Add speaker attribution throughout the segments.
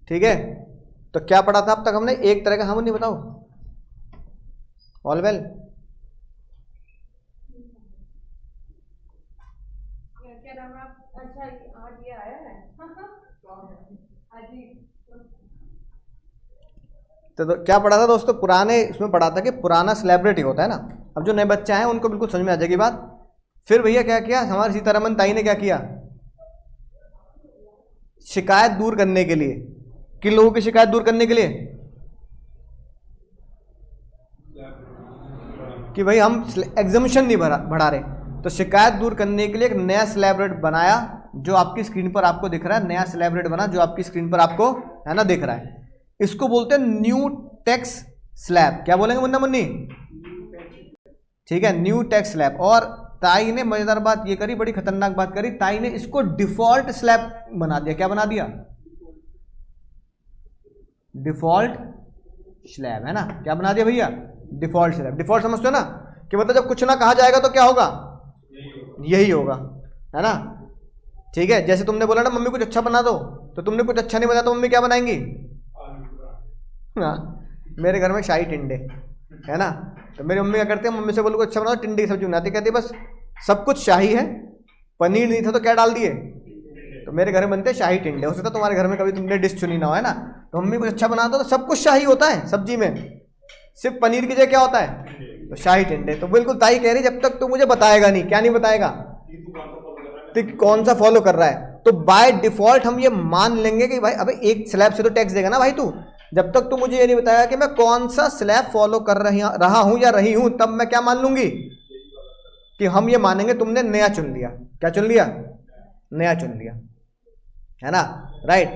Speaker 1: ठीक है, तो क्या पढ़ा था अब तक हमने? एक तरह का हार्मोनी, बताओ। All well?
Speaker 2: क्या नाम है? अच्छा आज ये आया है
Speaker 1: तो क्या पढ़ा था दोस्तों? पुराने इसमें पढ़ा था कि पुराना सेलिब्रिटी होता है ना। अब जो नए बच्चे हैं उनको बिल्कुल समझ में आ जाएगी बात। फिर भैया क्या किया हमारी सीतारमन ताई ने? क्या किया? शिकायत दूर करने के लिए, किन लोगों की शिकायत दूर करने के लिए? कि भाई हम एग्जामिशन नहीं बढ़ा रहे, तो शिकायत दूर करने के लिए एक नया स्लैब रेट बनाया, जो आपकी स्क्रीन पर आपको दिख रहा है। नया स्लैब रेट बना जो आपकी स्क्रीन पर आपको है ना दिख रहा है। इसको बोलते हैं न्यू टैक्स स्लैब। क्या बोलेंगे मुन्ना मुन्नी? ठीक है, न्यू टैक्स स्लैब। और ताई ने मजेदार बात ये करी, बड़ी खतरनाक बात करी, ताई ने इसको डिफॉल्ट स्लैब बना दिया। क्या बना दिया? डिफॉल्ट स्लैब, है ना। क्या बना दिया भैया? Default slab. डिफॉल्ट समझते हो ना, कि मतलब जब कुछ ना कहा जाएगा तो क्या होगा? यही होगा, है ना। ठीक है, जैसे तुमने बोला ना मम्मी कुछ अच्छा बना दो, तो तुमने कुछ अच्छा नहीं बनाया तो मम्मी क्या बनाएंगी? हाँ, मेरे घर में शाही टिंडे, है ना। तो मेरी मम्मी क्या करती है, मम्मी से बोलो कुछ अच्छा बना दो, टिंडे की सब्जी बनाती, कहती बस सब कुछ शाही है, पनीर नहीं था तो क्या डाल दिए? तो मेरे घर में बनते हैं शाही टिंडे। हो सकता है तुम्हारे घर में कभी तुमने डिश चुनी ना हो, है ना। तो मम्मी कुछ अच्छा बनाता तो सब कुछ शाही होता है सब्जी में, सिर्फ पनीर की जगह क्या होता है? तो शाही टिंडे। तो बिल्कुल ताई कह रही जब तक तू मुझे बताएगा नहीं। क्या नहीं बताएगा? तो कौन सा फॉलो कर रहा है। तो बाय डिफॉल्ट हम ये मान लेंगे कि भाई अबे एक स्लैब से तो टैक्स देगा ना भाई तू। जब तक तू मुझे ये नहीं बताएगा कि मैं कौन सा स्लैब फॉलो कर रहा हूं या रही हूं, तब मैं क्या मान लूंगी? कि हम ये मानेंगे तुमने नया चुन लिया। क्या चुन लिया? नया चुन लिया, है ना। राइट।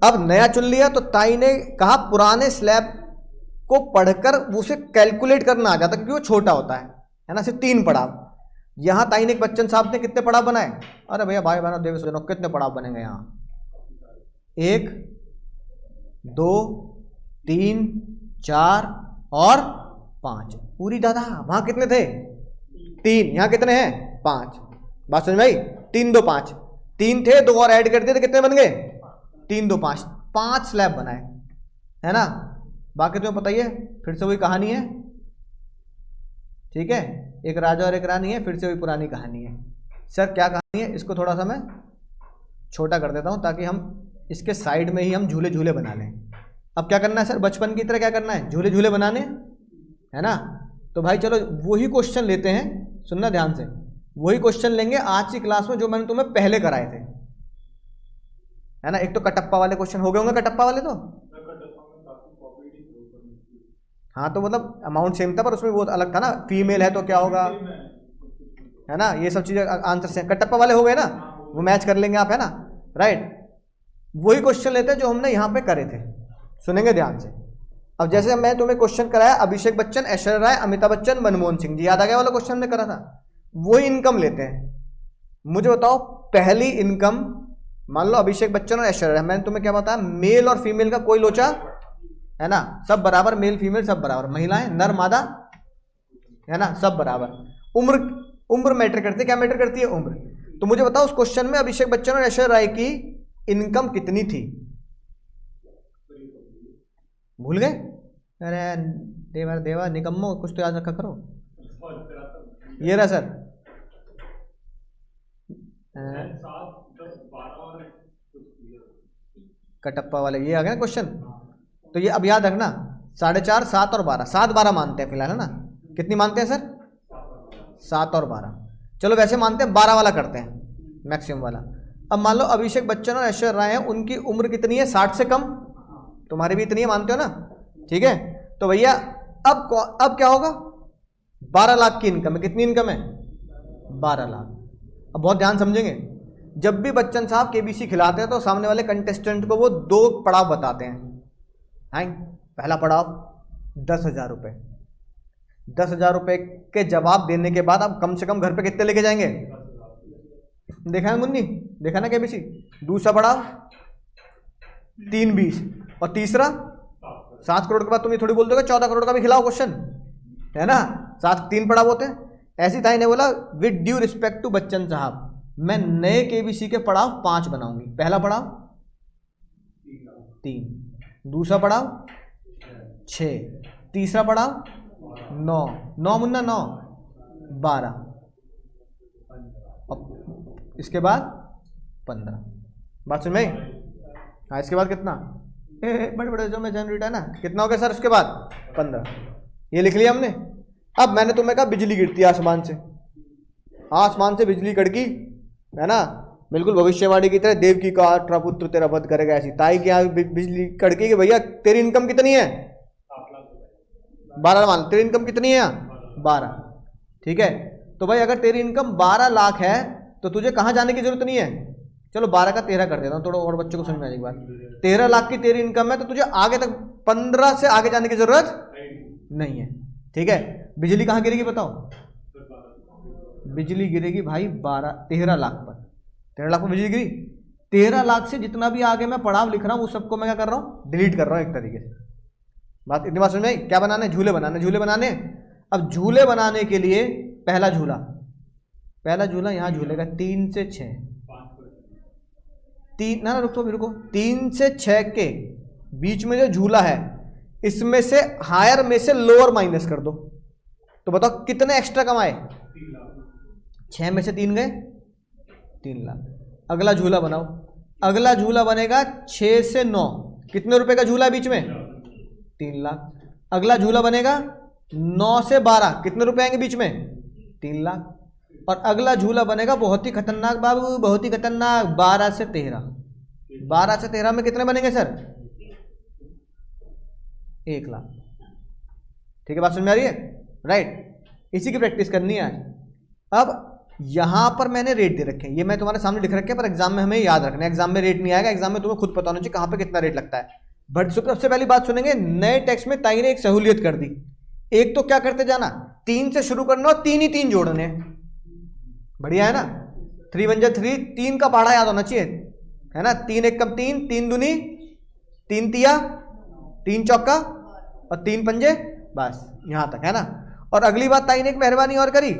Speaker 1: अब नया चुन लिया तो ताई ने कहा पुराने स्लैब को पढ़कर उसे कैलकुलेट करना आ जाता, क्योंकि वो छोटा होता है ना, सिर्फ 3 पड़ाव। यहां ताई ने बच्चन साहब ने कितने पड़ाव बनाए? अरे भैया भाई बहनों देवी सजनों कितने पड़ाव बनेंगे यहाँ? 1 2 3 4 और 5। पूरी दादा वहां कितने थे? 3। यहाँ कितने हैं? 5। बात समझ में आई? 3 2 5। 3 थे, 2 और ऐड कर दिए तो कितने बन गए? 3 2 5। 5 स्लैब बनाए, है ना। बाकी तुम्हें पता ही है, फिर से वही कहानी है। ठीक है, एक राजा और एक रानी है, फिर से वही पुरानी कहानी है। सर क्या कहानी है? इसको थोड़ा सा मैं छोटा कर देता हूं ताकि हम इसके साइड में ही हम झूले झूले बना लें। अब क्या करना है सर? बचपन की तरह क्या करना है? झूले झूले बनाने, है ना। तो भाई चलो वही क्वेश्चन लेते हैं, सुनना ध्यान से। वही क्वेश्चन लेंगे आज की क्लास में जो मैंने तुम्हें पहले कराए थे, है ना। एक तो कटप्पा वाले क्वेश्चन हो गए होंगे, कटप्पा वाले तो हाँ, तो मतलब अमाउंट सेम था पर उसमें वो अलग था ना, फीमेल है तो क्या होगा, है ना। ये सब चीजें आंसर से कटप्पा वाले हो गए ना, वो मैच कर लेंगे आप, है ना। राइट। वही क्वेश्चन लेते हैं जो हमने यहाँ पे करे थे, सुनेंगे ध्यान से। अब जैसे मैं तुम्हें क्वेश्चन कराया, अभिषेक बच्चन, ऐश्वर्या राय, अमिताभ बच्चन, मनमोहन सिंह जी, याद आ गया वाला क्वेश्चन हमने करा था। वही इनकम लेते हैं। मुझे बताओ पहली इनकम, मान लो अभिषेक बच्चन और ऐश्वर्या, मैंने तुम्हें क्या बताया, मेल और फीमेल का कोई लोचा, है ना, सब बराबर, मेल फीमेल सब बराबर, महिलाएं नर मादा, है ना, सब बराबर। उम्र मैटर करती है। क्या मैटर करती है? उम्र। तो मुझे बताओ उस क्वेश्चन में अभिषेक बच्चन और ऐश्वर्या राय की इनकम कितनी थी? भूल गए? अरे देवा देवा निकम्मो, कुछ तो याद रखा करो। ये रहा सर, 7 कटप्पा वाले, ये आ गया क्वेश्चन। तो ये अब याद रखना, 4.5 7 और 12, 7 12 मानते हैं फिलहाल, है ना। कितनी मानते हैं सर? 7 और 12। चलो वैसे मानते हैं 12 वाला करते हैं, मैक्सिमम वाला। अब मान लो अभिषेक बच्चन और ऐश्वर्या राय हैं, उनकी उम्र कितनी है? 60 से कम। तुम्हारी भी इतनी है, मानते हो ना? ठीक है। तो भैया अब क्या होगा? 12 लाख की इनकम है। कितनी इनकम है? 12 लाख। अब बहुत ध्यान समझेंगे, जब भी बच्चन साहब केबीसी खिलाते हैं तो सामने वाले कंटेस्टेंट को वो 2 पड़ाव बताते हैं। पहला पड़ाव 10,000 रुपये। 10,000 रुपये के जवाब देने के बाद आप कम से कम घर पे कितने लेके जाएंगे? देखा है मुन्नी? देखा ना केबीसी? दूसरा पड़ाव 3,20 और तीसरा 7 करोड़ के बाद तुम ये थोड़ी बोल दोगे 14 करोड़ का भी खिलाओ क्वेश्चन, है ना। 3 पड़ाव होते हैं। ऐसी ताई ने बोला with due respect to Bachchan साहब, मैं नए केबीसी के पड़ाव 5 बनाऊंगी। पहला पड़ाव 3, दूसरा पड़ाव 6, तीसरा पड़ाव 9, 9 मुन्ना 9, 12, अब इसके बाद 15। बात सुन में? हाँ, इसके बाद कितना? बड़े बड़े जो में जनरेटर है ना, कितना हो गया सर? उसके बाद 15। ये लिख लिया हमने। अब मैंने तुम्हें कहा बिजली गिरती है आसमान से, आसमान से बिजली कड़की, है ना, बिल्कुल भविष्यवाणी की तरह, देव की कहा पुत्र तेरा वध करेगा, ऐसी ताई की यहाँ बिजली कड़की कि भैया तेरी इनकम कितनी है? 12 मान, तेरी इनकम कितनी है? 12। ठीक है, तो भाई अगर तेरी इनकम 12 लाख है तो तुझे कहाँ जाने की जरूरत नहीं है। चलो 12 का 13 कर देता हूँ, थोड़ा और बच्चों को समझ में आ जाएगी बात। 13 लाख की तेरी इनकम है तो तुझे आगे तक 15 से आगे जाने की जरूरत नहीं है। ठीक है, बिजली कहाँ गिरेगी बताओ? बिजली गिरेगी भाई 13 लाख पर। 13 लाख पर बिजली गिरी। 13 लाख से जितना भी आगे मैं पड़ाव लिख रहा हूँ वो सबको मैं क्या कर रहा हूँ? डिलीट कर रहा हूँ एक तरीके से। बात इतनी बात समझ में आई? क्या बनाने? झूले बनाने। झूले बनाने, अब झूले बनाने के लिए पहला झूला यहाँ झूलेगा 3 से 6, 3 ना रुको 3 से 6 के बीच में जो झूला है इसमें से हायर में से लोअर माइनस कर दो, तो बताओ कितने एक्स्ट्रा कमाए? 6 में से 3 गए, 3 लाख। अगला झूला बनाओ। अगला झूला बनेगा 6 से 9, कितने रुपए का झूला है बीच में? 3 लाख। अगला झूला बनेगा 9 से 12, कितने रुपए आएंगे बीच में? 3 लाख। और अगला झूला बनेगा बहुत ही खतरनाक बाबू, बहुत ही खतरनाक, 12 से 13। 12 से 13 में कितने बनेंगे सर? 1 लाख। ठीक है, बात समझ में आ रही है? राइट, इसी की प्रैक्टिस करनी है आज। अब यहां पर मैंने रेट दे रखे हैं, ये मैं तुम्हारे सामने लिख रखे हैं, पर एग्जाम में हमें याद रखना है। एग्जाम में रेट नहीं आएगा, एग्जाम में तुम्हें खुद पता होना चाहिए कहां पे कितना रेट लगता है। बट सबसे पहली बात सुनेंगे, नए टैक्स में ताई ने एक सहूलियत कर दी। एक तो क्या करते जाना, 3 से शुरू करना और 3 ही 3 जोड़ने। बढ़िया है ना? 3 1 3, 3 का पहाड़ा याद होना चाहिए, है ना? 3 1 कम 3, 3 दूनी 3 तिया, 3 चौका और 3 पंजे, बस यहां तक, है ना? और अगली बात ताई ने एक मेहरबानी और करी,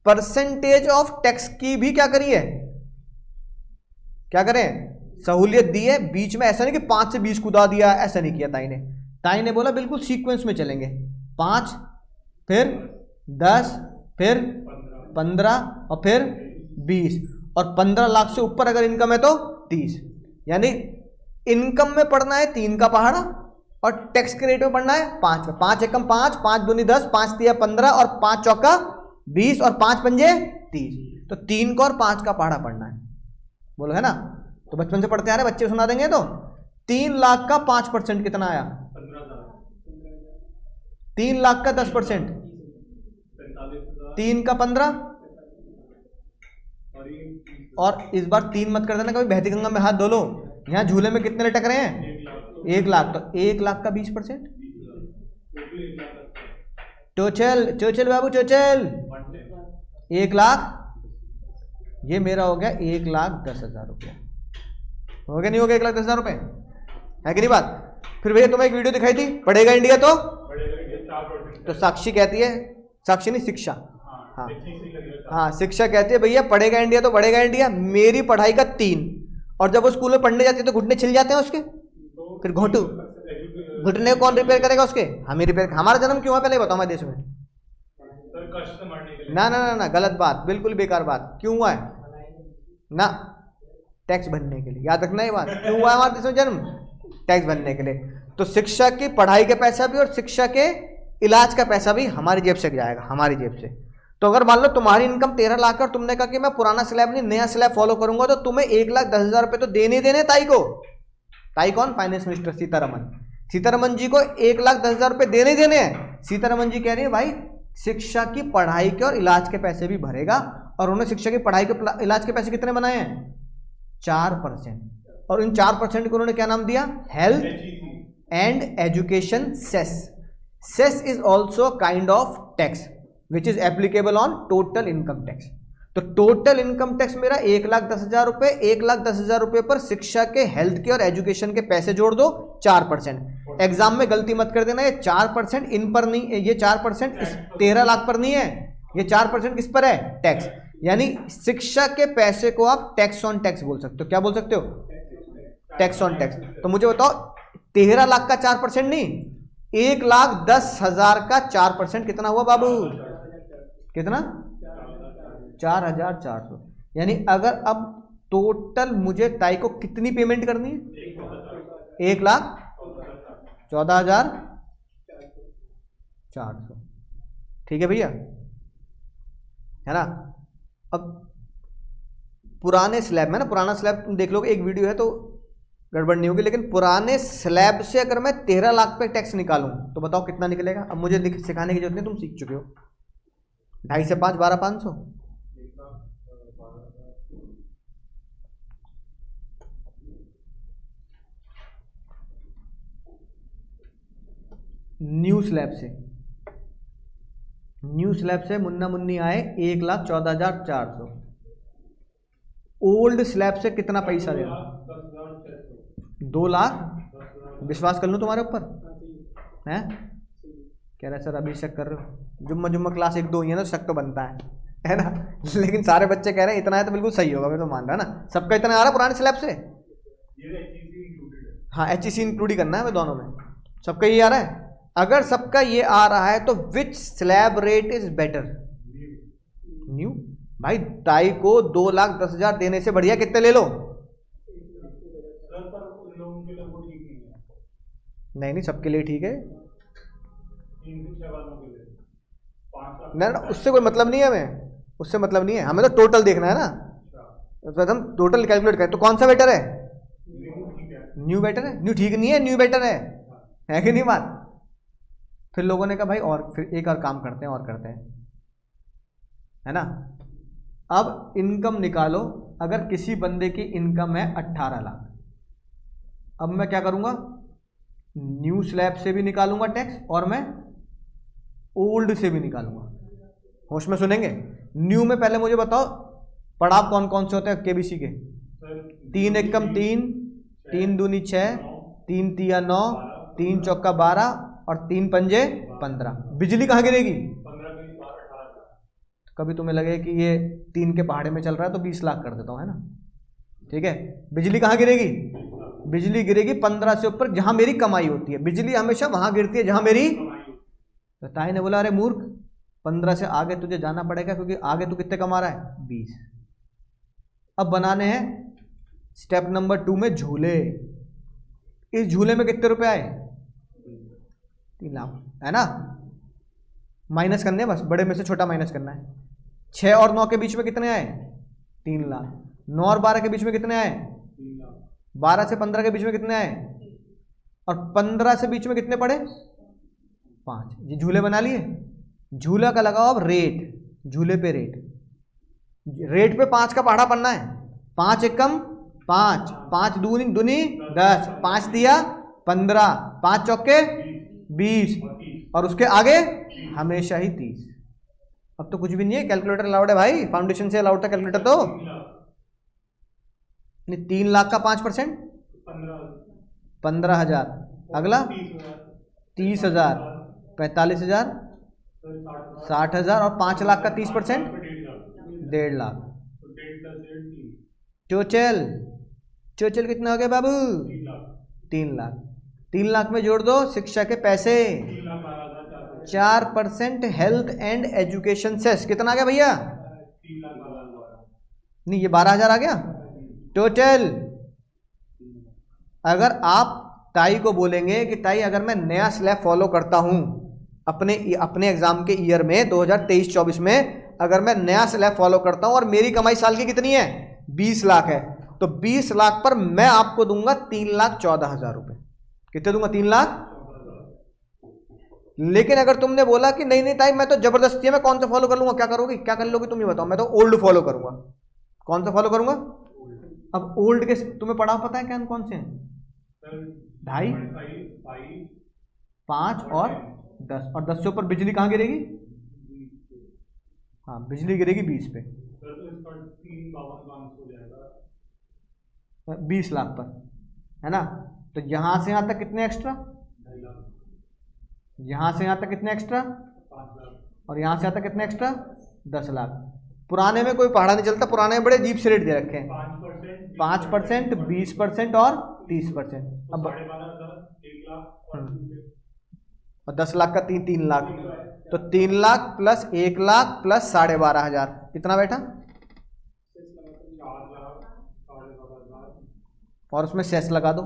Speaker 1: परसेंटेज ऑफ टैक्स की भी क्या करी है? क्या करें? सहूलियत दी है। बीच में ऐसा नहीं कि 5 से 20 कूदा दिया, ऐसा नहीं किया ताई ने। ताई ने बोला बिल्कुल सीक्वेंस में चलेंगे, 5 फिर 10 फिर 15 और फिर 20, और 15 लाख से ऊपर अगर इनकम है तो 30। यानी इनकम में पढ़ना है 3 का पहाड़ा और टैक्स के रेट में पढ़ना है 5 में। 5 एकम 5, 5 दूनी 10, 5 तिया 15 और 5 चौका 20 और 5 पंजे 30। तो 3 का और 5 का पहाड़ा पढ़ना है, बोलो, है ना? तो बचपन से पढ़ते आ रहे, बच्चे सुना देंगे। तो 3 लाख का 5% कितना आया? 3 लाख का 10%, 3 का 15, और इस बार 3 मत कर देना, कभी बहती गंगा में हाथ धो लो। यहां झूले में कितने लटक रहे हैं? 1 लाख। तो 1 लाख का 20%, चोचल बाबू चोचल, 1 लाख। ये मेरा हो गया 1,10,000 रुपया। हो गया नहीं हो गया? 1,10,000 रुपए है कि नहीं बात? फिर भैया तुम्हें एक वीडियो दिखाई थी, पढ़ेगा इंडिया तो साक्षी कहती है, साक्षी नहीं शिक्षा, हाँ शिक्षा कहती है भैया पढ़ेगा इंडिया तो बढ़ेगा इंडिया। मेरी पढ़ाई का 3, और जब वो स्कूल में पढ़ने जाती है तो घुटने छिल जाते हैं उसके, फिर घुटने को कौन रिपेयर करेगा उसके? हम ही रिपेयर। हमारा जन्म क्यों है पहले बताओ हमारे देश में? ना ना ना ना, गलत बात, बिल्कुल बेकार बात। क्यों हुआ है ना? टैक्स भरने के लिए। याद रखना ये बात, क्यों हुआ है हमारे देश में जन्म? टैक्स भरने के लिए। तो शिक्षा की पढ़ाई का पैसा भी और शिक्षा के इलाज का पैसा भी हमारी जेब से जाएगा, हमारी जेब से। तो अगर मान लो तुम्हारी इनकम 13 लाख और तुमने कहा कि मैं पुराना स्लैब नहीं नया स्लैब फॉलो करूंगा, तो तुम्हें 1,10,000 रुपए तो देने देने ताई को। ताई कौन? Finance minister Sitharaman. सीतारमन जी को 1,10,000 रुपए देने देने हैं। सीतारमन जी कह रही है भाई शिक्षा की पढ़ाई के और इलाज के पैसे भी भरेगा, और उन्होंने शिक्षा की पढ़ाई के इलाज के पैसे कितने बनाए हैं? 4%। और इन 4% को उन्होंने क्या नाम दिया? Health and education cess. Cess is also kind of tax which is applicable on total income tax. तो टोटल इनकम टैक्स मेरा 1,10,000 रुपए, 1,10,000 रुपए पर शिक्षा के, हेल्थ के और एजुकेशन के पैसे जोड़ दो 4%। एग्जाम में गलती मत कर देना, ये 4% इन पर नहीं, ये 4% इस 13 लाख पर नहीं है, ये 4% किस पर है? टैक्स। यानी शिक्षा के पैसे को आप टैक्स ऑन टैक्स बोल सकते हो। क्या बोल सकते हो? Tax on tax. तो मुझे बताओ 13 लाख का 4% नहीं, 1,10,000 का 4%, कितना हुआ बाबू? कितना? 4,400। यानी अगर अब टोटल मुझे ताई को कितनी पेमेंट करनी है? 1,14,400। ठीक है भैया, है ना। अब पुराने स्लैब में ना, पुराना स्लैब तुम देख लोगे, एक वीडियो है तो गड़बड़ नहीं होगी, लेकिन पुराने स्लैब से अगर मैं 13 लाख पे टैक्स निकालूं तो बताओ कितना निकलेगा? अब मुझे सिखाने की जरूरत नहीं, तुम सीख चुके हो। 2.5 से 5 12,500। न्यू स्लैब से मुन्ना मुन्नी आए 1,14,400। ओल्ड स्लैब से कितना पैसा देना? 2 लाख। विश्वास कर लूं तुम्हारे ऊपर? हैं? कह रहे सर अभी शक कर रहे हो, जुम्मा क्लास 1-2 ही है ना, शक तो बनता है ना। लेकिन सारे बच्चे कह रहे हैं इतना है तो बिल्कुल सही होगा, मैं तो मान रहा ना। सबका इतना आ रहा पुराने स्लैब से? हाँ, HEC इंक्लूड ही करना है हमें दोनों में। सबका ये आ रहा है? अगर सबका ये आ रहा है तो which slab rate is better? New. भाई ताई को 2,10,000 देने से बढ़िया कितने ले लो? नहीं, सबके लिए ठीक है। ना उससे कोई मतलब नहीं है हमें, उससे मतलब नहीं है हमें, तो टोटल देखना है ना। तो हम टोटल कैलकुलेट करें तो कौन सा बेटर है? न्यू बेटर है। न्यू ठीक नहीं है, न्यू बेटर है कि नहीं बात? फिर लोगों ने कहा भाई और फिर एक और काम करते हैं, और करते हैं, है ना। अब इनकम निकालो। अगर किसी बंदे की इनकम है 18 लाख, अब मैं क्या करूंगा? न्यू स्लैब से भी निकालूंगा टैक्स और मैं ओल्ड से भी निकालूंगा। होश में सुनेंगे। न्यू में पहले मुझे बताओ पड़ाव कौन कौन से होते हैं केबीसी के? 3 एकम 3, 3 दूनी 6, 3 तिया 9, 3 चौका 12 और 3 पंजे 15। बिजली कहाँ गिरेगी? कभी तुम्हें लगे कि ये 3 के पहाड़े में चल रहा है तो 20 लाख कर देता हूँ, है ना। ठीक है, बिजली कहाँ गिरेगी? बिजली गिरेगी 15 से ऊपर, जहां मेरी कमाई होती है। बिजली हमेशा वहां गिरती है जहां मेरी। तो ताई ने बोला अरे मूर्ख, 15 से आगे तुझे जाना पड़ेगा, क्योंकि आगे तू कितने कमा रहा है? 20। अब बनाने हैं स्टेप नंबर 2 में झूले। इस झूले में कितने रुपए आए? 3 लाख, है ना। माइनस करने हैं बस, बड़े में से छोटा माइनस करना है। 6 और 9 के बीच में कितने आए? 3 लाख। 9 और 12 के बीच में कितने आए? 12 से 15 के बीच में कितने आए? और 15 से बीच में कितने पड़े? 5। ये झूले बना लिए। झूला का लगाओ अब रेट, झूले पे रेट पे 5 का पहाड़ा पन्ना है। 5 एकम 5, 5 दूनी 10, 5 दिया 15, 5 चौके 20 और उसके आगे हमेशा ही 30। अब तो कुछ भी नहीं है, कैलकुलेटर अलाउड है भाई, फाउंडेशन से अलाउड था कैलकुलेटर तो। 3 लाख का 5% 15,000, अगला 30,000, 45,000, 60,000 और 5 लाख का 30% 1.5 लाख। चोचल कितना हो गया बाबू? 3 लाख। 3 लाख में जोड़ दो शिक्षा के पैसे, 4% हेल्थ एंड एजुकेशन सेस। कितना आ गया भैया? नहीं, ये 12,000 आ गया टोटल। अगर आप ताई को बोलेंगे कि ताई अगर मैं नया स्लैब फॉलो करता हूं अपने एग्जाम के ईयर में 2023-24 में, अगर मैं नया स्लैब फॉलो करता हूं और मेरी कमाई साल की कितनी है? 20 लाख है, तो 20 लाख पर मैं आपको दूंगा 3,14,000 रुपए। कितने दूंगा? 3 लाख। लेकिन अगर तुमने बोला कि नहीं नहीं ताई मैं तो जबरदस्ती है, मैं कौन सा फॉलो कर लूंगा, क्या करोगी? क्या कर लोगी तुम ये बताओ? मैं तो ओल्ड फॉलो करूंगा। कौन सा फॉलो करूंगा? अब ओल्ड के तुम्हें पढ़ाओ पता है क्या कौन से हैं? 2.5, 5 और 10, और 10 से ऊपर बिजली कहाँ गिरेगी? हाँ, बिजली गिरेगी 20 पे, 20 लाख पर, है ना। तो यहां से यहां तक कितने एक्स्ट्रा? यहां से यहां तक कितने एक्स्ट्रा? और यहां से यहां तक कितने एक्स्ट्रा? 10 लाख। पुराने में कोई पहाड़ा नहीं चलता, पुराने में बड़े अजीब से रेट दे रखे हैं। 5%, 20% और 30%। अब और 10 लाख का 3 लाख, तो 3 लाख प्लस 1 लाख प्लस 12,500 कितना बैठा? और उसमें सेस लगा दो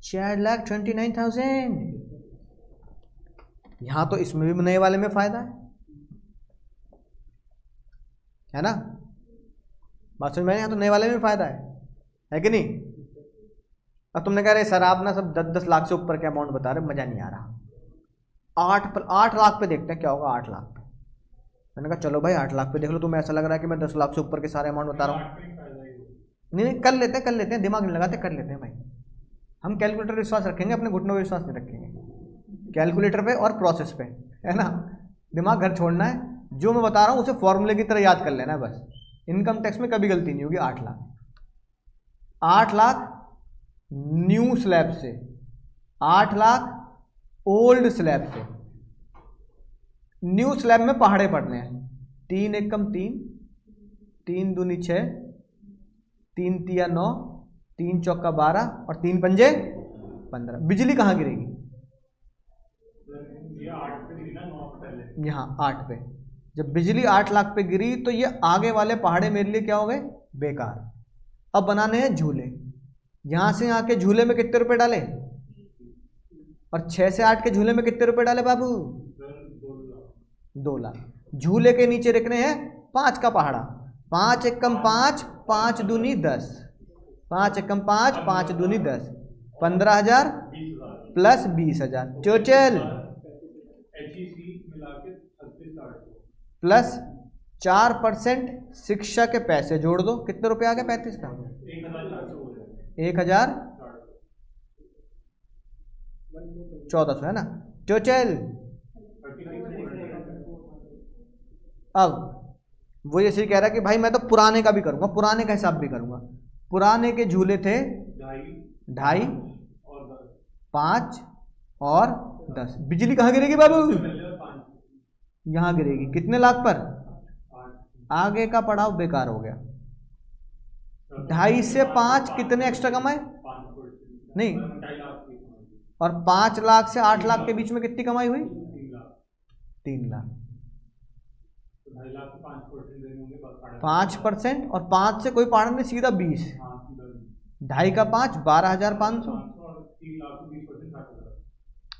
Speaker 1: 4,29,000। यहां तो इसमें भी नए वाले में फायदा है ना? बात समझ में? यहाँ तो नए वाले में फायदा है कि नहीं? अब तुमने कह रहे सर आप ना सब 10-10 लाख से ऊपर के अमाउंट बता रहे, मजा नहीं आ रहा। 8 लाख पे देखते हैं क्या होगा। 8 लाख पे मैंने कहा चलो भाई 8 लाख पे देख लो। तुम्हें ऐसा लग रहा है कि मैं 10 लाख से ऊपर के सारे अमाउंट बता रहा हूँ। नहीं, कर लेते हैं, दिमाग नहीं लगाते, कर लेते हैं भाई। हम कैलकुलेटर विश्वास रखेंगे, अपने घुटनों पे विश्वास नहीं रखेंगे। कैलकुलेटर पे और प्रोसेस पे, है ना? दिमाग घर छोड़ना है। जो मैं बता रहा हूँ उसे फॉर्मूले की तरह याद कर लेना है बस। इनकम टैक्स में कभी गलती नहीं होगी। 8 लाख, 8 लाख न्यू स्लैब से, 8 लाख ओल्ड स्लैब से। न्यू स्लैब में पहाड़े पड़ने हैं। 3 एकम 3, 3 दूनी 6, 3 तिया 9, 3 चौका 12 और 3 पंजे 15। बिजली कहाँ गिरेगी? यहाँ 8 पे। जब बिजली 8 लाख पे गिरी तो ये आगे वाले पहाड़े मेरे लिए क्या हो गए? बेकार। अब बनाने हैं झूले। यहां से यहाँ के झूले में कितने रुपए डाले? और 6 से 8 के झूले में कितने रुपए डाले बाबू? 2 लाख। झूले के नीचे रखने हैं 5 का पहाड़ा। 5 एकम 5, 5 दूनी 10, 5 एकम 5, 5 दूनी 10, 15,000 प्लस 20,000 टोटल प्लस 4% शिक्षा के पैसे जोड़ दो। कितने रुपए आ गए? 35 का 1,014 है ना टोटल। अब वो ये कह रहा है कि भाई मैं तो पुराने का भी करूंगा, पुराने का हिसाब भी करूंगा। पुराने के झूले थे 2.5, 5 और 10। बिजली कहाँ गिरेगी बाबू? यहां गिरेगी। कितने लाख पर? आगे का पड़ाव बेकार हो गया। 2.5 से 5 कितने एक्स्ट्रा कमाए? नहीं, और 5 लाख से 8 लाख के बीच में कितनी कमाई हुई? 3 लाख। 5% और 5 से कोई पहाड़ नहीं, सीधा 20। 2.5 का 5, 12,500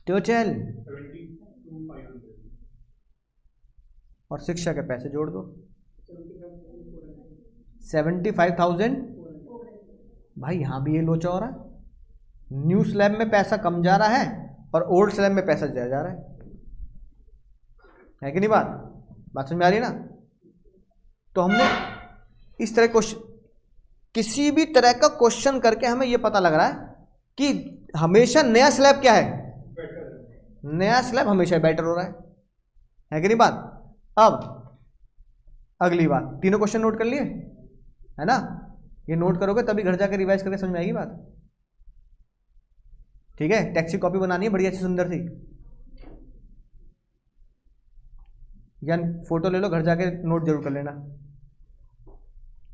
Speaker 1: टोटल। और शिक्षा के पैसे जोड़ दो 75,000। भाई यहां भी ये लोचा हो रहा है। न्यू स्लैब में पैसा कम जा रहा है और ओल्ड स्लैब में पैसा ज्यादा जा रहा है कि नहीं? बात समझ में आ रही है ना? तो हमने इस तरह किसी भी तरह का क्वेश्चन करके हमें यह पता लग रहा है कि हमेशा नया स्लैब क्या है? नया स्लैब हमेशा बेटर हो रहा है कि नहीं बात? अब अगली बात, तीनों क्वेश्चन नोट कर लिए है ना? ये नोट करोगे तभी घर जाकर रिवाइज करके समझ में आएगी बात। ठीक है, टैक्सी कॉपी बनानी है बढ़िया सी सुंदर सी, या फोटो ले लो, घर जाके नोट जरूर कर लेना।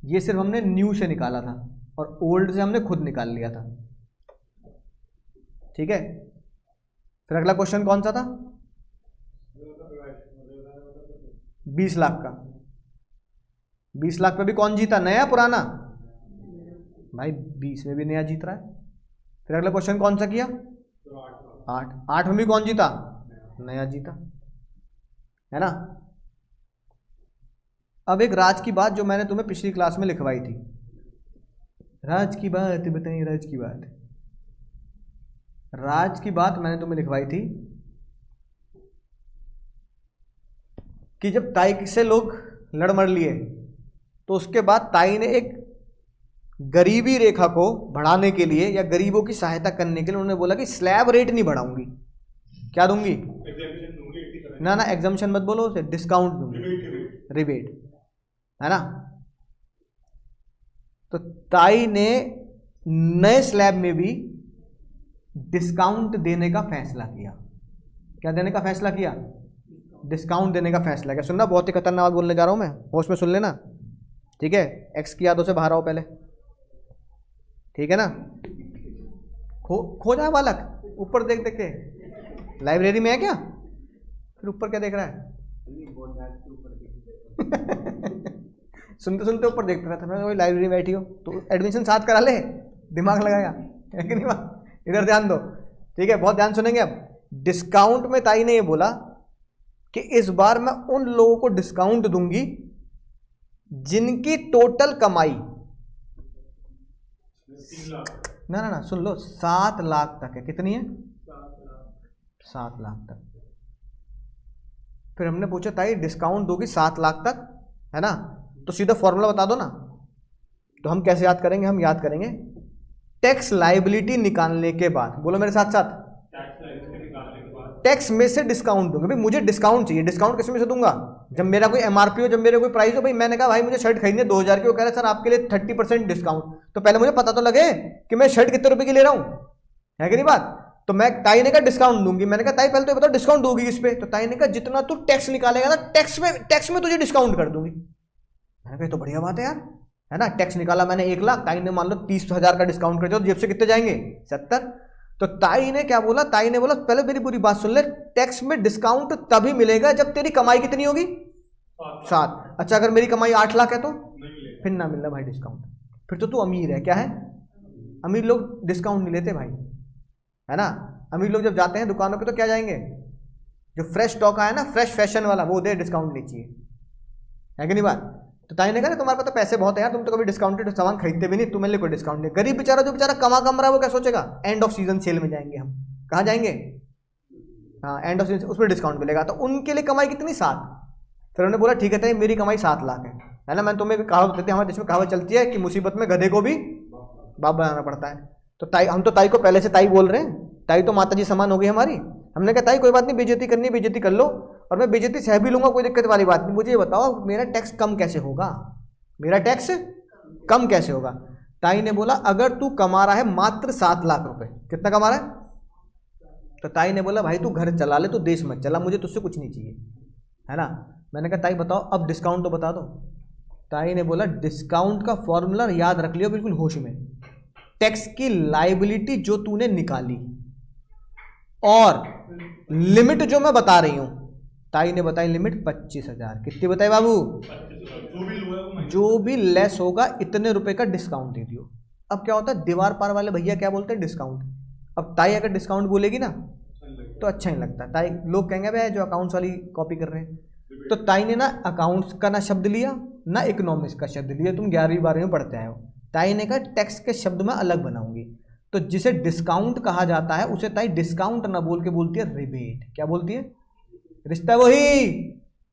Speaker 1: ये सिर्फ हमने न्यू से निकाला था और ओल्ड से हमने खुद निकाल लिया था। ठीक है, फिर अगला क्वेश्चन कौन सा था? 20 लाख का। 20 लाख पे भी कौन जीता? नया पुराना? भाई 20 में भी नया जीत रहा है। फिर अगला क्वेश्चन कौन सा किया? 8 में भी कौन जीता? नया जीता, है ना? अब एक राज की बात जो मैंने तुम्हें पिछली क्लास में लिखवाई थी। राज की बात बताइए, राज की बात। राज की बात मैंने तुम्हें लिखवाई थी कि जब ताई से लोग लड़ मर लिए तो उसके बाद ताई ने एक गरीबी रेखा को बढ़ाने के लिए या गरीबों की सहायता करने के लिए उन्होंने बोला कि स्लैब रेट नहीं बढ़ाऊंगी। क्या दूंगी? ना एग्जम्पशन मत बोलो उसे, डिस्काउंट दूंगी, रिबेट, है ना? तो ताई ने नए स्लैब में भी डिस्काउंट देने का फैसला किया। क्या देने का फैसला किया? डिस्काउंट देने का फैसला किया। सुनना, बहुत ही खतरनाक बात बोलने जा रहा हूं मैं, होश में सुन लेना। ठीक है, एक्स की यादों से बाहर आओ पहले। ठीक है ना। खो जाए बालक, ऊपर देख देख के। लाइब्रेरी में है क्या? फिर ऊपर क्या देख रहा है? सुनते सुनते ऊपर देखता रहता मैं, वही लाइब्रेरी में बैठी हो तो एडमिशन साथ करा ले, दिमाग लगाया है कि नहीं बात। इधर ध्यान दो, ठीक है, बहुत ध्यान सुनेंगे। अब डिस्काउंट में ताई ने ये बोला कि इस बार मैं उन लोगों को डिस्काउंट दूंगी जिनकी टोटल कमाई ना सुन लो 7 लाख तक है। कितनी है? 7 लाख तक। फिर हमने पूछा ताई डिस्काउंट दोगी 7 लाख तक, है ना, तो सीधा फॉर्मूला बता दो ना। तो हम कैसे याद करेंगे? हम याद करेंगे टैक्स लायबिलिटी निकालने के बाद, बोलो मेरे साथ साथ, टैक्स में से डिस्काउंट दूंगा। भाई मुझे डिस्काउंट चाहिए, डिस्काउंट किस में से दूंगा? जब मेरा कोई एमआरपी हो, जब मेरे कोई प्राइस हो। भाई मैंने कहा भाई मुझे शर्ट खरीदनी है 2000 की, वो कह रहे सर आपके लिए 30% डिस्काउंट। तो पहले मुझे पता तो लगे कि मैं शर्ट कितने रुपए की ले रहा हूं, है कि नहीं बात। तो मैं, ताई ने कहा डिस्काउंट दूंगी। मैंने कहा ताई पहले तो बताओ डिस्काउंट दोगी किस पे? तो ताई ने कहा जितना तू टैक्स निकालेगा ना, टैक्स में तुझे डिस्काउंट कर दूंगी। मैंने कहा तो बढ़िया बात है यार, है ना। टैक्स निकाला मैंने 1 लाख, ताई ने मान लो 30,000 का डिस्काउंट कर दिया, तो जेब से कितने जाएंगे? 70। तो ताई ने क्या बोला? ताई ने बोला पहले मेरी पूरी बात सुन ले, टैक्स में डिस्काउंट तभी मिलेगा जब तेरी कमाई कितनी होगी? 7। अच्छा अगर मेरी कमाई 8 लाख है तो फिर ना मिलना भाई डिस्काउंट, फिर तो तू अमीर है। क्या है? अमीर लोग डिस्काउंट नहीं लेते भाई, है ना। अमीर लोग जब जाते हैं दुकानों पे तो क्या जाएंगे? जो फ्रेश स्टॉक आया ना, फ्रेश फैशन वाला, वो दे, डिस्काउंट नहीं चाहिए, है कि नहीं बात। तो ताई ने कहा तुम्हारे पास तो पैसे बहुत है यार, तुम तो कभी डिस्काउंटेड सामान खरीदते भी नहीं, तुम्हें लिए कोई डिस्काउंट नहीं। गरीब बेचारा, जो बेचारा कमा रहा है, वो क्या सोचेगा? एंड ऑफ सीजन सेल में जाएंगे हम। कहाँ जाएंगे? हाँ, एंड ऑफ सीजन, उसमें डिस्काउंट मिलेगा। तो उनके लिए कमाई कितनी? 7। फिर उन्होंने बोला ठीक है ताई मेरी कमाई 7 लाख है ना। मैंने तुम्हें कहावत देती, हमारे देश में कहावत चलती है कि मुसीबत में गधे को भी बाप बनाना पड़ता है। तो ताई, हम तो ताई को पहले से ताई बोल रहे हैं, ताई तो माता जी समान हो गई हमारी। हमने कहा ताई कोई बात नहीं, बेइज्जती करनी बेइज्जती कर लो, और मैं बेइज्जती सह भी लूंगा, कोई दिक्कत वाली बात नहीं। मुझे ये बताओ मेरा टैक्स कम कैसे होगा? मेरा टैक्स कम कैसे होगा? ताई ने बोला अगर तू कमा रहा है मात्र 7 लाख रुपए, कितना कमा रहा है? तो ताई ने बोला भाई तू घर चला ले, तू देश मत चला, मुझे तुझसे कुछ नहीं चाहिए, है ना। मैंने कहा ताई बताओ अब डिस्काउंट तो बता दो। ताई ने बोला डिस्काउंट का फॉर्मूला याद रख लियो बिल्कुल होश में। टैक्स की लायबिलिटी जो तूने निकाली और लिमिट जो मैं बता रही हूं, ताई ने बताई लिमिट 25,000। कितनी बताई बाबू? जो भी लेस होगा इतने रुपए का डिस्काउंट दे दियो। अब क्या होता है, दीवार पार वाले भैया क्या बोलते हैं? डिस्काउंट। अब ताई अगर डिस्काउंट बोलेगी ना तो अच्छा नहीं लगता। ताई, लोग कहेंगे भाई जो अकाउंट्स वाली कॉपी कर रहे हैं। तो ताई ने ना अकाउंट्स का ना शब्द लिया ना इकोनॉमिक्स का शब्द लिया, तुम 11वीं 12वीं में पढ़ते आए हो। ताई ने कहा टैक्स के शब्द में अलग बनाऊंगी। तो जिसे डिस्काउंट कहा जाता है उसे ताई डिस्काउंट ना बोल के बोलती है रिबेट। क्या बोलती है? रिश्ता वही,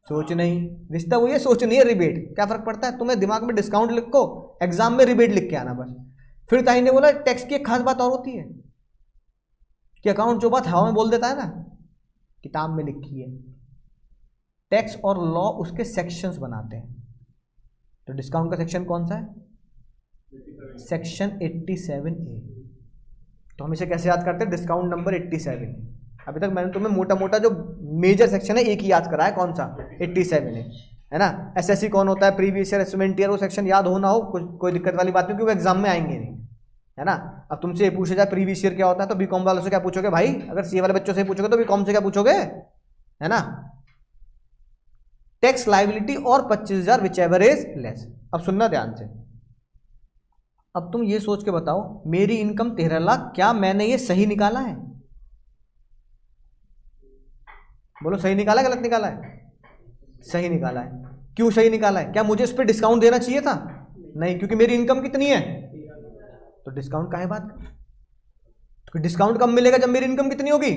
Speaker 1: सोच नहीं। रिश्ता वही है, सोच नहीं है। रिबेट क्या फर्क पड़ता है? तुम्हें दिमाग में डिस्काउंट लिखो, एग्जाम में रिबेट लिख के आना बस। फिर ताई ने बोला टैक्स की एक खास बात और होती है कि अकाउंट जो बात हवा में बोल देता है ना, किताब में लिखी है। टैक्स और लॉ उसके सेक्शंस बनाते हैं। तो डिस्काउंट का सेक्शन कौन सा है? Section 87A। तो हम इसे कैसे याद करते हैं? Discount number 87। अभी तक मैंने तुम्हें मोटा मोटा जो मेजर सेक्शन है एक ही याद कराया, कौन सा? 87 है ना। एसएससी कौन होता है? Previous year estimate year. वो सेक्शन याद हो ना हो कोई दिक्कत वाली बात नहीं, क्योंकि वो एग्जाम में आएंगे नहीं, है ना। अब तुमसे ये पूछा जाए प्रीवियस ईयर क्या होता है, तो बीकॉम वालों से क्या पूछोगे भाई? अगर सी वाले बच्चों से पूछोगे तो बीकॉम से क्या पूछोगे, है ना। टैक्स लायबिलिटी और 25,000 विच एवर इज लेस। अब सुनना ध्यान से। अब तुम ये सोच के बताओ मेरी इनकम 13 लाख, क्या मैंने ये सही निकाला है? बोलो सही निकाला है गलत निकाला है? सही निकाला है। क्यों सही निकाला है? क्या मुझे इस पर डिस्काउंट देना चाहिए था? नहीं, क्योंकि मेरी इनकम कितनी है। तो डिस्काउंट काहे बात कर? तो डिस्काउंट कब मिलेगा? जब मेरी इनकम कितनी होगी।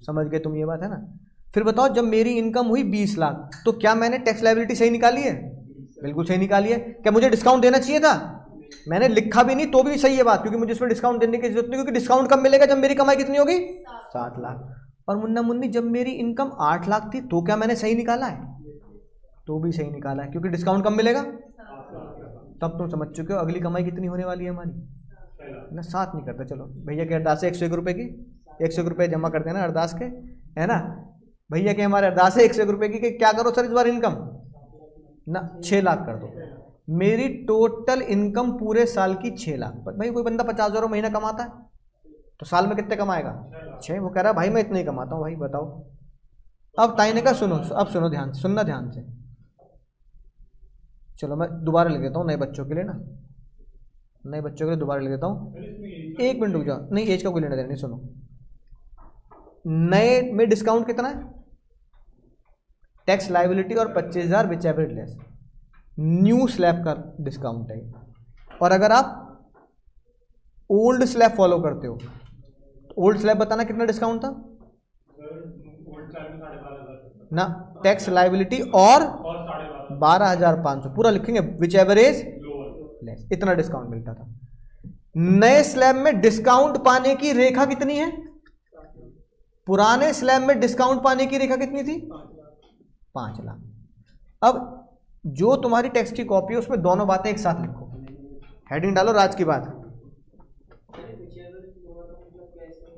Speaker 1: समझ गए तुम ये बात, है ना। फिर बताओ जब मेरी इनकम हुई 20 लाख, तो क्या मैंने टैक्स लायबिलिटी सही निकाली है? बिल्कुल सही निकाली है। क्या मुझे डिस्काउंट देना चाहिए था? मैंने लिखा भी नहीं तो भी सही है बात, क्योंकि मुझे इसमें डिस्काउंट देने की जरूरत नहीं, क्योंकि डिस्काउंट कब मिलेगा? जब मेरी कमाई कितनी होगी। 7 लाख। और मुन्ना मुन्नी जब मेरी इनकम 8 लाख थी, तो क्या मैंने सही निकाला है? तो भी सही निकाला है, क्योंकि डिस्काउंट कब मिलेगा। तब तुम समझ चुके हो अगली कमाई कितनी होने वाली है हमारी ना। 7 नहीं करता। चलो भैया के अरदास है 101 रुपये की, 101 रुपये जमा कर देना अरदास के, है ना। भैया के हमारे अरदास है 101 रुपये की कि क्या करो सर इस बार इनकम ना 6 लाख कर दो। मेरी टोटल इनकम पूरे साल की 6 लाख। भाई कोई बंदा 50,000 महीना कमाता है तो साल में कितने कमाएगा? 6। वो कह रहा है भाई मैं इतना ही कमाता हूँ। भाई बताओ। अब ताई ने कहा सुनो, अब सुनो ध्यान से, सुनना ध्यान से। चलो मैं दोबारा लिख देता हूँ नए बच्चों के लिए ना, नए बच्चों के लिए दोबारा लिख देता हूँ। 1 मिनट रुक जाओ, नहीं एज का कोई लेना देना नहीं। सुनो, नए में डिस्काउंट कितना है? टैक्स लाइबिलिटी और 25,000 which ever less. New slab का डिस्काउंट है। और अगर आप ओल्ड स्लैब फॉलो करते हो तो ओल्ड स्लैब बताना कितना डिस्काउंट था ना? टैक्स लाइबिलिटी और 12,500 पूरा लिखेंगे, विच एवर इज लेस, इतना डिस्काउंट मिलता था। नए स्लैब में डिस्काउंट पाने की रेखा कितनी है? पुराने स्लैब में डिस्काउंट पाने की रेखा कितनी थी? 5 लाख। अब जो तुम्हारी टेक्स्ट की कॉपी है उसमें दोनों बातें एक साथ लिखो, हेडिंग डालो राज की बात,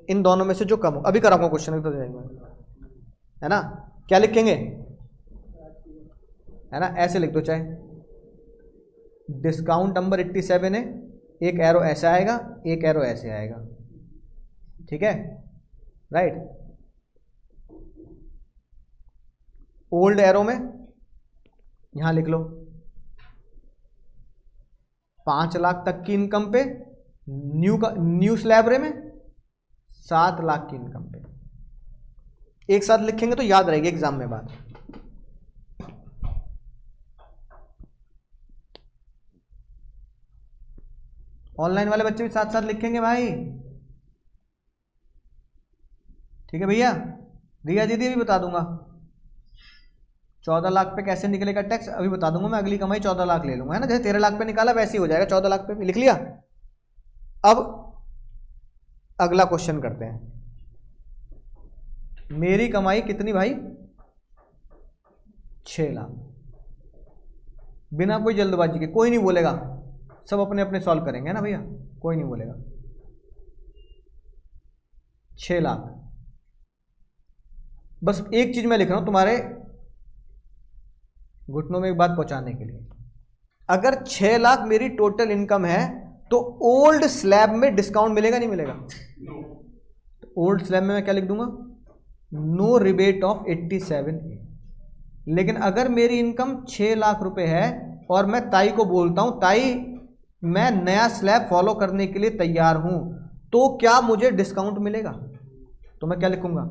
Speaker 1: इन दोनों में से जो कम हो। अभी कराऊंगा क्वेश्चन तो है ना। क्या लिखेंगे? है ना, ऐसे लिख दो चाहे। डिस्काउंट नंबर 87 है, एक एरो ऐसे आएगा, एक एरो ऐसे आएगा, ठीक है, राइट। ओल्ड एरो में यहां लिख लो 5 लाख तक की इनकम पे, न्यू स्लैब रे में 7 लाख की इनकम पे। एक साथ लिखेंगे तो याद रहेगी एग्जाम में बात। ऑनलाइन वाले बच्चे भी साथ साथ लिखेंगे भाई, ठीक है भैया। रिया दीदी भी बता दूंगा 14 लाख पे कैसे निकलेगा टैक्स, अभी बता दूंगा मैं। अगली कमाई 14 लाख ले लूंगा, है ना। जैसे 13 लाख पे निकाला वैसे ही हो जाएगा, 14 लाख पे भी लिख लिया। अब अगला क्वेश्चन करते हैं। मेरी कमाई कितनी भाई? 6 लाख। बिना कोई जल्दबाजी के, कोई नहीं बोलेगा, सब अपने अपने सॉल्व करेंगे ना भैया, कोई नहीं बोलेगा। 6 लाख। बस एक चीज मैं लिख रहा हूं तुम्हारे घुटनों में एक बात पहुंचाने के लिए। अगर 6 लाख मेरी टोटल इनकम है तो ओल्ड स्लैब में डिस्काउंट मिलेगा नहीं मिलेगा? तो ओल्ड स्लैब में मैं क्या लिख दूंगा? No rebate of 87A। लेकिन अगर मेरी इनकम 6 लाख रुपए है और मैं ताई को बोलता हूं ताई मैं नया स्लैब फॉलो करने के लिए तैयार हूं, तो क्या मुझे डिस्काउंट मिलेगा? तो मैं क्या लिखूंगा?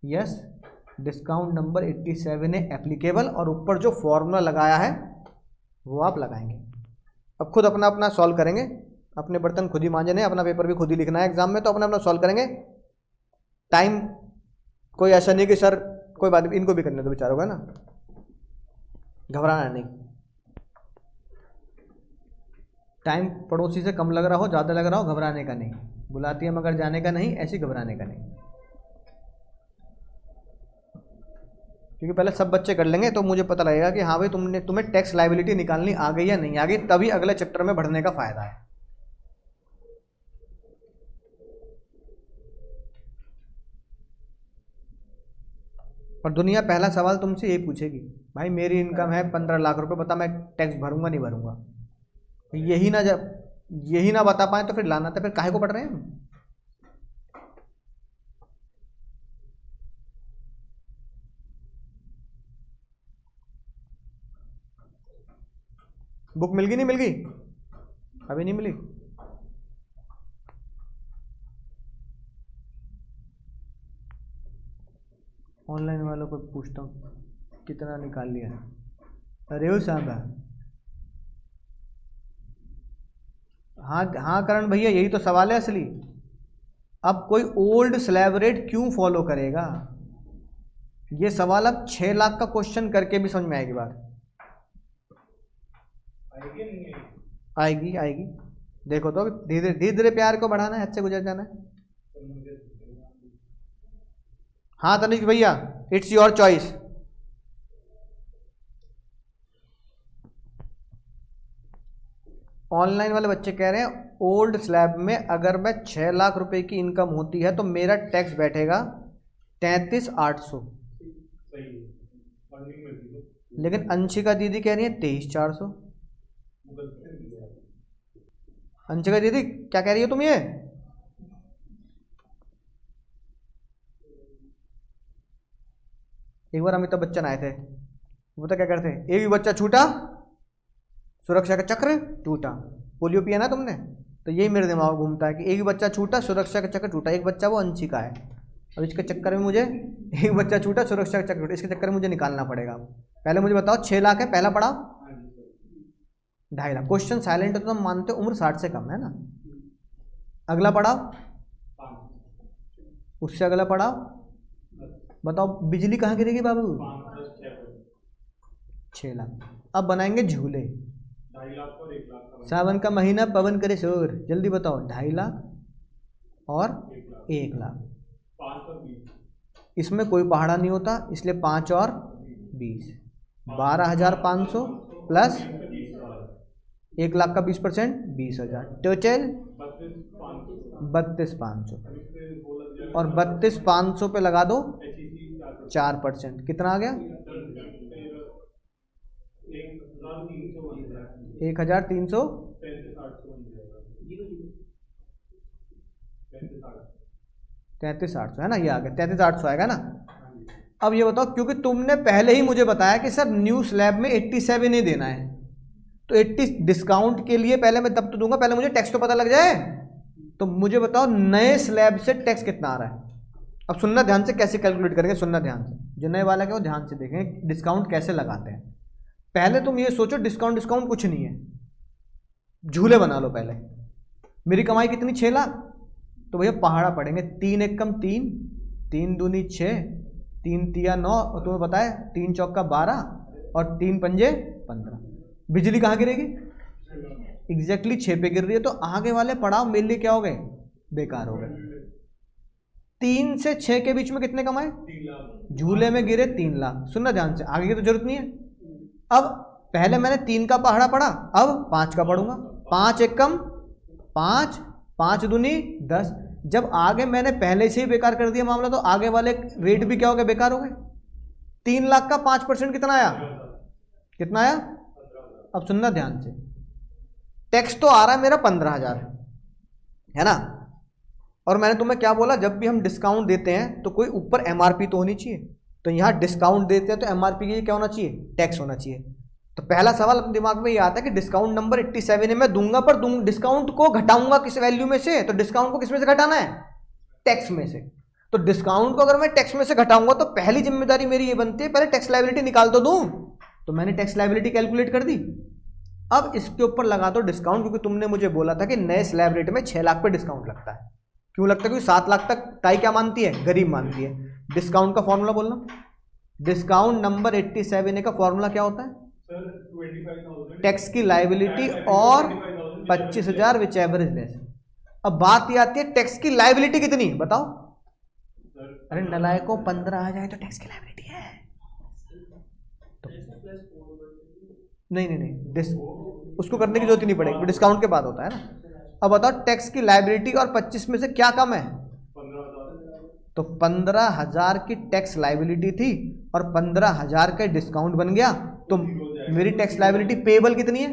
Speaker 1: यस, डिस्काउंट नंबर 87 है एप्लीकेबल, और ऊपर जो फॉर्मूला लगाया है वो आप लगाएंगे। अब खुद अपना अपना सॉल्व करेंगे, अपने बर्तन खुद ही मांजने, अपना पेपर भी खुद ही लिखना है एग्जाम में, तो अपना अपना सॉल्व करेंगे। टाइम कोई ऐसा नहीं कि सर कोई बात नहीं, इनको भी करने दो बेचारों का ना, घबराना नहीं। टाइम पड़ोसी से कम लग रहा हो, ज़्यादा लग रहा हो, घबराने का नहीं। बुलाती है मगर जाने का नहीं, ऐसी घबराने का नहीं। क्योंकि पहले सब बच्चे कर लेंगे तो मुझे पता लगेगा कि हाँ भाई तुम्हें टैक्स लायबिलिटी निकालनी आ गई या नहीं आ गई, तभी अगले चैप्टर में बढ़ने का फायदा है। और दुनिया पहला सवाल तुमसे यही पूछेगी, भाई मेरी इनकम है 15 लाख रुपए, बता मैं टैक्स भरूंगा नहीं भरूंगा? यही ना बता पाए तो फिर लाना था, फिर काहे को पढ़ रहे हैं हम? बुक मिल गई नहीं मिल गई? अभी नहीं मिली? ऑनलाइन वालों को पूछता हूँ कितना निकाल लिया है। अरे वो सांबा, हाँ हाँ करण भैया, यही तो सवाल है असली। अब कोई ओल्ड स्लैब रेट क्यों फॉलो करेगा? ये सवाल अब 6 लाख का क्वेश्चन करके भी समझ में आएगी बात। आएगी आएगी, देखो तो धीरे धीरे प्यार को बढ़ाना है, अच्छे गुजर जाना है। हाँ तनिष्क भैया, इट्स योर चॉइस। ऑनलाइन वाले बच्चे कह रहे हैं ओल्ड स्लैब में अगर मैं 6 लाख रुपए की इनकम होती है तो मेरा टैक्स बैठेगा 33,800। लेकिन अंशिका दीदी कह रही है 23,400। अंशिका दीदी क्या कह रही हो तुम ये? एक बार अमिताभ बच्चन आए थे, वो तो क्या करते, एक भी बच्चा छूटा सुरक्षा का चक्र टूटा। पोलियो पिया ना तुमने, तो यही मेरे दिमाग में घूमता है कि एक भी बच्चा छूटा सुरक्षा का चक्र टूटा। एक बच्चा वो अंशिका है, अब इसके चक्कर में मुझे एक बच्चा छूटा सुरक्षा का चक्र टूटा, इसके चक्कर में मुझे निकालना पड़ेगा। पहले मुझे बताओ 6 लाख है पहला पड़ाव, 2.5 लाख। क्वेश्चन साइलेंट है तो तुम मानते हो उम्र 60 से कम है ना। अगला पड़ाव, उससे अगला पड़ाव बताओ बिजली कहाँ गिरेगी बाबू? 6 लाख। अब बनाएंगे झूले,
Speaker 3: 2.5 लाख और 1 लाख।
Speaker 1: सावन का महीना पवन करे शोर, जल्दी बताओ 2.5 लाख और 1 लाख।
Speaker 3: 5 और 20,
Speaker 1: इसमें कोई पहाड़ा नहीं होता इसलिए 5 और 20, 12,500 प्लस 1 लाख का 20% 20,000, टोटल 32,500। और 32,500 पे लगा दो 4%, कितना आ गया? 1,300 33,800 है ना, ये आ गया 33,800 आएगा ना। अब ये बताओ, क्योंकि तुमने पहले ही मुझे बताया कि सर न्यू स्लैब में 87 ही देना है, तो 80 डिस्काउंट के लिए पहले मैं तब तो दूंगा, पहले मुझे टैक्स तो पता लग जाए। तो मुझे बताओ नए स्लैब से टैक्स कितना आ रहा है। अब सुनना ध्यान से, कैसे कैलकुलेट करेंगे सुनना ध्यान से, जो नए वाला है वो ध्यान से देखें डिस्काउंट कैसे लगाते हैं। पहले तुम ये सोचो डिस्काउंट कुछ नहीं है, झूले बना लो पहले। मेरी कमाई कितनी? 6 लाख, तो भैया पहाड़ा पड़ेंगे 3 एक कम 3, 3 दूनी 6, 3 तिया 9, और तुम्हें पता है 3 चौका 12 और 3 पंजे 15। बिजली कहाँ गिरेगी? एग्जैक्टली 6 पे गिर रही है, तो आगे वाले पड़ाव मेरे लिए क्या हो गए? बेकार हो गए। 3 से 6 के बीच में कितने कमाए?
Speaker 3: 3 लाख।
Speaker 1: झूले में गिरे 3 लाख। सुनना ध्यान से, आगे की तो जरूरत नहीं है। अब पहले मैंने 3 का पहाड़ा पढ़ा, अब 5 का पढ़ूंगा। 5 एक कम 5, 5 दूनी 10। जब आगे मैंने पहले से ही बेकार कर दिया मामला, तो आगे वाले रेट भी क्या हो गए? बेकार हो गए। 3 लाख का 5% कितना आया? कितना आया? अब सुनना ध्यान से, टैक्स तो आ रहा है मेरा 15,000 है ना, और मैंने तुम्हें क्या बोला, जब भी हम डिस्काउंट देते हैं तो कोई ऊपर एमआरपी तो होनी चाहिए। तो यहाँ डिस्काउंट देते हैं तो एमआरपी के लिए क्या होना चाहिए? टैक्स होना चाहिए। तो पहला सवाल अपने दिमाग में ये आता है कि डिस्काउंट नंबर 87 है, मैं दूंगा, पर डिस्काउंट को घटाऊंगा किस वैल्यू में से? तो डिस्काउंट को किस में से घटाना है? टैक्स में से। तो डिस्काउंट को अगर मैं टैक्स में से घटाऊंगा तो पहली जिम्मेदारी मेरी ये बनती है पहले टैक्स लायबिलिटी निकाल तो दूं। तो मैंने टैक्स लायबिलिटी कैलकुलेट कर दी। अब इसके ऊपर लगा दो डिस्काउंट, क्योंकि तुमने मुझे बोला था कि नए स्लैब रेट में 6 लाख पे डिस्काउंट लगता है। क्यों लगता है? क्योंकि 7 लाख तक ताई क्या मानती है? गरीब मानती है। डिस्काउंट का फॉर्मूला बोलना, डिस्काउंट नंबर 87 का फॉर्मूला क्या होता है?
Speaker 3: सर 25,000
Speaker 1: टैक्स की लायबिलिटी और 25,000 विच एवर इज लेस। अब बात ये आती है टैक्स की लायबिलिटी कितनी, बताओ। अरे नलायकों, 15 आ जाए तो टैक्स की लायबिलिटी है। तो नहीं, उसको करने की जरूरत ही नहीं पड़ेगी, डिस्काउंट के बाद होता है ना। अब बताओ टैक्स की लायबिलिटी और 25 में से क्या कम है?
Speaker 3: 15,000।
Speaker 1: तो 15,000 की टैक्स लायबिलिटी थी और 15,000 का डिस्काउंट बन गया, तो मेरी टैक्स लायबिलिटी पेबल कितनी है?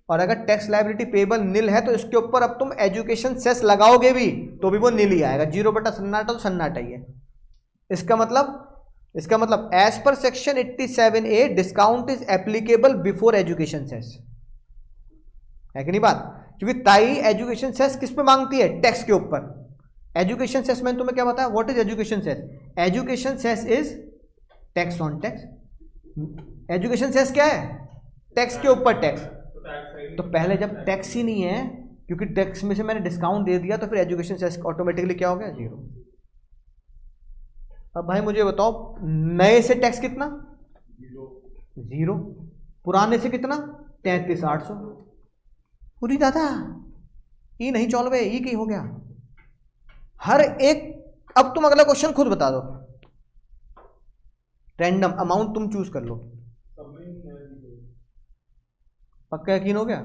Speaker 1: और अगर टैक्स लायबिलिटी पेबल नील है तो इसके ऊपर अब तुम एजुकेशन सेस लगाओगे भी तो भी वो नील ही आएगा। 0 बटा सन्नाटा तो सन्नाटा ही है। इसका मतलब as per section 87A discount is applicable before education cess, है कि नहीं बात? क्योंकि ताई एजुकेशन सेस किस पे मांगती है? टैक्स के ऊपर। एजुकेशन सेस मैंने तुम्हें क्या बताया? What is education cess? Education cess is tax on tax. Education cess क्या है? टैक्स के ऊपर टैक्स। तो पहले जब टैक्स ही नहीं है, क्योंकि टैक्स में से मैंने डिस्काउंट दे दिया, तो फिर एजुकेशन सेस ऑटोमेटिकली क्या हो गया? 0। अब भाई मुझे बताओ नए से टैक्स कितना? 0। पुराने से कितना? 33,800। पूरी दादा ये नहीं चौल ये कहीं हो गया हर एक। अब तुम अगला क्वेश्चन खुद बता दो, रैंडम अमाउंट तुम चूज कर लो। पक्का यकीन हो गया?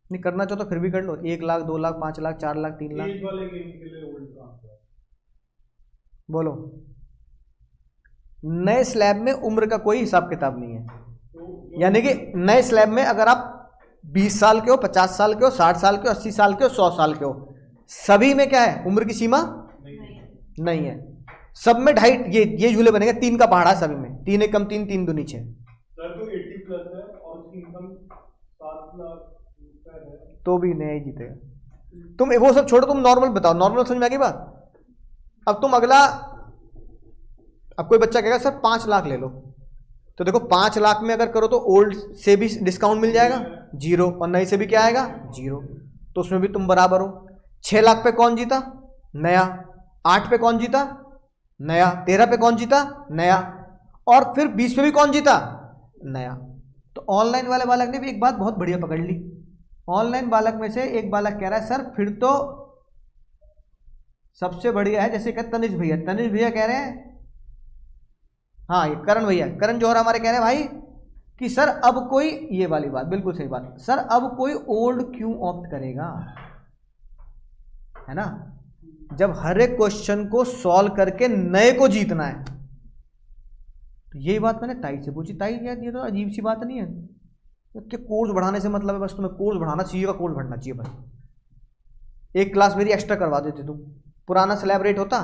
Speaker 1: नहीं करना चाहो तो फिर भी कर लो। 1 लाख, 2 लाख, 5 लाख, 4 लाख, 3 लाख। बोलो। नए स्लैब में उम्र का कोई हिसाब किताब नहीं है, यानी कि नए स्लैब में अगर आप 20 साल के हो, 50 साल के हो, 60 साल के हो, 80 साल के हो, 100 साल के हो, सभी में क्या है, उम्र की सीमा नहीं है। सब में ढाई ये झूले बनेंगे, 3 का पहाड़ा सभी में, 3 एकम 3, 3 दूनी 6।
Speaker 3: सर तो 80 प्लस है और उसकी इनकम 7 लाख रुपए है
Speaker 1: तो भी नहीं जीतेगा। तुम वो सब छोड़ो, तुम नॉर्मल बताओ, नॉर्मल समझ में आ गई बात। अब तुम अगला, अब कोई बच्चा कहेगा सर 5 लाख ले लो, तो देखो 5 लाख में अगर करो तो ओल्ड से भी डिस्काउंट मिल जाएगा 0, और नए से भी क्या आएगा 0, तो उसमें भी तुम बराबर हो। 6 लाख पे कौन जीता, नया। 8 पे कौन जीता, नया। 13 पे कौन जीता, नया। और फिर 20 पे भी कौन जीता, नया। तो ऑनलाइन वाले बालक ने भी एक बात बहुत बढ़िया पकड़ ली। ऑनलाइन बालक में से एक बालक कह रहा है सर फिर तो सबसे बढ़िया है, जैसे कहते तनिष भैया कह रहे हैं, हाँ ये करण जौहर हमारे कह रहे हैं भाई कि सर अब कोई, ये वाली बात बिल्कुल सही बात, सर अब कोई ओल्ड क्यों ऑप्ट करेगा, है ना, जब हर एक क्वेश्चन को सॉल्व करके नए को जीतना है। तो यही बात मैंने ताई से पूछी, ताई यार ये तो अजीब सी बात नहीं है कि कोर्स बढ़ाने से मतलब है, बस तुम्हें कोर्स बढ़ाना चाहिए, कोर्स बढ़ना चाहिए बस। एक क्लास मेरी एक्स्ट्रा करवा देते तुम, पुराना स्लैब रेट होता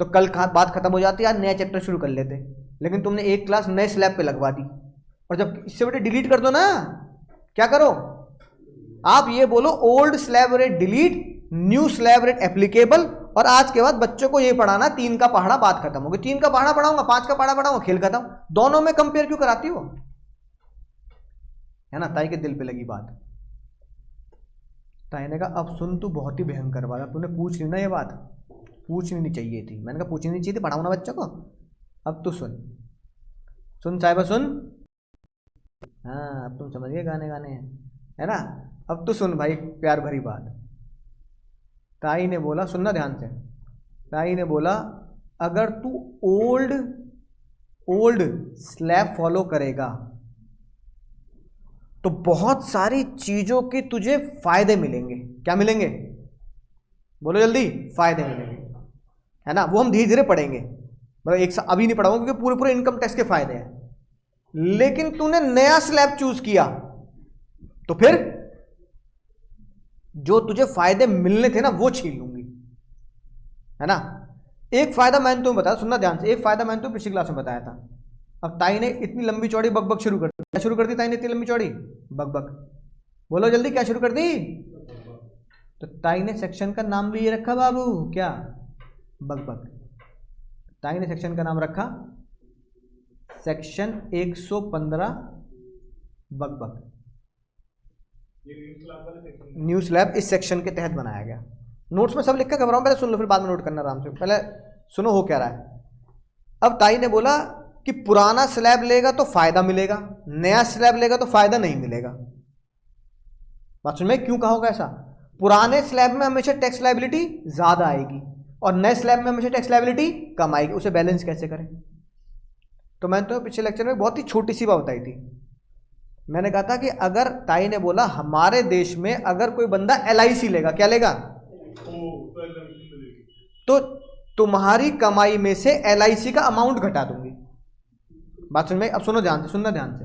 Speaker 1: तो कल बात खत्म हो जाती, आज नया चैप्टर शुरू कर लेते, लेकिन तुमने एक क्लास नए स्लैब पे लगवा दी। और जब इससे बेटे डिलीट कर दो ना, क्या करो आप, ये बोलो old slab rate delete, new slab rate applicable, और आज के बाद बच्चों को ये पढ़ाना 3 का पहाड़ा, बात खत्म होगी। 3 का पहाड़ा पढ़ाऊंगा, 5 का पहाड़ा पढ़ाऊंगा, खेल खत्म। दोनों में कंपेयर क्यों कराती हो, है ना। ताई के दिल पे लगी बात। ताई ने कहा अब सुन, तू बहुत ही भयंकर बात है, तूने पूछ ली ना ये बात, पूछनी नहीं चाहिए थी। मैंने कहा पूछनी नहीं चाहिए थी, पढ़ाऊं ना बच्चों को। अब तू सुन साहिबा सुन, हाँ अब तुम समझ गए गाने है ना। अब तो सुन भाई प्यार भरी बात। ताई ने बोला, सुनना ध्यान से, ताई ने बोला अगर तू ओल्ड स्लैब फॉलो करेगा तो बहुत सारी चीजों के तुझे फायदे मिलेंगे। क्या मिलेंगे, बोलो जल्दी, फायदे मिलेंगे, है ना। वो हम धीरे धीरे पढ़ेंगे, मतलब एक साथ अभी नहीं पढ़ाऊंगा क्योंकि पूरे पूरे इनकम टैक्स के फायदे हैं। लेकिन तूने नया स्लैब चूज किया तो फिर जो तुझे फायदे मिलने थे ना वो छीन लूंगी, है ना। एक फायदा मैंने तुम्हें बताया, सुनना ध्यान से, एक फायदा मैंने तुम्हें पिछली क्लास में बताया था। अब ताई ने इतनी लंबी चौड़ी बकबक शुरू कर दी। क्या शुरू कर दी ताई ने, इतनी लंबी चौड़ी बकबक, बोलो जल्दी क्या शुरू कर दी। तो ताई ने सेक्शन का नाम भी ये रखा बाबू, क्या, बकबक। ताई ने सेक्शन का नाम रखा सेक्शन 115 बकबक। न्यू स्लैब इस सेक्शन के तहत बनाया गया। नोट्स में सब लिखा, घबराओ, पहले सुन लो फिर बाद में नोट करना आराम से, पहले सुनो हो क्या रहा है। अब ताई ने बोला कि पुराना स्लैब लेगा तो फायदा मिलेगा, नया स्लैब लेगा तो फायदा नहीं मिलेगा। बात सुन में, क्यों कहा होगा ऐसा, पुराने स्लैब में हमेशा टैक्स लायबिलिटी ज्यादा आएगी और नए स्लैब में हमेशा टैक्स लायबिलिटी कम आएगी, उसे बैलेंस कैसे करें। तो मैंने तो पिछले लेक्चर में बहुत ही छोटी सी बात बताई थी। मैंने कहा था कि अगर ताई ने बोला हमारे देश में अगर कोई बंदा LIC लेगा, क्या लेगा, तो तुम्हारी कमाई में से LIC का अमाउंट घटा दूंगी। बात सुन में, अब सुनो ध्यान से, सुनना ध्यान से,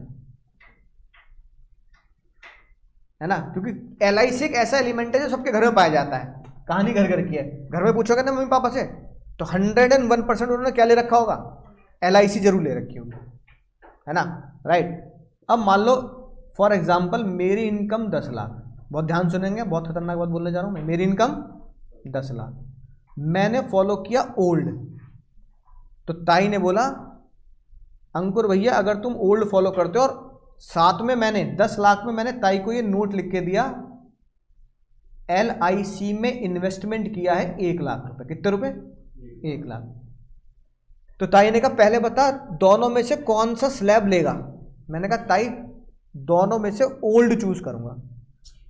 Speaker 1: है ना, क्योंकि LIC एक ऐसा एलिमेंट है जो सबके घर में पाया जाता है। कहानी घर घर की है, घर में पूछोगे ना मम्मी पापा से तो 101% उन्होंने क्या ले रखा होगा, LIC जरूर ले रखी होगी, है ना, राइट। अब मान लो फॉर एग्जाम्पल मेरी इनकम 10 लाख, बहुत ध्यान सुनेंगे, बहुत खतरनाक बात बोलने जा रहा हूं मैं, मेरी इनकम 10 लाख, मैंने फॉलो किया ओल्ड। तो ताई ने बोला अंकुर भैया अगर तुम ओल्ड फॉलो करते हो और साथ में मैंने 10 लाख में मैंने ताई को ये नोट लिख के दिया, LIC में इन्वेस्टमेंट किया है 1 लाख रुपए। कितने रुपए, 1 लाख। तो ताई ने कहा पहले बता दोनों में से कौन सा स्लैब लेगा। मैंने कहा ताई दोनों में से ओल्ड चूज करूंगा।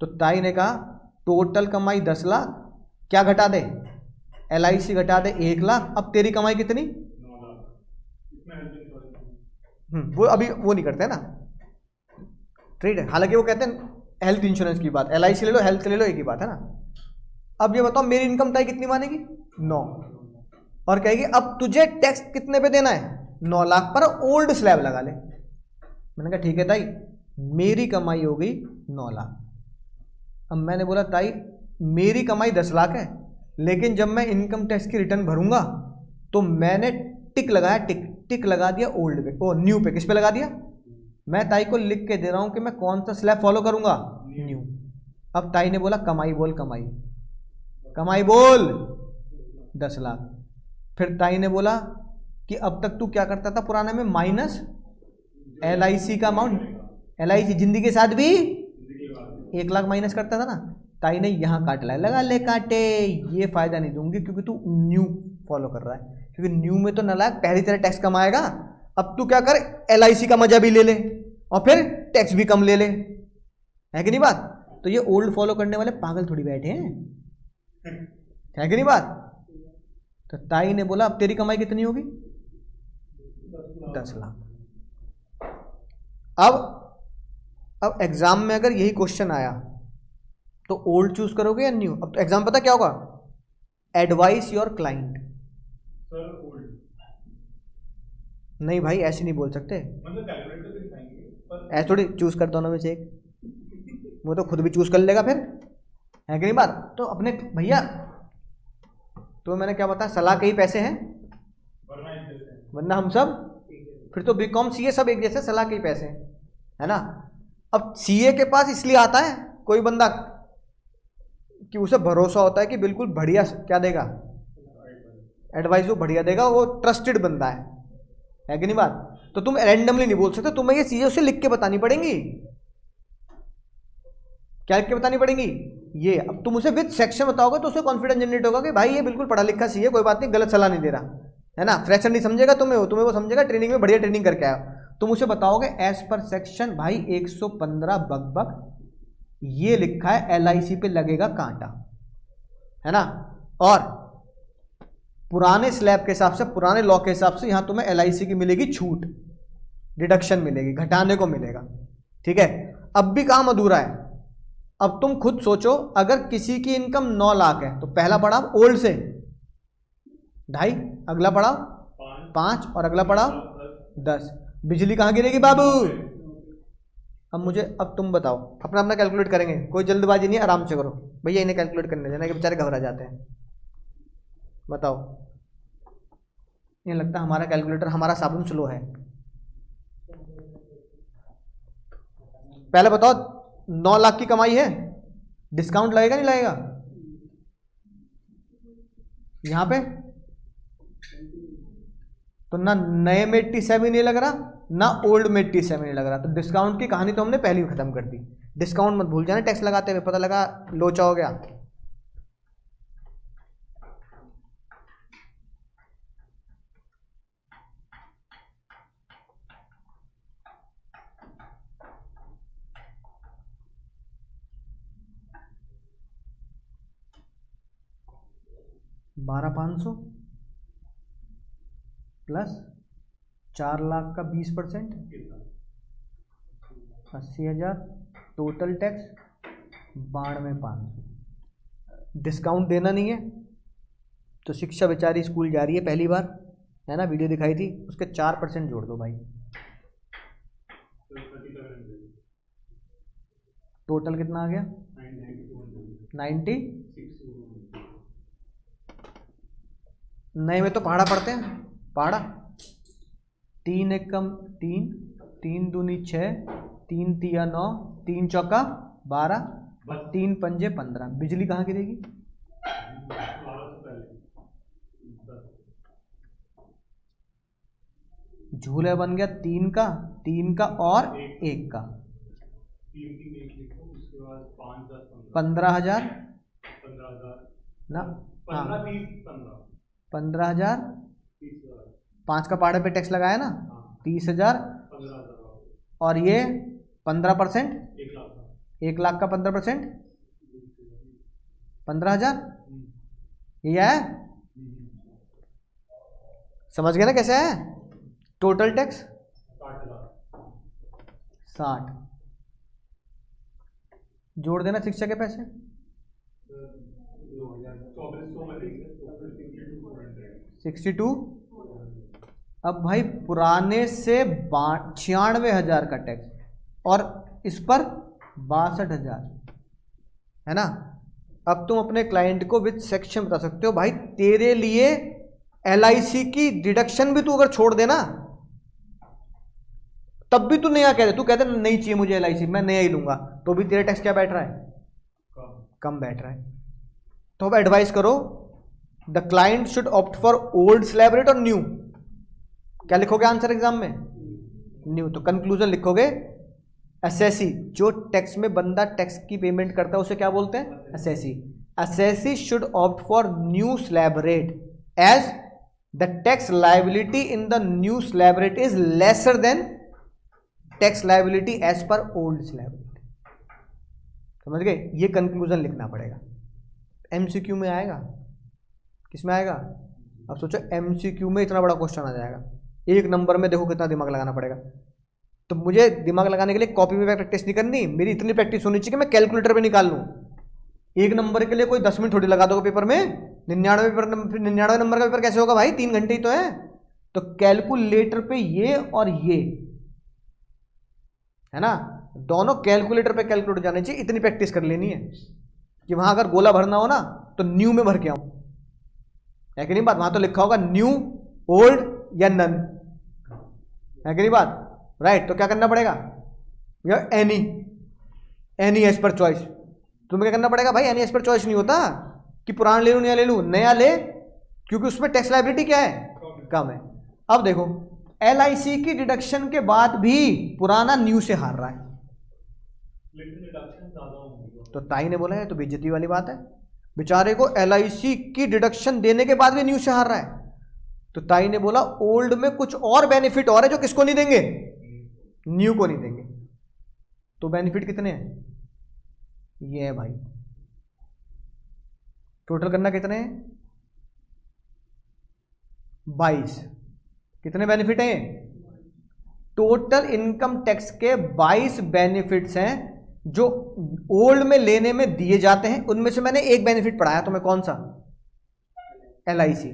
Speaker 1: तो ताई ने कहा टोटल कमाई 10 लाख, क्या घटा दे, LIC घटा दे 1 लाख। अब तेरी कमाई कितनी,
Speaker 3: 9 लाख।
Speaker 1: वो अभी वो नहीं करते ना, ठीक है। हालांकि वो कहते हैं हेल्थ इंश्योरेंस की बात, LIC ले लो, हेल्थ ले लो, एक ही बात है ना। अब ये बताओ मेरी इनकम ताई कितनी मानेगी, 9, और कहेगी अब तुझे टैक्स कितने पे देना है, 9 लाख पर, ओल्ड स्लैब लगा ले। मैंने कहा ठीक है ताई, मेरी कमाई हो गई 9 लाख, अब मैंने बोला ताई मेरी कमाई 10 लाख है, लेकिन जब मैं इनकम टैक्स की रिटर्न भरूंगा तो मैंने टिक लगाया, टिक लगा दिया ओल्ड पे, ओ न्यू पे। किस पे लगा दिया? मैं ताई को लिख के दे रहा हूं कि मैं कौन सा स्लैब फॉलो करूंगा, न्यू। अब ताई ने बोला कमाई बोल, कमाई बोल 10 लाख। फिर ताई ने बोला कि अब तक तू क्या करता था पुराने में, माइनस LIC का अमाउंट, LIC जिंदगी के साथ भी 1 लाख माइनस करता था ना। ताई ने यहाँ काट लाया, लगा ले काटे, ये फायदा नहीं दूंगी क्योंकि तू न्यू फॉलो कर रहा है, क्योंकि न्यू में तो नालायक पहली तरह टैक्स कमाएगा। अब तू क्या कर, LIC का मजा भी ले ले और फिर टैक्स भी कम ले ले, है कि नहीं बात? तो ये ओल्ड फॉलो करने वाले पागल थोड़ी बैठे हैं, है कि नहीं बात? तो ताई ने बोला अब तेरी कमाई कितनी होगी, 10 लाख। अब एग्जाम में अगर यही क्वेश्चन आया तो ओल्ड चूज करोगे या न्यू? अब तो एग्जाम पता क्या होगा, advice your client.
Speaker 3: Sir old
Speaker 1: नहीं भाई ऐसे नहीं बोल सकते,
Speaker 3: मतलब कैलकुलेट करके दिखाएंगे पर
Speaker 1: ऐसे थोड़ी चूज कर दोनों में से एक, वो तो खुद भी चूज कर लेगा फिर, है कि नहीं बात? तो अपने भैया तो मैंने क्या बताया, सलाह के ही पैसे हैं
Speaker 3: वरना एक जैसे हैं।
Speaker 1: वरना हम सब, फिर तो BCom CA सब एक जैसे, सलाह के ही पैसे हैं, है ना। अब CA के पास इसलिए आता है कोई बंदा कि उसे भरोसा होता है कि बिल्कुल बढ़िया क्या देगा, एडवाइस वो बढ़िया देगा, वो ट्रस्टेड बंदा है कि नहीं बात? तो तुम रैंडमली नहीं बोल सकते, तुम्हें ये चीजें उसे लिख के बतानी पड़ेंगी। क्या लिख के बतानी पड़ेंगी ये? अब तुम उसे विद सेक्शन बताओगे तो उसे कॉन्फिडेंस जनरेट होगा कि भाई ये बिल्कुल पढ़ा लिखा CA, कोई बात नहीं, गलत सलाह नहीं दे रहा, है ना। फ्रेशर नहीं समझेगा तुम्हें वो समझेगा ट्रेनिंग में बढ़िया ट्रेनिंग करके आया। तुम उसे बताओगे एज पर सेक्शन भाई 115 बक ये लिखा है, LIC पे लगेगा कांटा, है ना। और पुराने स्लैब के हिसाब से, पुराने लॉ के हिसाब से यहां तुम्हें LIC की मिलेगी छूट, डिडक्शन मिलेगी, घटाने को मिलेगा, ठीक है। अब भी काम अधूरा है। अब तुम खुद सोचो, अगर किसी की इनकम 9 लाख है तो पहला पड़ाव ओल्ड से 2.5, अगला पड़ाव 5 और अगला पड़ाव 10। बिजली कहां गिरेगी बाबू? अब तुम बताओ, अपना अपना कैलकुलेट करेंगे, कोई जल्दबाजी नहीं, आराम से करो भैया, इन्हें कैलकुलेट करने देना कि बेचारे घबरा जाते हैं। बताओ, ये लगता है हमारा कैलकुलेटर, हमारा साबुन स्लो है। पहले बताओ 9 लाख की कमाई है, डिस्काउंट लगेगा नहीं लगेगा? यहां पे तो ना नए में 87 नहीं लग रहा, ना ओल्ड में 87 नहीं लग रहा, तो डिस्काउंट की कहानी तो हमने पहले ही खत्म कर दी। डिस्काउंट मत भूल जाना टैक्स लगाते हुए, पता लगा लोचा हो गया। $12,500 प्लस 4 लाख का 20%, 80,000 टोटल टैक्स 92,500। डिस्काउंट देना नहीं है तो शिक्षा बेचारी स्कूल जा रही है पहली बार, है ना, वीडियो दिखाई थी, उसके 4% जोड़ दो भाई, टोटल कितना आ गया 90। नए में तो पहाड़ा पढ़ते हैं, पहाड़ा 3 एकम 3, 3 दूनी 6, 3 तिया 9, 3 चौका 12, 3 पंजे 15। बिजली कहाँ गिरेगी? झूले बन गया 3 का और 1 का, 15,000 ना, 15,000, 5 का पहाड़े पे टैक्स लगाया ना, 30,000 और ये 15%, 1 लाख का 15%, 15,000, ये है। समझ गए ना कैसे है? Total tax 60। जोड़ देना शिक्षा के पैसे 62। अब भाई पुराने से 96,000 का टैक्स और इस पर 62,000, है ना। अब तुम अपने क्लाइंट को विद सेक्शन बता सकते हो, भाई तेरे लिए LIC की डिडक्शन भी तू अगर छोड़ देना तब भी तू नया कह दे, तू कहते नहीं चाहिए मुझे LIC, मैं नया ही लूंगा, तो भी तेरे टैक्स क्या बैठ रहा है, कम बैठ रहा है। तो अब एडवाइस करो, the client should opt for old slab rate और न्यू। क्या लिखोगे आंसर एग्जाम में, न्यू। तो कंक्लूजन लिखोगे असेसी, जो टैक्स में बंदा टैक्स की पेमेंट करता है उसे क्या बोलते हैं, assessee. Assessee should opt for new slab rate as the tax liability in the new slab rate is lesser than tax liability as per old slab rate. समझ गए, ये कंक्लूजन लिखना पड़ेगा। MCQ में आएगा, किस में आएगा, अब सोचो MCQ में इतना बड़ा क्वेश्चन आ जाएगा, 1 नंबर में देखो कितना दिमाग लगाना पड़ेगा। तो मुझे दिमाग लगाने के लिए कॉपी में प्रैक्टिस नहीं करनी, मेरी इतनी प्रैक्टिस होनी चाहिए कि मैं कैलकुलेटर पे निकाल लूँ। 1 नंबर के लिए कोई 10 मिनट थोड़ी लगा दोगे पेपर में, 99 पेपर, 99 नंबर का पेपर कैसे होगा भाई, 3 घंटे ही तो है। तो कैलकुलेटर पे ये और ये है ना, दोनों कैलकुलेटर पे कैलकुलेटर जाने चाहिए, इतनी प्रैक्टिस कर लेनी है कि वहां अगर गोला भरना हो ना तो न्यू में भर के आऊं, है कि नहीं बात, वहां तो लिखा होगा न्यू, ओल्ड या नन, है कि नहीं बात, राइट। तो क्या करना पड़ेगा, any, any as per choice. तुम्हें क्या करना पड़ेगा भाई, एनी एज पर चॉइस नहीं होता कि पुराना ले लूं नया ले लूं, नया ले, क्योंकि उसमें टैक्स लायबिलिटी क्या है, कम है। अब देखो LIC की डिडक्शन के बाद भी पुराना न्यू से हार रहा है,
Speaker 3: लेकिन डिडक्शन ज्यादा होगी।
Speaker 1: तो ताई ने बोला है तो बेइज्जती वाली बात है, बेचारे को LIC की डिडक्शन देने के बाद भी न्यू से हार रहा है। तो ताई ने बोला ओल्ड में कुछ और बेनिफिट और है जो किसको नहीं देंगे, न्यू को नहीं देंगे। तो बेनिफिट कितने हैं, ये है भाई, टोटल करना कितने हैं, 22। कितने बेनिफिट हैं, टोटल इनकम टैक्स के 22 बेनिफिट्स हैं जो ओल्ड में लेने में दिए जाते हैं। उनमें से मैंने एक बेनिफिट पढ़ाया तुम्हें, कौन सा, LIC।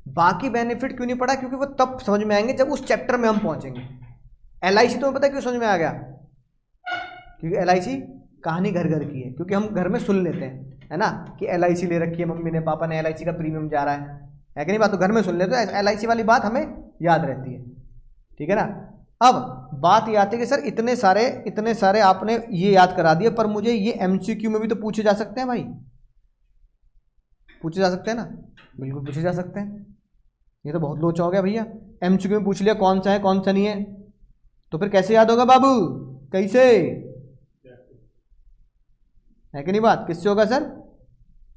Speaker 1: बाकी बेनिफिट क्यों नहीं पढ़ा, क्योंकि वो तब समझ में आएंगे जब उस चैप्टर में हम पहुंचेंगे। LIC तुम्हें पता है क्यों समझ में आ गया, क्योंकि LIC कहानी घर घर की है, क्योंकि हम घर में सुन लेते हैं, है ना, कि LIC ले रखी है मम्मी ने, पापा ने, LIC का प्रीमियम जा रहा है कि नहीं बात, तो घर में सुन लेते हैं, LIC वाली बात हमें याद रहती है, ठीक है ना। अब बात ये आती है कि सर इतने सारे आपने ये याद करा दिए, पर मुझे ये MCQ में भी तो पूछे जा सकते हैं भाई, पूछे जा सकते हैं ना, बिल्कुल पूछे जा सकते हैं। ये तो बहुत लोचा हो गया भैया, MCQ में पूछ लिया कौन सा है कौन सा नहीं है, तो फिर कैसे याद होगा बाबू, कैसे, है कि नहीं बात, किससे होगा सर,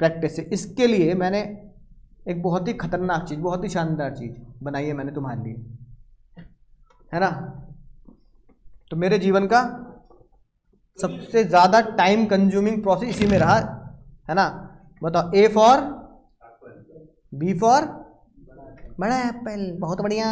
Speaker 1: प्रैक्टिस से। इसके लिए मैंने एक बहुत ही खतरनाक चीज, बहुत ही शानदार चीज बनाई है मैंने तुम्हारे लिए, है ना। तो मेरे जीवन का सबसे ज्यादा टाइम कंज्यूमिंग प्रोसेस इसी में रहा, है ना। बताओ, A फॉर, B फॉर बड़ा एप्पल, बहुत बढ़िया,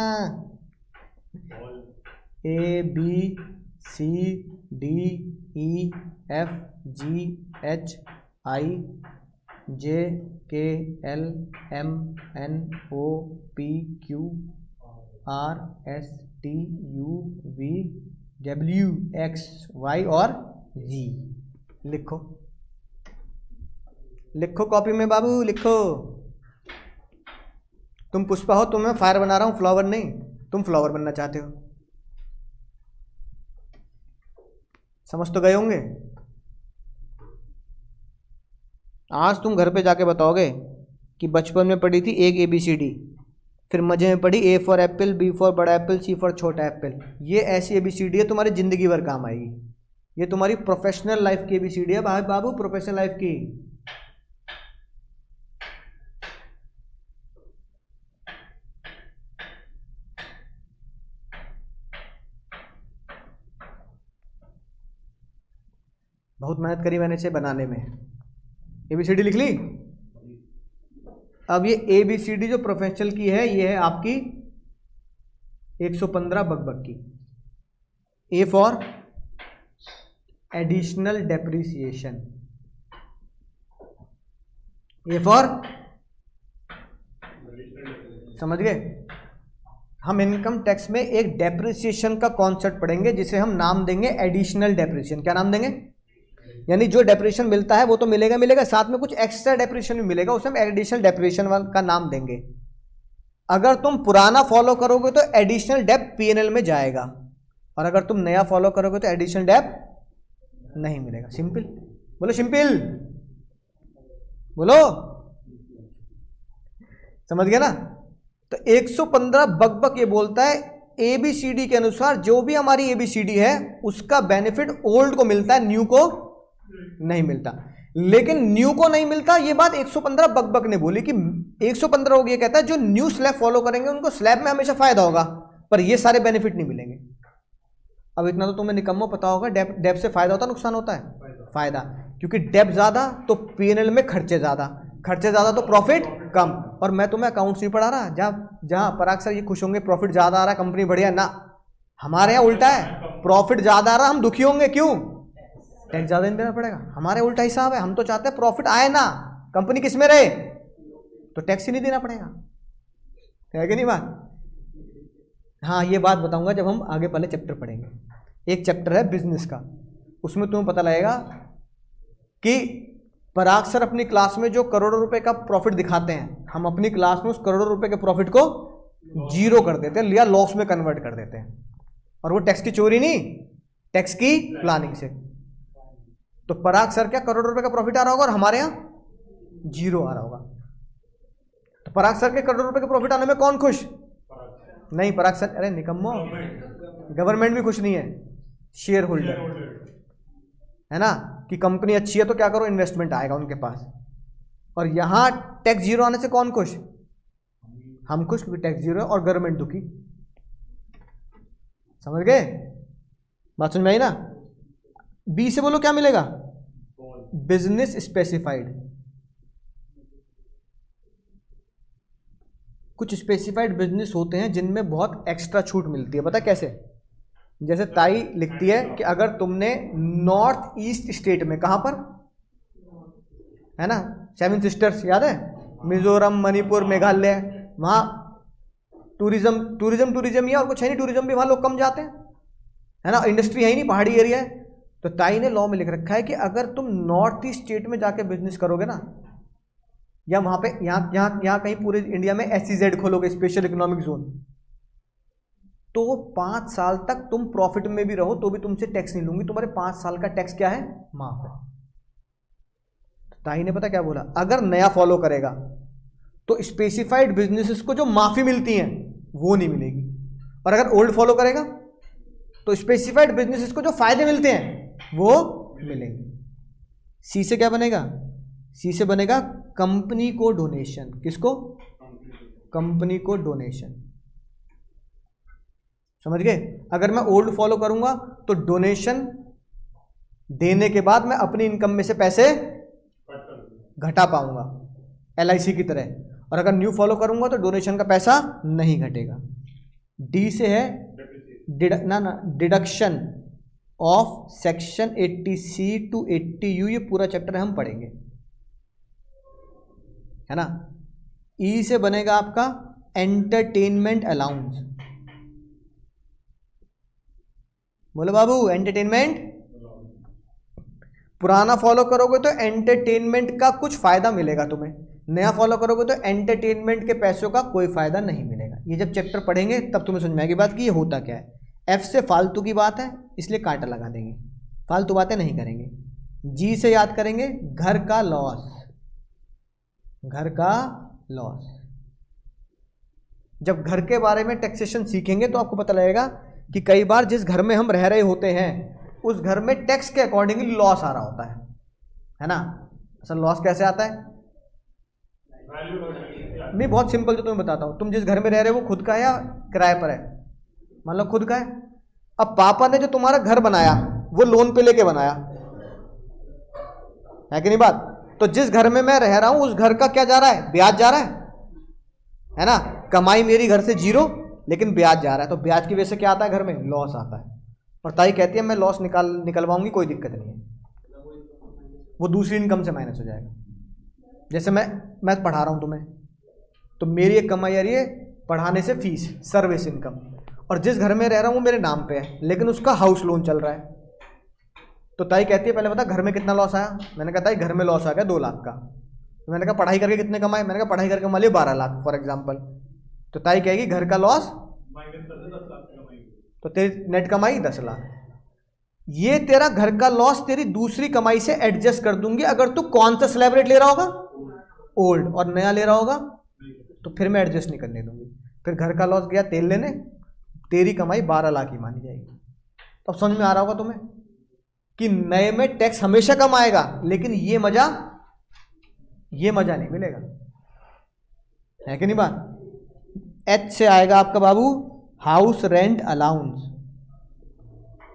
Speaker 1: ABCDEFGHIJKLMNOPQRSTUVWXY और G। लिखो लिखो कॉपी में बाबू, लिखो। तुम पुष्पा हो, तुम्हें फायर बना रहा हूं, फ्लावर नहीं, तुम फ्लावर बनना चाहते हो, समझ तो गए होंगे। आज तुम घर पे जाके बताओगे कि बचपन में पढ़ी थी एक ABCD, फिर मजे में पढ़ी A for Apple, B for बड़ा एप्पल, C फॉर छोटा एप्पल। ये ऐसी ABCD है तुम्हारी जिंदगी भर काम आएगी, ये तुम्हारी प्रोफेशनल लाइफ की ABCD है भाई बाबू, प्रोफेशनल लाइफ की। बहुत मेहनत करी मैंने इसे बनाने में। ABCD लिख ली। अब ये ABCD जो प्रोफेशनल की है, ये है आपकी 115 बक की। A for additional depreciation, A for, समझ गए। हम इनकम टैक्स में एक डेप्रिसिएशन का कॉन्सेप्ट पढ़ेंगे जिसे हम नाम देंगे एडिशनल डेप्रिसिएशन। क्या नाम देंगे, यानी जो डेप्रिसिएशन मिलता है वो तो मिलेगा मिलेगा, साथ में कुछ एक्स्ट्रा डेप्रिसिएशन भी मिलेगा, उसे हम एडिशनल डेप्रिसिएशन का नाम देंगे। अगर तुम पुराना फॉलो करोगे तो एडिशनल डेप पीएनएल में जाएगा, और अगर तुम नया फॉलो करोगे तो एडिशनल डेप नहीं मिलेगा। सिंपल बोलो, सिंपल बोलो, समझ गया ना। तो 115 बकबक ये बोलता है एबीसीडी के अनुसार जो भी हमारी एबीसीडी है उसका बेनिफिट ओल्ड को मिलता है, न्यू को नहीं मिलता। लेकिन न्यू को नहीं मिलता ये बात 115 बकबक ने बोली कि 115 हो गया, कहता है जो न्यू स्लैब फॉलो करेंगे उनको स्लैब में हमेशा फायदा होगा, पर ये सारे बेनिफिट नहीं मिलेंगे। अब इतना तो तुम्हें निकम्मो पता होगा, डेप से फायदा होता है नुकसान होता है? फायदा, क्योंकि डेप ज्यादा तो पीएनएल में खर्चे ज्यादा, खर्चे ज्यादा तो प्रॉफिट कम। और मैं तुम्हें अकाउंट्स नहीं पढ़ा रहा जहां पराग सर ये खुश होंगे प्रॉफिट ज्यादा आ रहा है कंपनी बढ़िया ना, हमारे यहाँ उल्टा है, प्रॉफिट ज्यादा आ रहा हम दुखी होंगे, क्यों? टैक्स ज्यादा नहीं देना पड़ेगा। हमारे उल्टा हिसाब है, हम तो चाहते हैं प्रॉफिट आए ना, कंपनी किस में रहे, तो टैक्स ही नहीं देना पड़ेगा, है कि नहीं बात? हाँ ये बात बताऊंगा जब हम आगे पहले चैप्टर पढ़ेंगे। एक चैप्टर है बिजनेस का, उसमें तुम्हें पता लगेगा कि पराग सर अपनी क्लास में जो करोड़ों रुपए का प्रॉफिट दिखाते हैं, हम अपनी क्लास में उस करोड़ों रुपए के प्रॉफिट को जीरो कर देते हैं, लिया लॉस में कन्वर्ट कर देते हैं, और वो टैक्स की चोरी नहीं, टैक्स की प्लानिंग से। तो पराग सर क्या करोड़ों रुपए का प्रॉफिट आ रहा होगा और हमारे यहाँ जीरो आ रहा होगा। तो पराग सर के करोड़ों रुपए के प्रॉफिट आने में कौन खुश? नहीं पराग सर, अरे निकम्मो, गवर्नमेंट भी खुश नहीं है, शेयर होल्डर है ना, कि कंपनी अच्छी है तो क्या करो, इन्वेस्टमेंट आएगा उनके पास। और यहां टैक्स जीरो आने से कौन खुश? हम खुश, क्योंकि टैक्स जीरो है और गवर्नमेंट दुखी। समझ गए बात? समझ में आई ना? बी से बोलो क्या मिलेगा? Business specified. कुछ स्पेसिफाइड बिजनेस होते हैं जिनमें बहुत एक्स्ट्रा छूट मिलती है, पता कैसे? जैसे ताई लिखती है कि अगर तुमने नॉर्थ ईस्ट स्टेट में, कहां पर है ना, 7 सिस्टर्स याद है, मिजोरम, मणिपुर, मेघालय, वहां टूरिज्म ही है और कुछ है नहीं, टूरिज्म भी वहां लोग कम जाते हैं, है ना, इंडस्ट्री है ही नहीं, पहाड़ी एरिया है। तो ताई ने लॉ में लिख रखा है कि अगर तुम नॉर्थ ईस्ट स्टेट में जाके बिजनेस करोगे ना, या वहां पे यहाँ कहीं पूरे इंडिया में SEZ खोलोगे, स्पेशल इकोनॉमिक जोन, तो 5 साल तक तुम प्रॉफिट में भी रहो तो भी तुमसे टैक्स नहीं लूंगी, तुम्हारे 5 साल का टैक्स क्या है, माफ है। ताई ने पता क्या बोला, अगर नया फॉलो करेगा तो स्पेसिफाइड बिजनेसेस को जो माफी मिलती है वो नहीं मिलेगी, और अगर ओल्ड फॉलो करेगा तो स्पेसिफाइड बिजनेसेस को जो फायदे मिलते हैं वो मिलेंगे। सी से क्या बनेगा? सी से बनेगा कंपनी को डोनेशन। किसको? कंपनी को डोनेशन। समझ गए? अगर मैं ओल्ड फॉलो करूंगा तो डोनेशन देने के बाद मैं अपनी इनकम में से पैसे घटा पाऊंगा LIC की तरह, और अगर न्यू फॉलो करूंगा तो डोनेशन का पैसा नहीं घटेगा। डी से है deduction of section 80C to 80U, ये पूरा चैप्टर हम पढ़ेंगे, है ना। ई से बनेगा आपका एंटरटेनमेंट अलाउंस। बोलो बाबू, एंटरटेनमेंट। पुराना फॉलो करोगे तो एंटरटेनमेंट का कुछ फायदा मिलेगा तुम्हें, नया फॉलो करोगे तो एंटरटेनमेंट के पैसों का कोई फायदा नहीं मिलेगा। ये जब चैप्टर पढ़ेंगे तब तुम्हें समझ में आएगी बात कि ये होता क्या है। एफ से फालतू की बात है इसलिए कांटा लगा देंगे, फालतू बातें नहीं करेंगे। जी से याद करेंगे घर का लॉस, घर का लॉस। जब घर के बारे में टैक्सेशन सीखेंगे तो आपको पता लगेगा कि कई बार जिस घर में हम रह रहे होते हैं उस घर में टैक्स के अकॉर्डिंगली लॉस आ रहा होता है ना। असल लॉस कैसे आता है? मैं बहुत सिंपल जो तुम्हें बताता हूँ, तुम जिस घर में रह रहे हो वो खुद का है या किराए पर है? मान लो खुद का है। अब पापा ने जो तुम्हारा घर बनाया वो लोन पे लेके बनाया, है कि नहीं बात? तो जिस घर में मैं रह रहा हूं उस घर का क्या जा रहा है? ब्याज जा रहा है ना। कमाई मेरी घर से 0 लेकिन ब्याज जा रहा है, तो ब्याज की वजह से क्या आता है? घर में लॉस आता है। और ताई कहती है मैं लॉस निकलवाऊंगी, कोई दिक्कत नहीं है, वो दूसरी इनकम से माइनस हो जाएगा। जैसे मैं पढ़ा रहा हूं तुम्हें, तो मेरी एक कमाई आ रही है पढ़ाने से फीस, सर्विस इनकम, और जिस घर में रह रहा हूं वो मेरे नाम पे है लेकिन उसका हाउस लोन चल रहा है, तो ताई कहती है पहले बता घर में कितना लॉस आया। मैंने कहा ताई घर में लॉस आ गया 2 लाख का। तो मैंने कहा पढ़ाई करके कितने कमाए। मैंने कहा पढ़ाई करके कमा लिए 12 लाख फॉर एग्जाम्पल। तो ताई कहेगी घर का लॉस
Speaker 3: माइनस कर दे 10 लाख की कमाई।
Speaker 1: तो तेरी नेट कमाई 10 लाख। ये तेरा घर का लॉस तेरी दूसरी कमाई से एडजस्ट कर दूंगी अगर तू कौन सा स्लैब रेट ले रहा होगा, ओल्ड, और नया ले रहा होगा तो फिर मैं एडजस्ट नहीं करने दूंगी। फिर घर का लॉस गया तेल लेने, तेरी कमाई 12 लाख ही मानी जाएगी। तो अब समझ में आ रहा होगा तुम्हें कि नए में टैक्स हमेशा कम आएगा, लेकिन ये मजा नहीं मिलेगा, है कि नहीं बात। एच से आएगा आपका बाबू house rent allowance.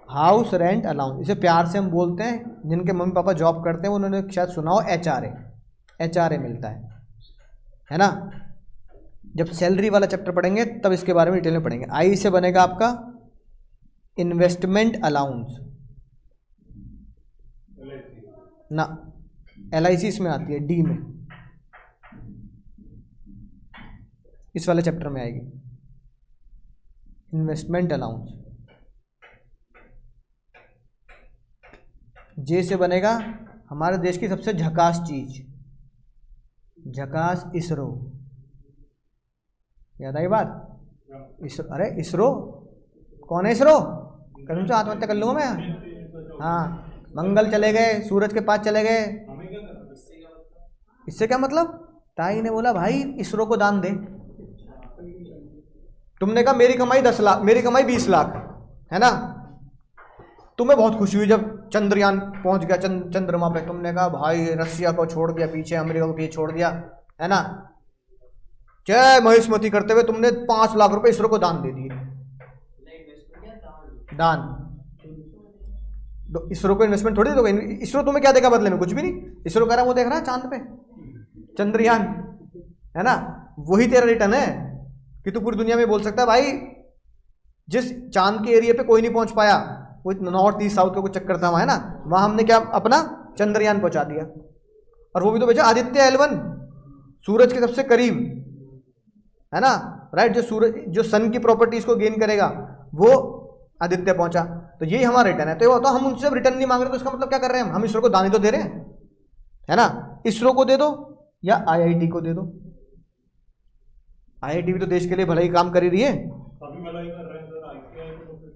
Speaker 1: House rent allowance इसे प्यार से हम बोलते हैं, जिनके मम्मी पापा जॉब करते हैं उन्होंने शायद सुना हो एचआरए मिलता है ना। जब सैलरी वाला चैप्टर पढ़ेंगे तब इसके बारे में डिटेल में पढ़ेंगे। आई से बनेगा आपका इन्वेस्टमेंट अलाउंस ना, LIC इसमें आती है, डी में, इस वाले चैप्टर में आएगी इन्वेस्टमेंट अलाउंस। जे से बनेगा हमारे देश की सबसे झकास चीज, झकास इसरो। याद आई बात, इसरो। अरे इसरो कौन है इसरो, कसम से आत्महत्या कर लूंगा मैं। हाँ, मंगल चले गए, सूरज के पास चले गए, इससे क्या मतलब। ताई ने बोला भाई इसरो को दान दे। तुमने कहा मेरी कमाई 10 लाख, मेरी कमाई 20 लाख है ना। तुम्हें बहुत खुशी हुई जब चंद्रयान पहुंच गया चंद्रमा पे। तुमने कहा भाई रसिया को छोड़ दिया पीछे, अमेरिका को पीछे छोड़ दिया, है ना। जय महेशमती करते हुए तुमने 5 लाख रुपए इसरो को दान दे दिए। दान, तो इसरो को इन्वेस्टमेंट थोड़ी दोगे। इसरो तुम्हें क्या देगा बदले में, कुछ भी नहीं। इसरो कह रहा है वो देख रहा है चांद पे चंद्रयान, है ना। वही तेरा रिटर्न है कि तू पूरी दुनिया में बोल सकता है भाई जिस चांद के एरिया पे कोई नहीं पहुंच पाया, वो नॉर्थ ईस्ट साउथ का कुछ चक्कर था वहाँ, है ना, वहाँ हमने क्या अपना चंद्रयान पहुंचा दिया। और वो भी तो बेचा आदित्य L1, सूरज के सबसे करीब, है ना, राइट। जो सूरज, जो सन की प्रॉपर्टीज को गेन करेगा वो आदित्य पहुंचा। तो यही हमारा रिटर्न है। तो ये होता हम उनसे रिटर्न नहीं मांग रहे, तो इसका मतलब क्या कर रहे हैं हम इसरो को दाने तो दे रहे हैं, है ना। इसरो को दे दो या IIT को दे दो। IIT भी तो देश के लिए भलाई काम कर ही रही है।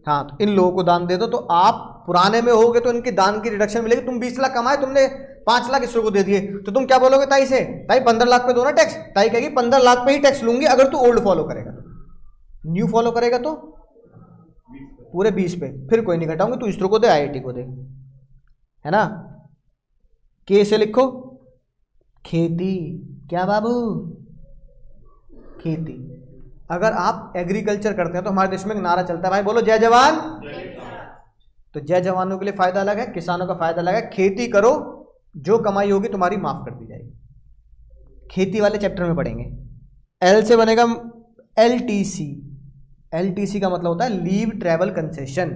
Speaker 1: हाँ, तो इन लोगों को दान दे दो। तो आप पुराने में होगे तो इनकी दान की रिडक्शन मिलेगी। तुम 20 लाख कमाए, तुमने 5 लाख इसरो को दे दिए, तो तुम क्या बोलोगे ताई से, ताई 15 लाख पे दो ना टैक्स। ताई कहेगी 15 लाख पे ही टैक्स लूंगी अगर तू ओल्ड फॉलो करेगा। न्यू फॉलो करेगा तो पूरे 20 पे, फिर कोई नहीं घटाऊंगी, तू इसरो को दे, IIT को दे, है ना। के से लिखो खेती। क्या बाबू, खेती। अगर आप एग्रीकल्चर करते हैं तो हमारे देश में एक नारा चलता है भाई, बोलो जय जवान। तो जय जवानों के लिए फायदा अलग है, किसानों का फायदा अलग है। खेती करो, जो कमाई होगी तुम्हारी माफ कर दी जाएगी। खेती वाले चैप्टर में पढ़ेंगे। L से बनेगा LTC। LTC का मतलब होता है लीव ट्रैवल कंसेशन,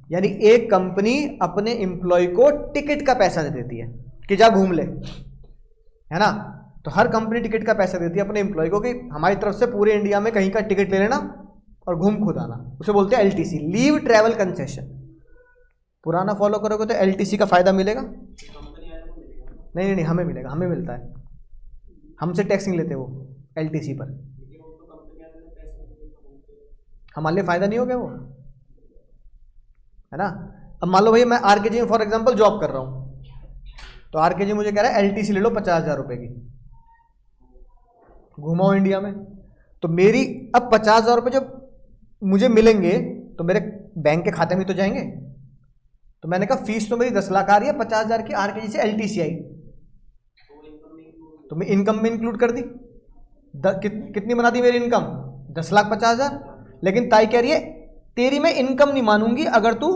Speaker 1: यानी एक कंपनी अपने एम्प्लॉय को टिकट का पैसा दे देती है कि जा घूम ले, है ना। तो हर कंपनी टिकट का पैसा देती है अपने एम्प्लॉय को कि हमारी तरफ से पूरे इंडिया में कहीं का टिकट ले लेना और घूम खुद आना। उसे बोलते हैं LTC, लीव ट्रैवल कंसेशन। पुराना फॉलो करोगे तो LTC का फायदा मिलेगा। नहीं, हमें मिलेगा, हमें मिलता है, हमसे टैक्स नहीं लेते वो LTC पर। हमारे लिए फायदा नहीं हो गया वो, है ना। अब मान लो भाई मैं RKG में फॉर एग्जांपल जॉब कर रहा हूं, तो RKG मुझे कह रहा है LTC ले लो 50,000 रुपए की, घुमाओ इंडिया में। तो मेरी अब 50,000 रुपए जब मुझे मिलेंगे तो मेरे बैंक के खाते में तो जाएंगे। तो मैंने कहा फीस तो मेरी 10 लाख आ रही है, 50,000 की RKG से LTC आई, तो मैं इनकम में इंक्लूड कर दी। कितनी बना दी मेरी इनकम, 10,50,000। लेकिन ताई कह रही है तेरी मैं इनकम नहीं मानूंगी अगर तू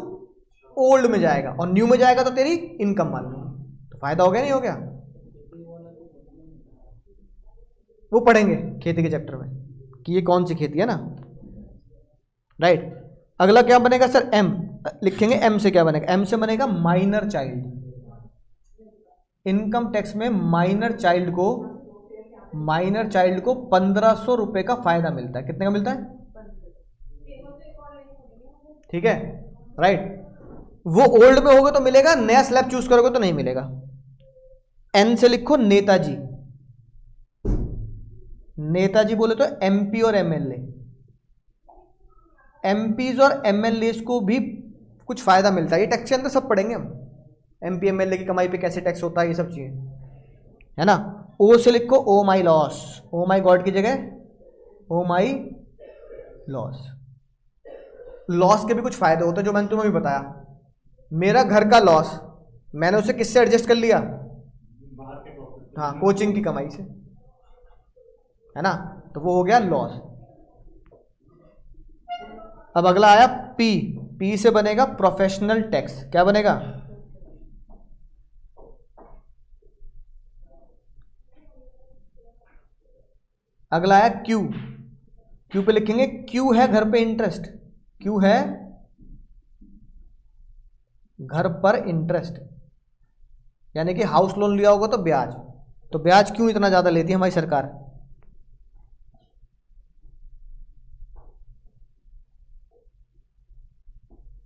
Speaker 1: ओल्ड में जाएगा, और न्यू में जाएगा तो तेरी इनकम मान लूंगी। तो फायदा हो गया नहीं हो गया। वो पढ़ेंगे खेती के चैप्टर में कि ये कौन सी खेती है ना, राइट। अगला क्या बनेगा सर, M लिखेंगे। M से क्या बनेगा, M से बनेगा माइनर चाइल्ड। इनकम टैक्स में माइनर चाइल्ड को 1500 रुपए का फायदा मिलता है। कितने का मिलता है, ठीक है, राइट। वो ओल्ड में होगा तो मिलेगा, नया स्लैब चूज करोगे तो नहीं मिलेगा। एन से लिखो नेताजी। नेताजी बोले तो एमपी और एमएलए, एमपीज और एमएलए को भी कुछ फायदा मिलता है। ये टैक्स के अंदर सब पढ़ेंगे हम, एमपी एमएलए की कमाई पे कैसे टैक्स होता है, ये सब चीजें, है ना। ओ से लिखो ओ my loss, O my God की जगह ओ माई लॉस। लॉस के भी कुछ फायदे होते हैं जो मैंने तुम्हें भी बताया। मेरा घर का लॉस मैंने उसे किससे एडजस्ट कर लिया, हाँ कोचिंग की कमाई से, है ना, तो वो हो गया लॉस। अब अगला आया पी, पी से बनेगा प्रोफेशनल टैक्स। क्या बनेगा, अगला आया क्यू, क्यू पे लिखेंगे, क्यू है घर पे इंटरेस्ट, क्यू है घर पर इंटरेस्ट, यानी कि हाउस लोन लिया होगा तो ब्याज। तो ब्याज क्यों इतना ज्यादा लेती है हमारी सरकार,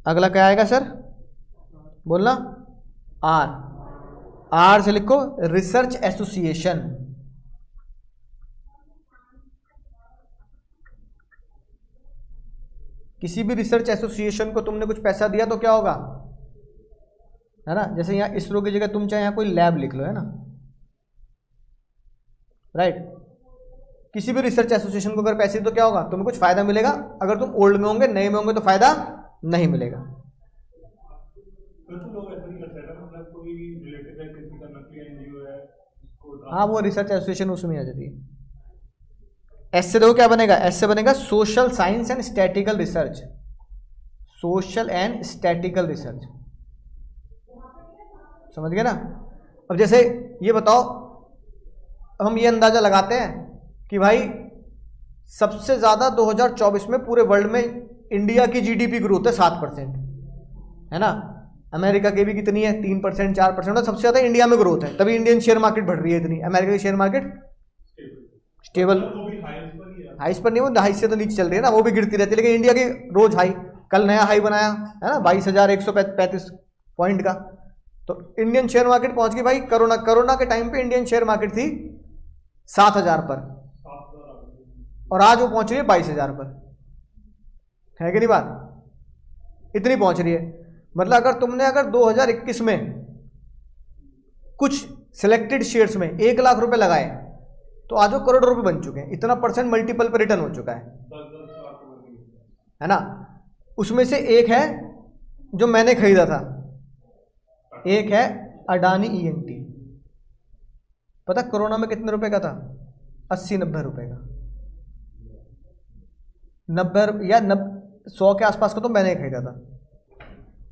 Speaker 1: अगला क्या आएगा सर, बोलना, आर, आर से लिखो रिसर्च एसोसिएशन। किसी भी रिसर्च एसोसिएशन को तुमने कुछ पैसा दिया तो क्या होगा, है ना, जैसे यहां इसरो की जगह तुम चाहे यहां कोई लैब लिख लो, है ना, राइट। किसी भी रिसर्च एसोसिएशन को अगर पैसे तो क्या होगा, तुम्हें कुछ फायदा मिलेगा। अगर तुम ओल्ड में होंगे, नए में होंगे तो फायदा नहीं मिलेगा। हाँ वो रिसर्च एसोसिएशन उसमें आ जाती है। एस से देखो क्या बनेगा, एस से बनेगा social science and statical research, social and statical research, समझ गए ना। अब जैसे ये बताओ, हम ये अंदाजा लगाते हैं कि भाई सबसे ज्यादा 2024 में पूरे वर्ल्ड में इंडिया की जीडीपी ग्रोथ है 7%, है ना, अमेरिका की भी कितनी है 3% 4%, सबसे ज्यादा इंडिया में ग्रोथ है, तभी इंडियन शेयर मार्केट बढ़ रही है इतनी। अमेरिका की शेयर मार्केट स्टेबल, हाइस पर नहीं, वो हाइस से तो नीचे चल रही है ना, वो भी गिरती रहती है, लेकिन इंडिया की रोज हाई, कल नया हाई बनाया है ना 22,135 पॉइंट का। तो इंडियन शेयर मार्केट पहुंच गई भाई, कोरोना के टाइम पे इंडियन शेयर मार्केट थी 7,000 पर, और आज वो पहुंच रही है 22,000 पर, है कि नहीं बात, इतनी पहुंच रही है। मतलब अगर तुमने अगर 2021 में कुछ सिलेक्टेड शेयर्स में 1 लाख रुपए लगाए तो आज वो करोड़ रुपए बन चुके हैं, इतना परसेंट मल्टीपल पर रिटर्न हो चुका है ना। उसमें से एक है जो मैंने खरीदा था, एक है अडानी ईएनटी, पता कोरोना में कितने रुपए का था, 80-90 रुपए का, 90 या 100 के आसपास का तो मैंने खरीदा था।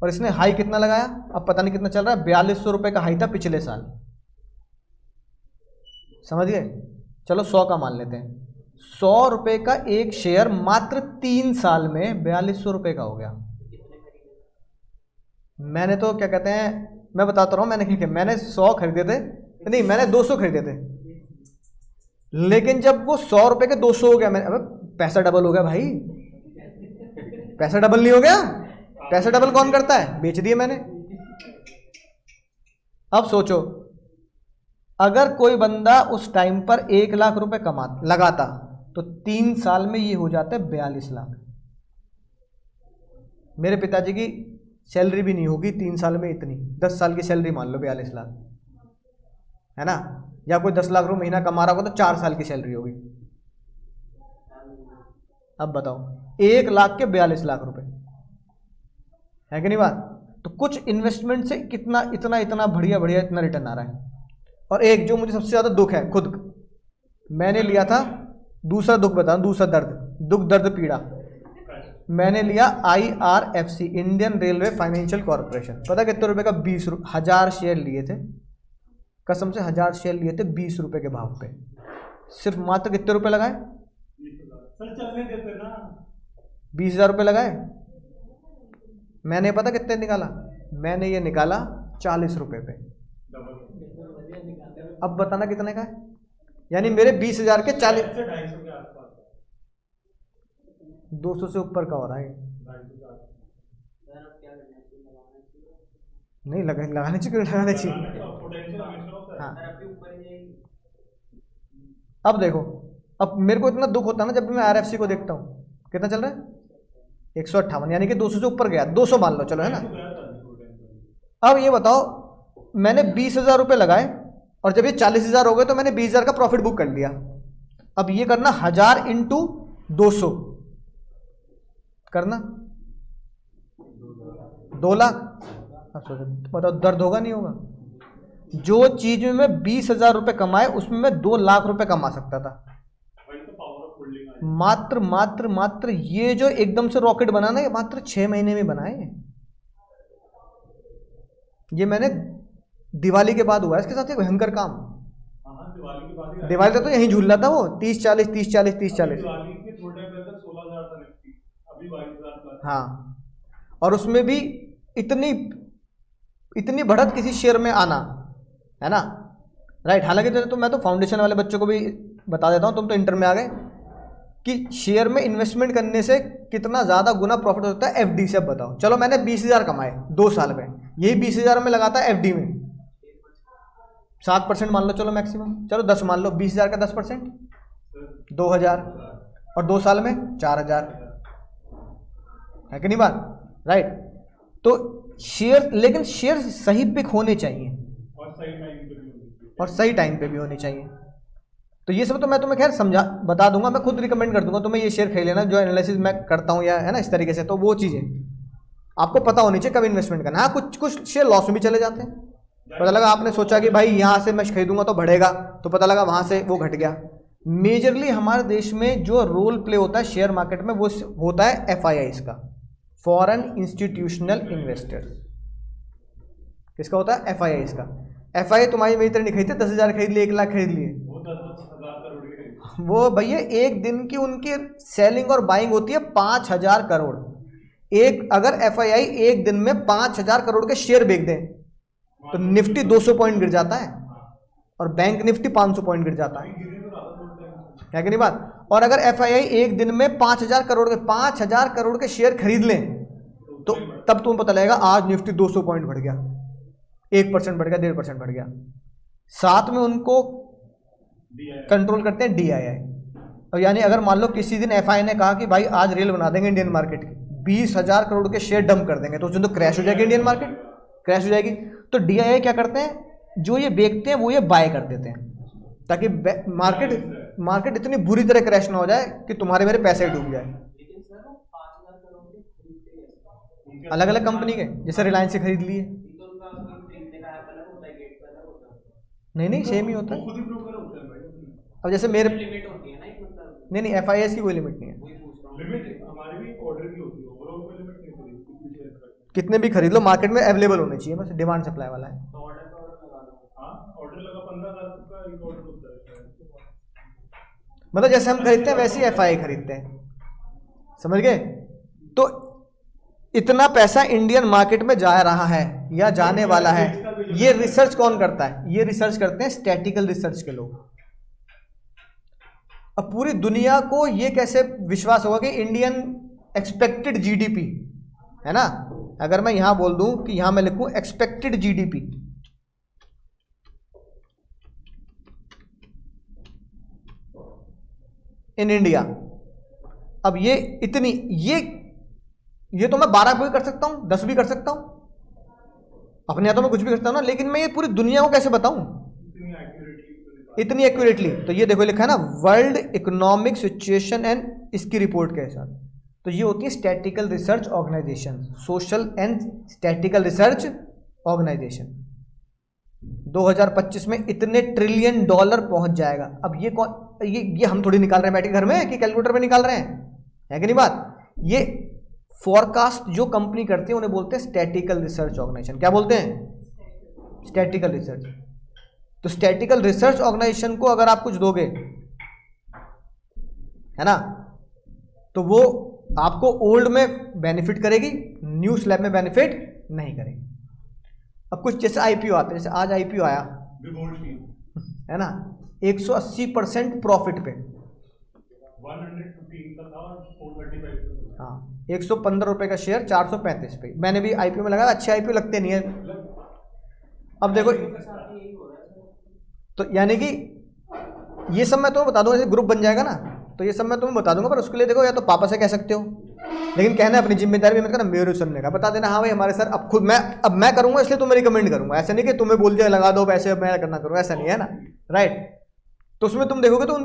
Speaker 1: और इसने हाई कितना लगाया, अब पता नहीं कितना चल रहा है, 4200 रुपए का हाई था पिछले साल, समझ गए। चलो 100 का मान लेते हैं, 100 रुपए का एक शेयर मात्र 3 साल में 4200 रुपए का हो गया। मैंने तो क्या कहते हैं, मैं बताता रहा हूं मैंने क्या किया, मैंने 100 खरीदे थे, नहीं मैंने 200 खरीदे थे, लेकिन जब वो 100 रुपए के 200 हो गया, मैंने अब पैसा डबल हो गया भाई, पैसा डबल नहीं हो गया, पैसा डबल कौन करता है, बेच दिए मैंने। अब सोचो अगर कोई बंदा उस टाइम पर 1 लाख रुपए लगाता तो 3 साल में ये हो जाता है 42 लाख। मेरे पिताजी की सैलरी भी नहीं होगी 3 साल में इतनी, 10 साल की सैलरी मान लो 42 लाख, है ना, या कोई 10 लाख रुपए महीना कमा रहा होगा तो 4 साल की सैलरी होगी। अब बताओ 1 लाख के 42 लाख रुपए, है कि नहीं बात। तो कुछ इन्वेस्टमेंट से कितना इतना बढ़िया बढ़िया इतना रिटर्न आ रहा है। और एक जो मुझे सबसे ज्यादा दुख है, खुद मैंने लिया था, दूसरा दुख बताऊं, दूसरा दर्द, दुख दर्द पीड़ा, मैंने लिया IRFC, Indian railway financial corporation, पता कितने रुपए का, 10,000 शेयर लिए थे, कसम से 1000 शेयर लिए थे 20 रुपए के भाव पे, सिर्फ मात्र कितने रुपए लगाए,
Speaker 3: सर चलने देते ना,
Speaker 1: 20,000 रुपए लगाए। मैंने पता कितने निकाला, मैंने ये निकाला 40 रुपए पे। अब बताना कितने का है, यानी मेरे 20,000 के 40,
Speaker 3: 250 के आसपास,
Speaker 1: 200 से ऊपर का हो रहा है। नहीं लगाने चाहिए, क्यों लगाने चाहिए?
Speaker 3: पोटेंशियल हमेशा होता है।
Speaker 1: हाँ।
Speaker 2: सर अभी ऊपर ही जाएगी।
Speaker 1: अब देखो, अब मेरे को इतना दुख होता है ना जब भी मैं आरएफसी को देखता हूँ, कितना चल रहा है? 158, यानी कि 200 से ऊपर गया, 200 मान लो, चलो, है ना।
Speaker 3: तो गया था अभी पोटेंशियल।
Speaker 1: अब ये बताओ, मैंने 20,000 रुपये लगाए और जब ये 40,000 हो गए तो मैंने 20,000 का प्रॉफिट बुक कर लिया। अब ये करना 1000 इंटू 200 करना 2 लाख। अब सोचो, बताओ दर्द होगा नहीं होगा? जो चीज में मैं 20,000 रुपये कमाए उसमें मैं 2 लाख रुपए कमा सकता था।
Speaker 3: वही तो पावर ऑफ होल्डिंग है।
Speaker 1: मात्र मात्र मात्र ये जो एकदम से रॉकेट बना ना, ये मात्र 6 महीने में बनाए। ये मैंने दिवाली के बाद हुआ है इसके साथ एक भयंकर काम।
Speaker 3: हाँ, दिवाली के बाद ही आया।
Speaker 1: दिवाली तक तो यहीं झूल रहा था वो, 30-40 30-40 30-40।
Speaker 3: दिवाली के थोड़े टाइम पहले 16,000 था निफ्टी, अभी 22,000 प्लस।
Speaker 1: हाँ, और उसमें भी इतनी इतनी बढ़त किसी शेयर में आना, है ना, राइट। हालांकि तो मैं तो फाउंडेशन वाले बच्चों को भी बता देता हूँ, तुम तो इंटर में आ गए, कि शेयर में इन्वेस्टमेंट करने से कितना ज़्यादा गुना प्रॉफिट होता है एफडी से। अब बताओ, चलो मैंने 20,000 कमाए 2 साल में, यही 20,000 में लगाता है एफडी में 7% मान लो, चलो मैक्सिमम, चलो 10 मान लो, 20,000 का 10% 2,000, और 2 साल में 4,000, है कि नहीं बात, राइट। तो शेयर, लेकिन शेयर सही पिक होने चाहिए
Speaker 3: और सही टाइम पे भी होनी चाहिए।
Speaker 1: और सही टाइम पे भी होनी चाहिए। तो ये सब तो मैं तुम्हें खैर समझा बता दूंगा, मैं खुद रिकमेंड कर दूंगा तुम्हें ये शेयर खरीद लेना, जो एनालिसिस मैं करता हूँ, या है ना इस तरीके से। तो वो चीज़ें आपको पता होनी चाहिए कब इन्वेस्टमेंट करना। हाँ, कुछ कुछ शेयर लॉस में भी चले जाते हैं, पता लगा आपने सोचा कि भाई यहाँ से मैं खरीदूंगा तो बढ़ेगा, तो पता लगा वहाँ से वो घट गया। मेजरली हमारे देश में जो रोल प्ले होता है शेयर मार्केट में वो होता है FIIs का, फॉरेन इंस्टीट्यूशनल इन्वेस्टर्स। किसका होता है? FIIs का। FII तुम्हारी मेरी तरह नहीं खरीदते, 10,000 खरीद लिए, 1 लाख खरीद लिए,
Speaker 3: वो 10,000 करोड़ के।
Speaker 1: वो भैया एक दिन की उनकी सेलिंग और बाइंग होती है 5,000 करोड़। एक अगर FII एक दिन में 5,000 करोड़ के शेयर बेच दें तो निफ्टी 200 पॉइंट गिर जाता है और बैंक निफ्टी 500 पॉइंट गिर जाता है, है कि नहीं बात। और अगर FII एक दिन में 5,000 करोड़ के शेयर खरीद लें तो तब तुम्हें पता लगेगा आज निफ्टी 200 पॉइंट बढ़ गया, 1% बढ़ गया, 1.5% बढ़ गया। साथ में उनको कंट्रोल करते हैं DII। और यानी अगर मान लो किसी दिन FII ने कहा कि भाई आज रेल बना देंगे इंडियन मार्केट की, 20,000 करोड़ के शेयर डंप कर देंगे, तो उस दिन तो क्रैश हो जाएगी इंडियन मार्केट, क्रैश हो जाएगी। तो DII क्या करते हैं, जो ये बेचते हैं वो ये बाय कर देते हैं, ताकि मार्केट इतनी बुरी तरह क्रैश ना हो जाए कि तुम्हारे मेरे पैसे डूब जाए।
Speaker 2: लेकिन सर वो 5,000 करोड़ के खरीदते हैं,
Speaker 1: अलग अलग कंपनी के, जैसे रिलायंस से खरीद लिए,
Speaker 2: तो उनका खरीदने का ऐप अलग होता है, गेट का अलग होता है।
Speaker 1: नहीं सेम ही होता
Speaker 3: वो
Speaker 1: है।
Speaker 3: खुद ही ब्रोकर होता है भाई।
Speaker 1: अब जैसे मेरे,
Speaker 2: लिमिट होती है ना एक, मतलब
Speaker 1: नहीं FIIs की कोई लिमिट नहीं है,
Speaker 2: वही पूछ रहा हूँ।
Speaker 3: लिमिट हमारी भी ऑर्डर की होती है, ओवरऑल कोई लिमिट नहीं होती किसी शेयर का।
Speaker 1: कितने भी खरीद लो, मार्केट में अवेलेबल होने चाहिए, बस डिमांड सप्लाई वाला है।
Speaker 2: तो ऑर्डर का ऑर्डर लगा दो।
Speaker 3: हाँ, ऑर्डर लगा 15,000 का एक ऑर्डर होता है शायद।
Speaker 1: मतलब जैसे हम खरीदते हैं वैसे ही FII खरीदते हैं, समझ गए। तो इतना पैसा इंडियन मार्केट में जा रहा है या जाने वाला है, ये रिसर्च कौन करता है? ये रिसर्च करते हैं स्टैटिकल रिसर्च के लोग। अब पूरी दुनिया को ये कैसे विश्वास होगा कि इंडियन एक्सपेक्टेड GDP, है ना, अगर मैं यहां बोल दूं कि यहां मैं लिखूं एक्सपेक्टेड GDP, इन इंडिया, अब ये इतनी, ये तो मैं 12 भी कर सकता हूं, 10 भी कर सकता हूं, अपने हाथों में कुछ भी करता हूं ना, लेकिन मैं ये पूरी दुनिया को कैसे बताऊं इतनी एक्यूरेटली? तो ये देखो लिखा है ना, वर्ल्ड इकोनॉमिक सिचुएशन एंड इसकी रिपोर्ट के साथ। तो ये होती है statical research organisation, social and statical research organisation. 2025 में इतने ट्रिलियन डॉलर पहुंच जाएगा। अब ये कौन, ये हम थोड़ी निकाल रहे हैं बैठे घर में कि कैलकुलेटर में निकाल रहे हैं, है कि नहीं बात। ये फॉरकास्ट जो कंपनी करती है उन्हें बोलते हैं स्टैटिकल रिसर्च ऑर्गेनाइजेशन। क्या बोलते हैं? Statistical research. तो स्टैटिकल रिसर्च ऑर्गेनाइजेशन को अगर आप कुछ दोगे, है ना, तो वो आपको ओल्ड में बेनिफिट करेगी, न्यू स्लैब में बेनिफिट नहीं करेगी। अब कुछ जैसे IPO आते हैं, जैसे आज IPO आया, है ना, 180% प्रॉफिट पे,
Speaker 3: 115 का था और 435
Speaker 1: हाँ, 115 रुपए का शेयर 435 पे। मैंने भी IPO में लगाया, अच्छे IPO लगते नहीं है, अब देखो, तो यानी कि ये सब मैं तुम्हें बता दूंगा, जैसे ग्रुप बन जाएगा ना तो ये सब मैं तुम्हें बता दूंगा, पर उसके लिए देखो या तो पापा से कह सकते हो, लेकिन कहना अपनी जिम्मेदारी भी, मैंने कहा मेरे सुनने का बता देना, हाँ भाई हमारे सर अब खुद मैं करूंगा इसलिए तुम्हें रिकमेंड करूंगा, ऐसा नहीं कि तुम्हें बोल दिया लगा दो पैसे अब मैं करना करूँ, ऐसा नहीं है ना, राइट। तो उसमें तुम देखोगे तो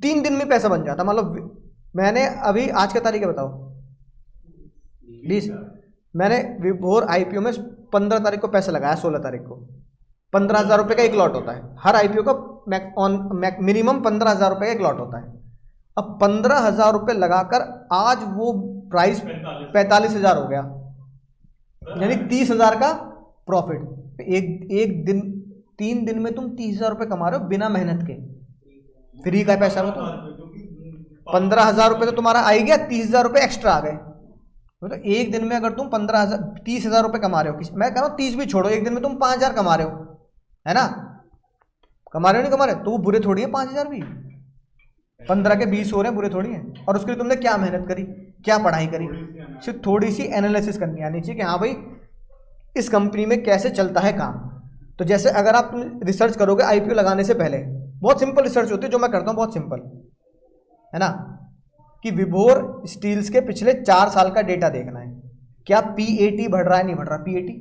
Speaker 1: 3 दिन में पैसा बन जाता, मतलब मैंने अभी आज का तारीख है बताओ 20, मैंने विभोर आईपीओ में 15 तारीख को पैसा लगाया, 16 तारीख को 15,000 रुपये का एक लॉट होता है, हर आईपीओ का मिनिमम 15,000 रुपये का एक लॉट होता है। अब 15,000 रुपये लगाकर आज वो प्राइस 45,000 हो गया, यानी 30,000 का प्रॉफिट। एक दिन 3 दिन में तुम 30,000 रुपये कमा रहे हो बिना मेहनत के, फ्री का पैसा हो। तो 15,000 रुपये तो तुम्हारा आ ही गया, 30,000 रुपये एक्स्ट्रा आ गए। तो एक दिन में अगर तुम 30,000 रुपये कमा रहे हो, मैं कह रहा हूँ 30 भी छोड़ो, एक दिन में तुम 5,000 कमा रहे हो, है ना, कमा रहे हो नहीं कमा रहे, तो वो बुरे थोड़ी है 5,000 भी, 15 के 20 हो रहे हैं, बुरे थोड़ी हैं। और उसके लिए तुमने क्या मेहनत करी, क्या पढ़ाई करी, सिर्फ थोड़ी सी एनालिसिस करनी आनी चाहिए कि हाँ भाई इस कंपनी में कैसे चलता है काम। तो जैसे अगर आप तुम रिसर्च करोगे आईपीओ लगाने से पहले, बहुत सिंपल रिसर्च होती है जो मैं करता हूँ, बहुत सिंपल है ना, कि विभोर स्टील्स के पिछले 4 साल का डेटा देखना है, क्या पीएटी बढ़ रहा है, नहीं बढ़ रहा पीएटी,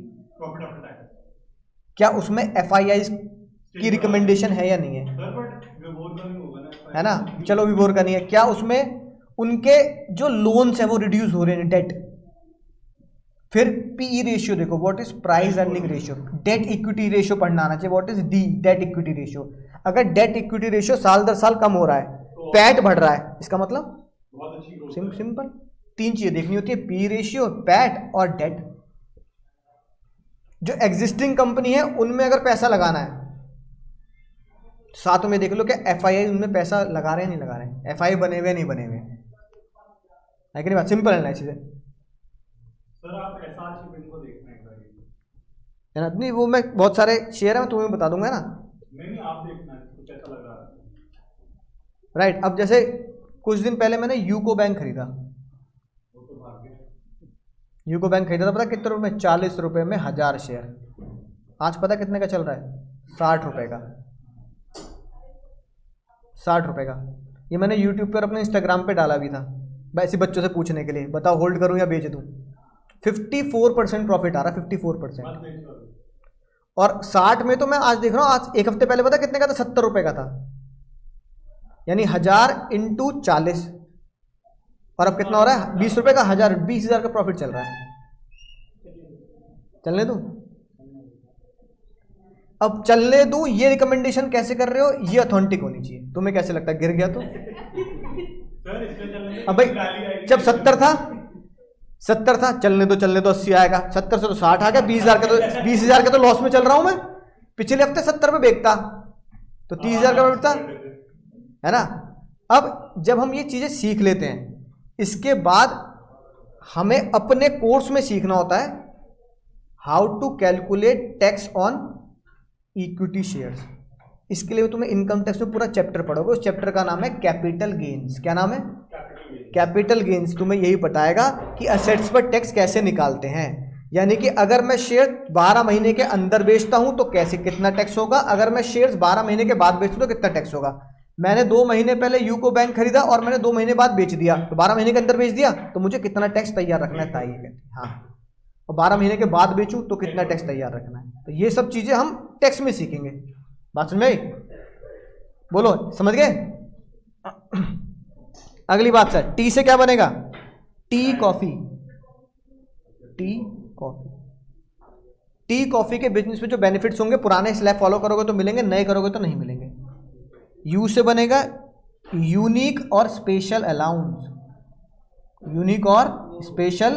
Speaker 1: क्या उसमें एफआईआई की रिकमेंडेशन है या नहीं है ना, चलो विभोर का नहीं है, क्या उसमें उनके जो लोन्स हैं वो रिड्यूस हो रहे हैं, डेट। फिर पीई रेशियो देखो, what is price earning ratio, debt equity ratio पढ़ना आना चाहिए, what is D debt equity ratio. अगर डेट इक्विटी रेशियो साल दर साल कम हो रहा है, पैट बढ़ रहा है, इसका मतलब सिंपल 3 चीजें देखनी होती है, पी रेशियो, पैट और डेट। जो एग्जिस्टिंग कंपनी है उनमें अगर पैसा लगाना है, साथ में देख लो कि एफआईआई उनमें पैसा लगा रहे हैं नहीं लगा रहे हैं, एफआईआई बने हुए नहीं बने हुए, है कि नहीं बात, सिंपल है ना चीजें।
Speaker 3: सर आप एसआर शिपिंग को देखना
Speaker 1: है ना, नहीं वो मैं बहुत सारे शेयर है मैं तुम्हें बता दूंगा ना,
Speaker 3: नहीं आप देखना कुछ ऐसा लग रहा है,
Speaker 1: राइट। अब जैसे कुछ दिन पहले मैंने यूको बैंक खरीदा, यूको बैंक खरीदा था, पता कितने रुपए में, 40 रुपए में 1000 शेयर। आज पता कितने का चल रहा है, 60 रुपए का, 60 रुपए का। ये मैंने यूट्यूब पर अपने इंस्टाग्राम पे डाला भी था, ऐसे बच्चों से पूछने के लिए, बताओ होल्ड करूं या बेच दूं। 54% प्रॉफिट आ रहा है, 54%। और 60 में तो मैं आज देख रहा हूँ, आज एक हफ्ते पहले पता कितने का था, 70 रुपए का था, यानी 1000 × 40, और अब कितना हो रहा है, 20 रुपए का 1000, 20,000 का प्रॉफिट चल रहा है। चलने दूं, अब चलने दूं, ये रिकमेंडेशन कैसे कर रहे हो, ये ऑथेंटिक होनी चाहिए। तुम्हें कैसे लगता है गिर गया तो? अब भाई जब 70 था चलने दो 80 आएगा, 70 से तो 60 आ गया, 20,000 का तो लॉस में चल रहा हूं मैं। पिछले हफ्ते 70 पे बेचता तो 30,000 का बेचता, है ना। अब जब हम ये चीजें सीख लेते हैं, इसके बाद हमें अपने कोर्स में सीखना होता है how to calculate tax on equity shares. इसके लिए तुम्हें इनकम टैक्स में पूरा चैप्टर पढ़ोगे, उस चैप्टर का नाम है कैपिटल गेन्स। क्या नाम है? कैपिटल गेन्स तुम्हें यही बताएगा कि असेट्स पर टैक्स कैसे निकालते हैं। यानी कि अगर मैं शेयर 12 महीने के अंदर बेचता हूं तो कैसे कितना टैक्स होगा, अगर मैं शेयर्स 12 महीने के बाद बेचूं तो कितना टैक्स होगा। मैंने 2 महीने पहले यूको बैंक खरीदा और मैंने 2 महीने बाद बेच दिया, तो 12 महीने के अंदर बेच दिया तो मुझे कितना टैक्स तैयार रखना है, ताइए हाँ। और 12 महीने के बाद बेचूं तो कितना टैक्स तैयार रखना है। तो ये सब चीजें हम टैक्स में सीखेंगे। बात समझ में आई? बोलो समझ गए? अगली बात सर, टी से क्या बनेगा? Tea coffee. Tea coffee, tea coffee के बिजनेस में जो बेनिफिट्स होंगे, पुराने स्लैब फॉलो करोगे तो मिलेंगे, नए करोगे तो नहीं मिलेंगे। यू से बनेगा यूनिक और स्पेशल अलाउंस, यूनिक और स्पेशल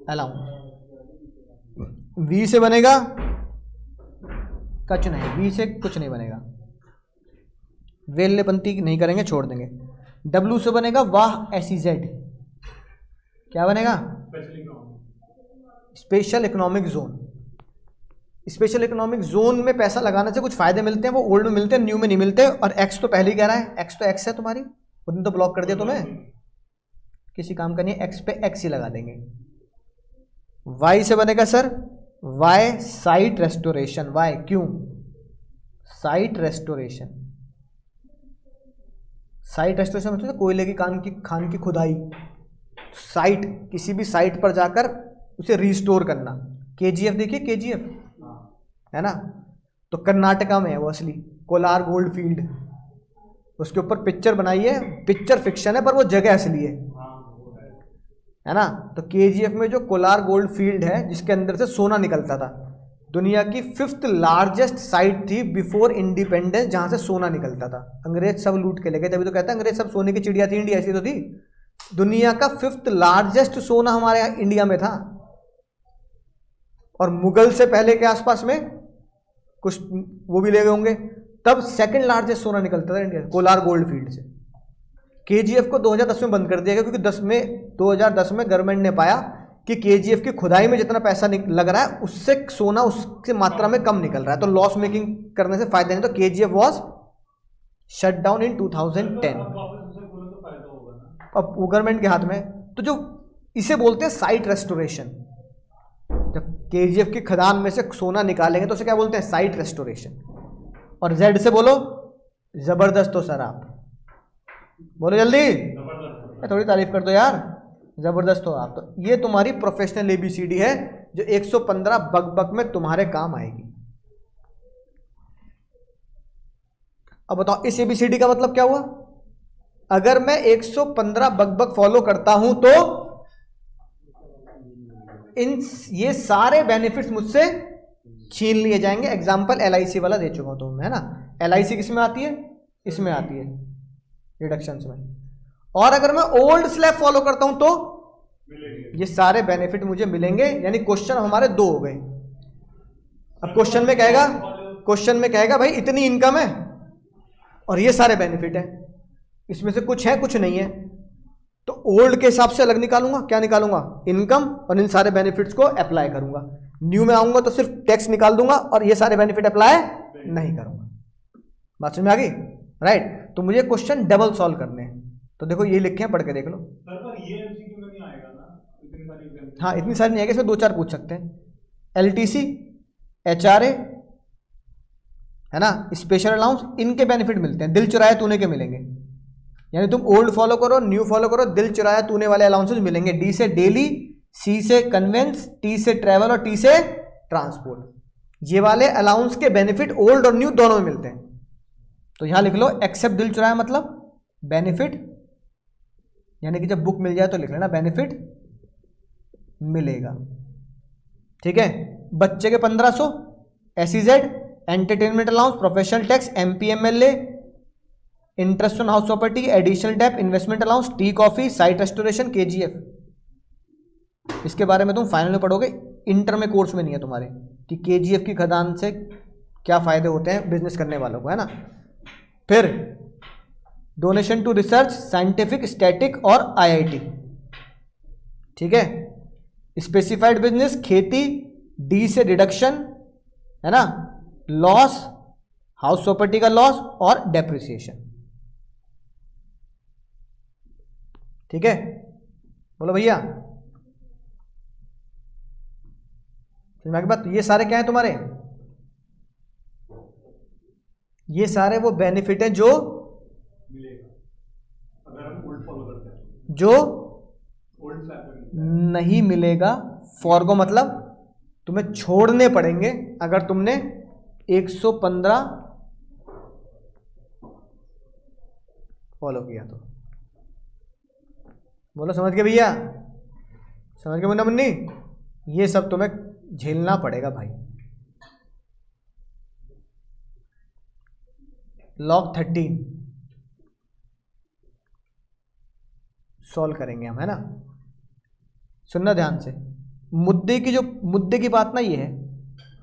Speaker 1: अलाउंस। वी से बनेगा कुछ नहीं, वी से कुछ नहीं बनेगा, वेल्लेपंती नहीं करेंगे, छोड़ देंगे। डब्ल्यू से बनेगा वाह एसईजेड। क्या बनेगा? Special economic zone. Special economic zone में पैसा लगाने से कुछ फायदे मिलते हैं, वो ओल्ड में मिलते हैं, न्यू में नहीं मिलते। और एक्स तो पहले ही कह रहा है, एक्स तो एक्स है तुम्हारी, उन्होंने तो ब्लॉक कर दिया तुम्हें, किसी काम का नहीं है, एक्स पे एक्स ही लगा देंगे। वाई से बनेगा sir Y site restoration, Y क्यों, साइट रेस्टोरेशन, साइट रेस्टोरेशन मतलब कोयले की खान की खुदाई, साइट किसी भी साइट पर जाकर उसे रिस्टोर करना। केजीएफ देखिए, केजीएफ है ना, तो कर्नाटका में है वो असली, कोलार गोल्ड फील्ड, उसके ऊपर पिक्चर बनाई है, पिक्चर फिक्शन है पर वो जगह असली है ना। तो केजीएफ में जो कोलार गोल्ड फील्ड है जिसके अंदर से सोना निकलता था, दुनिया की 5th लार्जेस्ट साइट थी बिफोर इंडिपेंडेंस जहां से सोना निकलता था। अंग्रेज सब लूट के ले गए, तभी तो कहता है अंग्रेज सब सोने की चिड़िया थी, इंडिया ऐसी तो थी। दुनिया का 5th लार्जेस्ट सोना हमारे यहाँ इंडिया में था, और मुगल से पहले के आसपास में कुछ वो भी ले गए होंगे, तब 2nd लार्जेस्ट सोना निकलता था इंडिया, कोलार गोल्ड फील्ड से। केजीएफ को 2010 में बंद कर दिया गया क्योंकि 2010 में गवर्नमेंट ने पाया कि केजीएफ की खुदाई में जितना पैसा लग रहा है उससे सोना उससे मात्रा में कम निकल रहा है, तो लॉस मेकिंग करने से फायदा नहीं, तो KGF was shut down in 2010। अब वो गवर्नमेंट के हाथ में, तो जो इसे बोलते हैं साइट रेस्टोरेशन, जब केजीएफ की खदान में से सोना निकालेंगे तो उसे क्या बोलते हैं, साइट रेस्टोरेशन। और जेड से बोलो जबरदस्त हो सर, आप बोलो जल्दी, थोड़ी तारीफ कर दो यार, जबरदस्त हो आप। तो ये तुम्हारी प्रोफेशनल एबीसीडी है जो 115 बक में तुम्हारे काम आएगी। अब बताओ इस एबीसीडी का मतलब क्या हुआ, अगर मैं 115 बक फॉलो करता हूं तो ये सारे बेनिफिट्स मुझसे छीन लिए जाएंगे। एग्जांपल एलआईसी वाला दे चुका हूं तुम, है ना, एलआईसी किस में आती है, इसमें आती है रिडक्शंस में। और अगर मैं ओल्ड स्लैब फॉलो करता हूं तो ये सारे बेनिफिट मुझे मिलेंगे, यानी क्वेश्चन हमारे 2 हो गए। अब क्वेश्चन में कहेगा भाई इतनी इनकम है और ये सारे बेनिफिट है, इसमें से कुछ है कुछ नहीं है, तो ओल्ड के हिसाब से अलग निकालूंगा, क्या निकालूंगा, इनकम, और इन सारे बेनिफिट्स को अप्लाई करूंगा। न्यू में आऊंगा तो सिर्फ टैक्स निकाल दूंगा और ये सारे बेनिफिट अप्लाई नहीं करूंगा। बात समझ में आ गई, राइट। तो मुझे क्वेश्चन डबल सॉल्व करने हैं, तो देखो ये लिखे हैं, पढ़ के देख लो।
Speaker 3: सर पर ये एमसीक्यू में नहीं आएगा ना, इतनी सारी।
Speaker 1: हाँ इतनी सारी नहीं आएगी, इसमें 2-4 पूछ सकते हैं। एलटीसी, एचआरए, है ना, स्पेशल अलाउंस, इनके बेनिफिट मिलते हैं, दिल चुराया तूने के मिलेंगे, यानी तुम ओल्ड फॉलो करो न्यू फॉलो करो, दिल चुराया तूने वाले अलाउंसेस मिलेंगे। डी से डेली, सी से कन्वेंस, टी से ट्रैवल और टी से ट्रांसपोर्ट। ये वाले अलाउंस के बेनिफिट ओल्ड और न्यू दोनों में मिलते हैं। तो यहां लिख लो एक्सेप्ट दिल चुराया मतलब बेनिफिट, यानी कि जब बुक मिल जाए तो लिख लेना बेनिफिट मिलेगा, ठीक है। बच्चे के 1500, SEZ, entertainment allowance, professional tax, MP MLA, interest on house property, additional dep, investment allowance, tea coffee, site restoration, KGF. इसके बारे में तुम फाइनल में पढ़ोगे, इंटर में कोर्स में नहीं है तुम्हारे, कि केजीएफ की खदान से क्या फायदे होते हैं बिजनेस करने वालों को, है ना। फिर donation to research, scientific, static और आईआईटी, ठीक है। स्पेसिफाइड बिजनेस, खेती, डी से डिडक्शन, है ना, लॉस, हाउस प्रॉपर्टी का लॉस और डेप्रिसिएशन, ठीक है। बोलो भैया समझ बात। ये सारे क्या है तुम्हारे, ये सारे वो बेनिफिट हैं जो
Speaker 3: मिलेगा अगर हम ओल्ड फॉलो करते हैं,
Speaker 1: जो
Speaker 3: ओल्ड स्लैब
Speaker 1: नहीं मिलेगा। फॉरगो मतलब तुम्हें छोड़ने पड़ेंगे अगर तुमने 115 फॉलो किया तो। बोलो समझ गए भैया, समझ गए मुन्ना मुन्नी, ये सब तुम्हें झेलना पड़ेगा भाई। लॉग 13 सॉल्व करेंगे हम, है ना। सुनना ध्यान से, मुद्दे की बात ना ये है,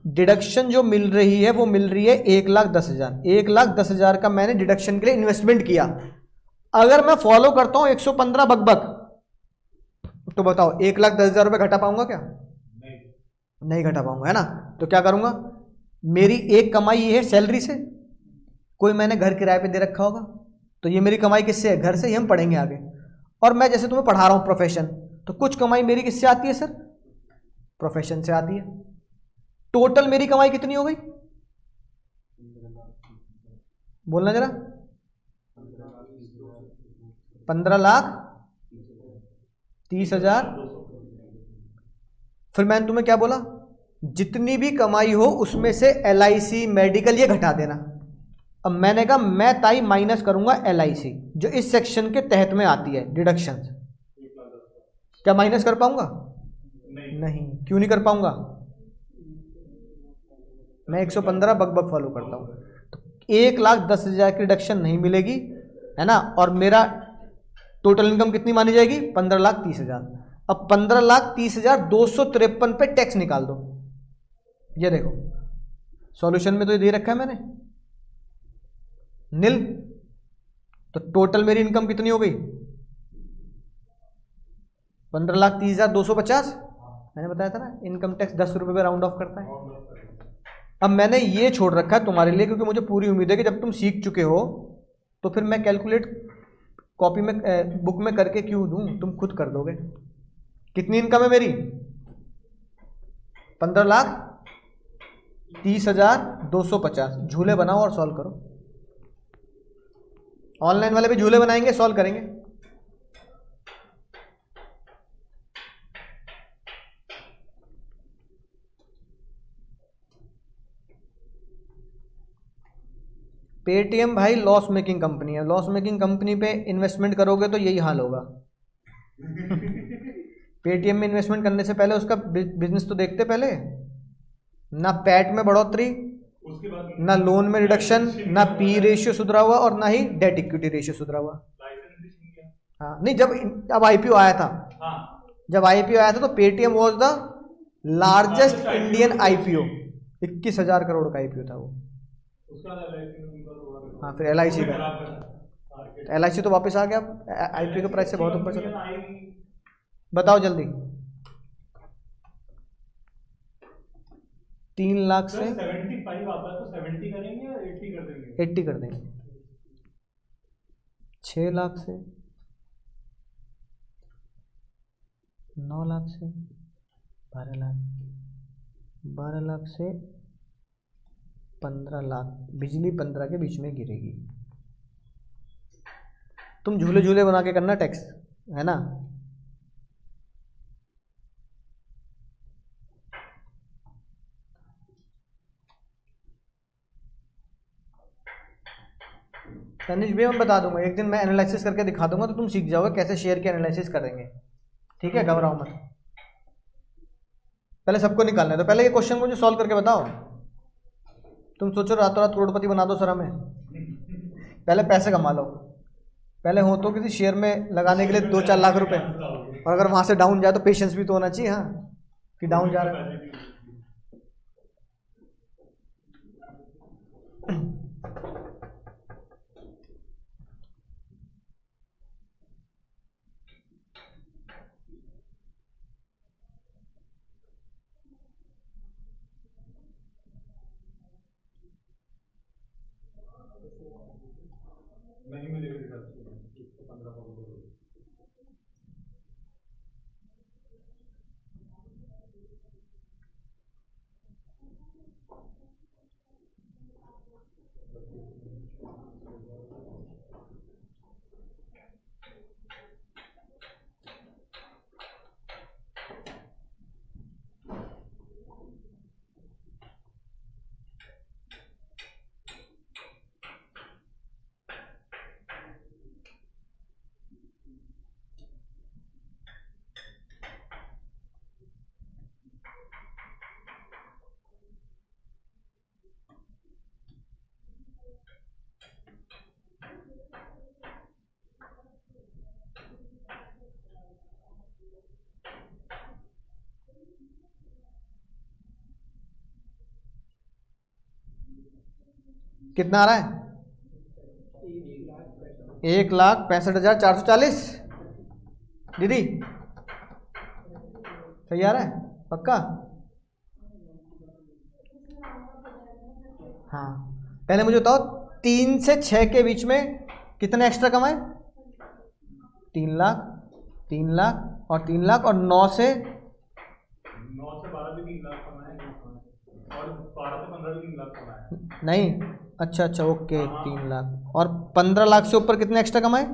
Speaker 1: डिडक्शन जो मिल रही है वो मिल रही है 1,10,000। 1,10,000 का मैंने डिडक्शन के लिए इन्वेस्टमेंट किया। अगर मैं फॉलो करता हूं 115 बक तो बताओ 1,10,000 रुपये घटा पाऊंगा क्या? नहीं घटा पाऊंगा, है ना। तो क्या करूंगा, मेरी एक कमाई ये है सैलरी से, कोई मैंने घर किराए पे दे रखा होगा, तो ये मेरी कमाई किससे है, घर से ही। हम पढ़ेंगे आगे। और मैं जैसे तुम्हें पढ़ा रहा हूँ प्रोफेशन, तो कुछ कमाई मेरी किससे आती है सर, प्रोफेशन से आती है। टोटल मेरी कमाई कितनी हो गई, बोलना जरा। 15,30,000। फिर मैंने तुम्हें क्या बोला, जितनी भी कमाई हो उसमें से LIC मेडिकल ये घटा देना। अब मैंने कहा मैं ताई माइनस करूंगा LIC जो इस सेक्शन के तहत में आती है डिडक्शन। क्या माइनस कर पाऊंगा? नहीं। क्यों नहीं कर पाऊंगा? मैं 115 बग फॉलो करता हूं, तो 1,10,000 की रिडक्शन नहीं मिलेगी, है ना। और मेरा टोटल इनकम कितनी मानी जाएगी? 15,30,000। अब 15,30,253 पे टैक्स निकाल दो। ये देखो सॉल्यूशन में तो ये दे रखा है मैंने, नील। तो टोटल मेरी इनकम कितनी हो गई? 15,30,250। मैंने बताया था ना इनकम टैक्स 10 रुपये पे राउंड ऑफ करता है। अब मैंने ये छोड़ रखा है तुम्हारे लिए, क्योंकि मुझे पूरी उम्मीद है कि जब तुम सीख चुके हो तो फिर मैं कैलकुलेट कॉपी में बुक में करके क्यों दूं, तुम खुद कर दोगे। कितनी इनकम है मेरी? 15,30,250। झूले बनाओ और सॉल्व करो। ऑनलाइन वाले भी झूले बनाएंगे, सॉल्व करेंगे। पेटीएम भाई लॉस मेकिंग कंपनी है, लॉस मेकिंग कंपनी पे इन्वेस्टमेंट करोगे तो यही हाल होगा। पेटीएम में इन्वेस्टमेंट करने से पहले उसका बिजनेस तो देखते पहले, ना पैट में बढ़ोतरी, ना लोन में रिडक्शन, ना पी रेशियो सुधरा हुआ और ना ही डेट इक्विटी रेशियो सुधरा हुआ। हाँ नहीं, जब आईपीओ आया था, जब आईपीओ आया था तो Paytm was the largest Indian IPO. 21,000 crore का आईपीओ था वो। हाँ फिर LIC का, LIC तो वापस आ गया आईपीओ के प्राइस से बहुत ऊपर चला। बताओ जल्दी। 3 लाख से
Speaker 3: 75 आता है तो 70 करेंगे या 80 कर देंगे?
Speaker 1: 80 कर देंगे। 6 लाख से 9 लाख से 12 लाख, 12 लाख से 15 लाख, बिजली 15 के बीच में गिरेगी। तुम झूले झूले बना के करना टैक्स, है ना। तनिष भी मैं बता दूंगा, एक दिन मैं एनालिसिस करके दिखा दूंगा तो तुम सीख जाओगे कैसे शेयर के एनालिसिस करेंगे। ठीक है, घबराओ मत। पहले सबको निकालना है, तो पहले ये क्वेश्चन मुझे सॉल्व करके बताओ। तुम सोचो रातों रात करोड़पति बना दो सर हमें, पहले पैसे कमा लो। पहले हो तो किसी शेयर में लगाने के लिए 2-4 लाख रुपए, और अगर वहां से डाउन जाए तो पेशेंस भी तो होना चाहिए, हाँ कि डाउन जा रहा है।
Speaker 3: नहीं मिलेगा 15 को।
Speaker 1: कितना आ रहा है? 1,65,440। दीदी सही आ रहा है पक्का? हाँ पहले मुझे बताओ 3 से 6 के बीच में कितने एक्स्ट्रा कमाए? 3 लाख, 3 लाख और 3 लाख, और 9 से
Speaker 3: 12 भी 3 लाख कमाए। और 12 से 15 भी 3 लाख कमाया।
Speaker 1: नहीं, अच्छा अच्छा, ओके, 3 लाख। और 15 लाख से ऊपर कितने एक्स्ट्रा कमाए?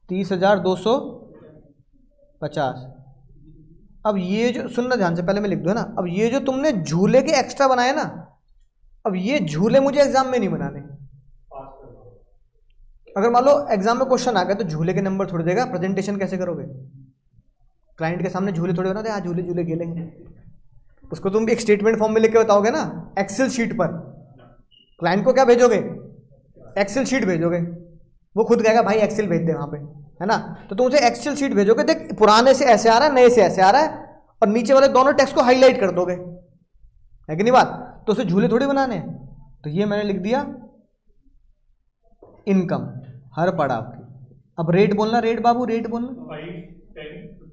Speaker 1: 30,250। अब ये जो, सुनना ध्यान से, पहले मैं लिख दूँ ना, अब ये जो तुमने झूले के एक्स्ट्रा बनाए ना, अब ये झूले मुझे एग्जाम में नहीं बनाने। अगर मान लो एग्जाम में क्वेश्चन आ गया तो झूले के नंबर थोड़ी देगा, प्रेजेंटेशन कैसे करोगे? क्लाइंट के सामने झूले थोड़ी बनाते, हाँ झूले झूले खेलेंगे। उसको तुम एक स्टेटमेंट फॉर्म में लिख के बताओगे ना, एक्सेल शीट पर। क्लाइंट को क्या भेजोगे? एक्सेल शीट भेजोगे। वो खुद कहेगा भाई एक्सेल भेज दे वहां पे, है ना? तो तुम उसे एक्सेल शीट भेजोगे, देख पुराने से ऐसे आ रहा है, नए से ऐसे आ रहा है, और नीचे वाले दोनों टेक्स्ट को हाईलाइट कर दोगे, है कि नहीं बात? तो उसे झूले थोड़ी बनाने हैं। तो ये मैंने लिख दिया इनकम हर पड़ाव की। अब रेट बोलना, रेट बाबू, रेट बोलना।
Speaker 3: 5, 10,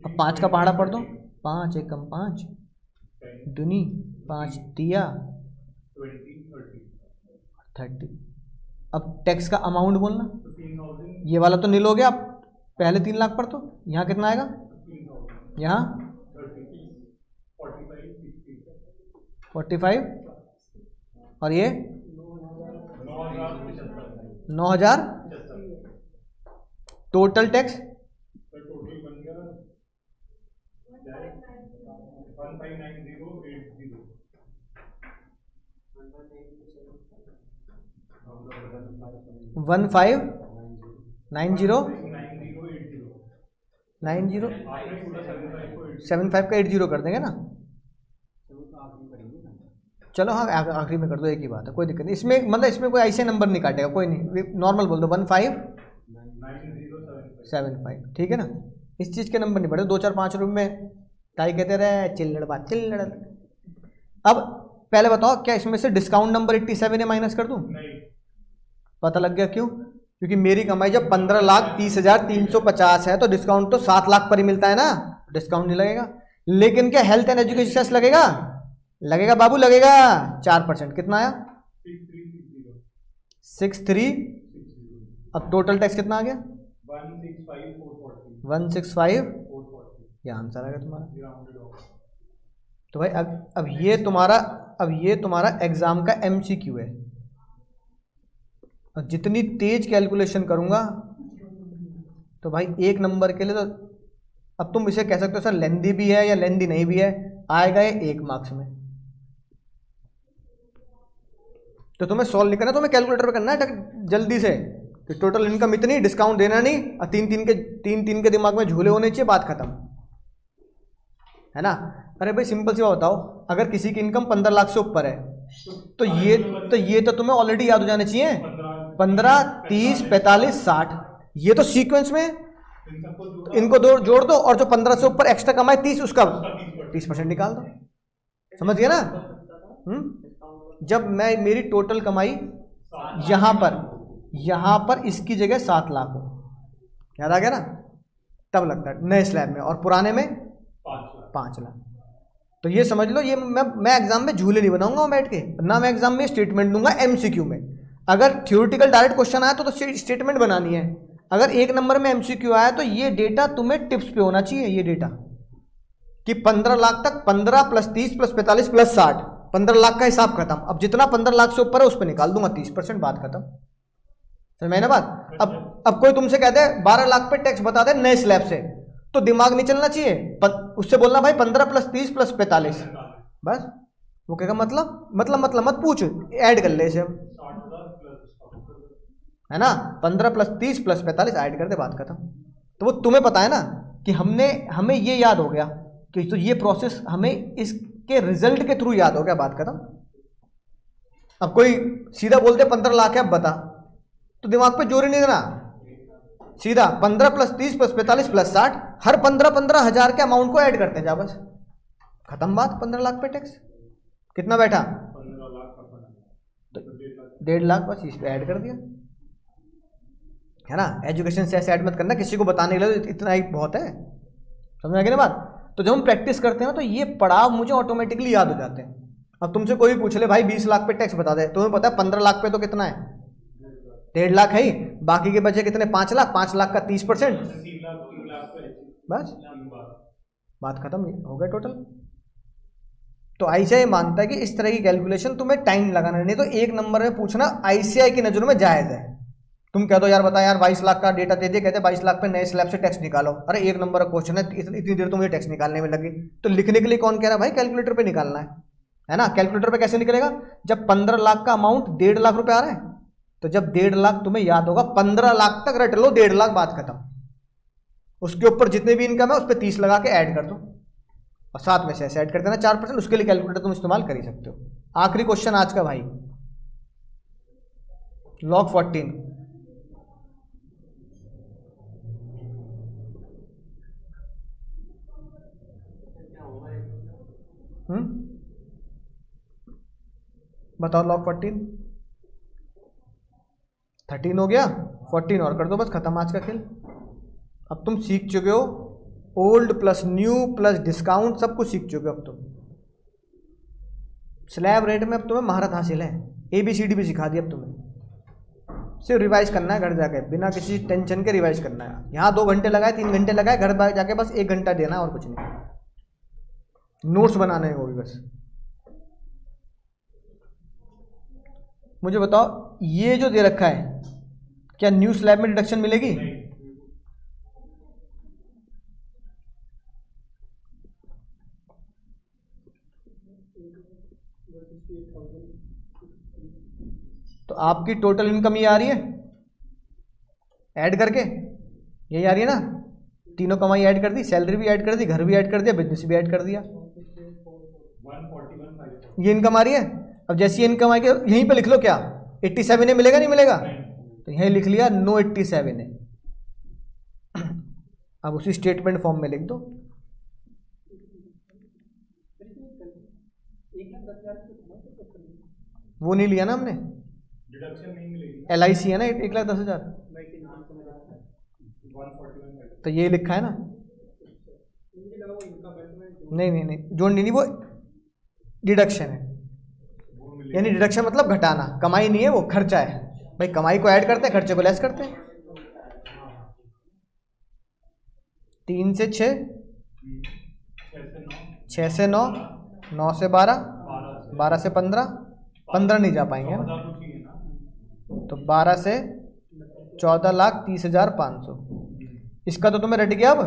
Speaker 1: अब 5 का पहाड़ा पढ़ दो, 5 एकम 5 दुनी 5 तिया
Speaker 3: 20,
Speaker 1: 30। अब टैक्स का अमाउंट बोलना,
Speaker 3: 15,000,
Speaker 1: ये वाला तो नील हो गया। पहले 3 लाख पर, तो यहाँ कितना आएगा?
Speaker 3: 15,000,
Speaker 1: यहाँ
Speaker 3: 30, 45, 60,
Speaker 1: 45, और ये
Speaker 3: 9,075,
Speaker 1: 9,000। टोटल टैक्स
Speaker 3: तो टोटल बन गया 159080।
Speaker 1: 1590
Speaker 3: आपने पूरा 75 को
Speaker 1: 75 का 80 कर देंगे ना। चलो हाँ, आखिरी में कर दो, एक ही बात है, कोई दिक्कत नहीं इसमें। मतलब इसमें कोई ऐसे नंबर नहीं काटेगा, कोई नहीं, नॉर्मल बोल दो 159075, ठीक है ना? इस चीज़ के नंबर नहीं पड़े, 2 4 5 रुपये में ताई कहते रहे चिल्लड़ बात चिल्लड़। अब पहले बताओ, क्या इसमें से डिस्काउंट नंबर 87 है माइनस कर दूं?
Speaker 3: नहीं,
Speaker 1: पता लग गया क्यों? क्योंकि मेरी कमाई जब 15,30,350 है तो डिस्काउंट तो 7 लाख पर ही मिलता है ना, डिस्काउंट नहीं लगेगा। लेकिन क्या हेल्थ एंड एजुकेशन सेस लगेगा? लगेगा बाबू, लगेगा। 4%। कितना आया? 6360। अब टोटल टैक्स कितना आ गया? 165,440। ये आंसर आ गया तुम्हारा। तो भाई अब ये तुम्हारा एग्जाम का एमसीक्यू है। और जितनी तेज कैलकुलेशन करूंगा तो भाई एक नंबर के लिए तो, अब तुम इसे कह सकते हो सर लेंदी भी है या लेंदी नहीं भी है, आएगा ये 1 मार्क्स में। तो तुम्हें सॉल्व नहीं करना, तुम्हें कैलकुलेटर पे करना है जल्दी से कि टोटल इनकम इतनी, डिस्काउंट देना नहीं, और 3 के दिमाग में झूले होने चाहिए, बात खत्म, है ना? अरे भाई सिंपल सी बात बताओ, अगर किसी की इनकम 15 लाख से ऊपर है तो ये तो तुम्हें ऑलरेडी याद हो जाने चाहिए। 15, 30, 45, 60, ये तो सीक्वेंस में इनको जोड़ दो, और जो 15 से ऊपर एक्स्ट्रा कमाए 30, उसका 30% निकाल दो। समझ गया ना? जब मैं मेरी टोटल कमाई यहां पर इसकी जगह 7 लाख हो, याद आ गया ना? तब लगता है नए स्लैब में, और पुराने में 5 लाख। तो ये समझ लो, ये मैं एग्जाम में झूले नहीं बनाऊंगा बैठ के ना, मैं एग्जाम में स्टेटमेंट दूंगा एमसीक्यू में। अगर थ्योरेटिकल डायरेक्ट क्वेश्चन आया तो स्टेटमेंट बनानी है। अगर 1 नंबर में एमसीक्यू आया तो ये डेटा तुम्हें टिप्स पे होना चाहिए, ये डेटा कि 15 लाख तक 15 + 30 + 45 + 60, 15 लाख का हिसाब खत्म। अब जितना 15 लाख से ऊपर है उस पर निकाल दूंगा 30%, बात खत्म। समझ में ना बात? अब कोई तुमसे कहते हैं 12 लाख पे टैक्स बता दे नए स्लैब से, तो दिमाग नहीं चलना चाहिए, उससे बोलना भाई 15 + 30 + 45, बस। वो कहेगा मतलब मत पूछ, ऐड कर ले इसे, है ना? 15 + 30 + 45 ऐड कर दे, बात खत्म। तो वो तुम्हें पता है ना कि हमें ये याद हो गया कि तो ये प्रोसेस हमें इसके रिजल्ट के थ्रू याद हो गया, बात खत्म। अब कोई सीधा बोलते 15 लाख है अब बता, तो दिमाग पे जोर ही नहीं देना, सीधा 15 + 30 + 45 + 60, हर 15 हज़ार के अमाउंट को ऐड करते जा, बस खत्म बात। 15 लाख पे टैक्स कितना बैठा?
Speaker 3: 15 लाख का
Speaker 1: तो 1.5 लाख, बस इस पे ऐड कर दिया, है ना? एजुकेशन से ऐसे ऐड मत करना, किसी को बताने के लिए इतना ही बहुत है। समझ आ गई ना बात? तो जब हम प्रैक्टिस करते हैं ना तो ये पड़ाव मुझे ऑटोमेटिकली याद हो जाते हैं। अब तुमसे कोई पूछ ले भाई 20 लाख पे टैक्स बता दे, तुम्हें पता है 15 लाख पे तो कितना है? 1.5 लाख है ही, बाकी के बचे कितने? 5 लाख, 5 लाख का 30%,
Speaker 3: 3 लाख, 3 लाख पे
Speaker 1: बस बात खत्म, हो गया टोटल। तो आईसीआई मानता है कि इस तरह की कैलकुलेशन तुम्हें टाइम लगाना, नहीं तो एक नंबर में पूछना आईसीआई की नजरों में जायज है। तुम कह दो यार बता यार 22 लाख का डेटा दे दिया, कहते 22 लाख पे नए स्लैब से टैक्स निकालो, अरे एक नंबर का क्वेश्चन है, इतनी देर तो मुझे टैक्स निकालने में लगी। तो लिखने के लिए कौन कह रहा है भाई कैलकुलेटर पे निकालना है ना। कैलकुलेटर पे कैसे निकलेगा, जब 15 लाख का अमाउंट 1.5 लाख रुपए आ रहा है, तो जब 1.5 लाख तुम्हें याद होगा 15 लाख तक रट लो, 1.5 लाख बात खत्म। उसके ऊपर जितने भी इनकम है उस पर 30 लगा के ऐड कर दो, और साथ में से ऐसे ऐड कर देना 4%। उसके लिए कैलकुलेटर तुम इस्तेमाल कर ही सकते हो। आखिरी क्वेश्चन आज का भाई, लॉग 14। बताओ लॉग 14। 13 हो गया, 14 और कर दो, बस खत्म आज का खेल। अब तुम सीख चुके हो old plus new plus discount, सब कुछ सीख चुके हो। अब तुम स्लैब रेट में अब तुम्हें महारत हासिल है, ABCD भी सिखा दी अब तुम्हें। सिर्फ रिवाइज करना है घर जाके, बिना किसी टेंशन के रिवाइज करना है। यहाँ 2 घंटे लगाए, 3 घंटे लगाए, घर जाके बस 1 घंटा देना और कुछ नहीं। नोट्स बनाने हैं वो भी बस। मुझे बताओ ये जो दे रखा है, क्या न्यू स्लैब में डिडक्शन मिलेगी? तो आपकी टोटल इनकम ये आ रही है ऐड करके, यही आ रही है ना। तीनों कमाई ऐड कर दी, सैलरी भी ऐड कर दी, घर भी ऐड कर दिया, बिजनेस भी ऐड कर दिया, ये इनकम आ रही है। अब जैसी इनकम आएगी यहीं पे लिख लो, क्या 87 है मिलेगा नहीं मिलेगा, तो यहीं लिख लिया नो 87 है। अब उसी स्टेटमेंट फॉर्म में लिख दो। वो नहीं लिया ना हमने,
Speaker 3: डिडक्शन नहीं मिलेगी,
Speaker 1: LIC है ना 1,10,000, तो ये लिखा है ना। नहीं नहीं नहीं, जो नहीं वो डिडक्शन है, यानी डिडक्शन मतलब घटाना, कमाई नहीं है वो, खर्चा है भाई। कमाई को ऐड करते हैं, खर्चे को लेस करते हैं। 3 से 6, 6 से 9, 9 से 12, 12 से 15, 15 नहीं जा पाएंगे ना, तो 12 से 14,30,500। इसका तो तुम्हें रट गया। अब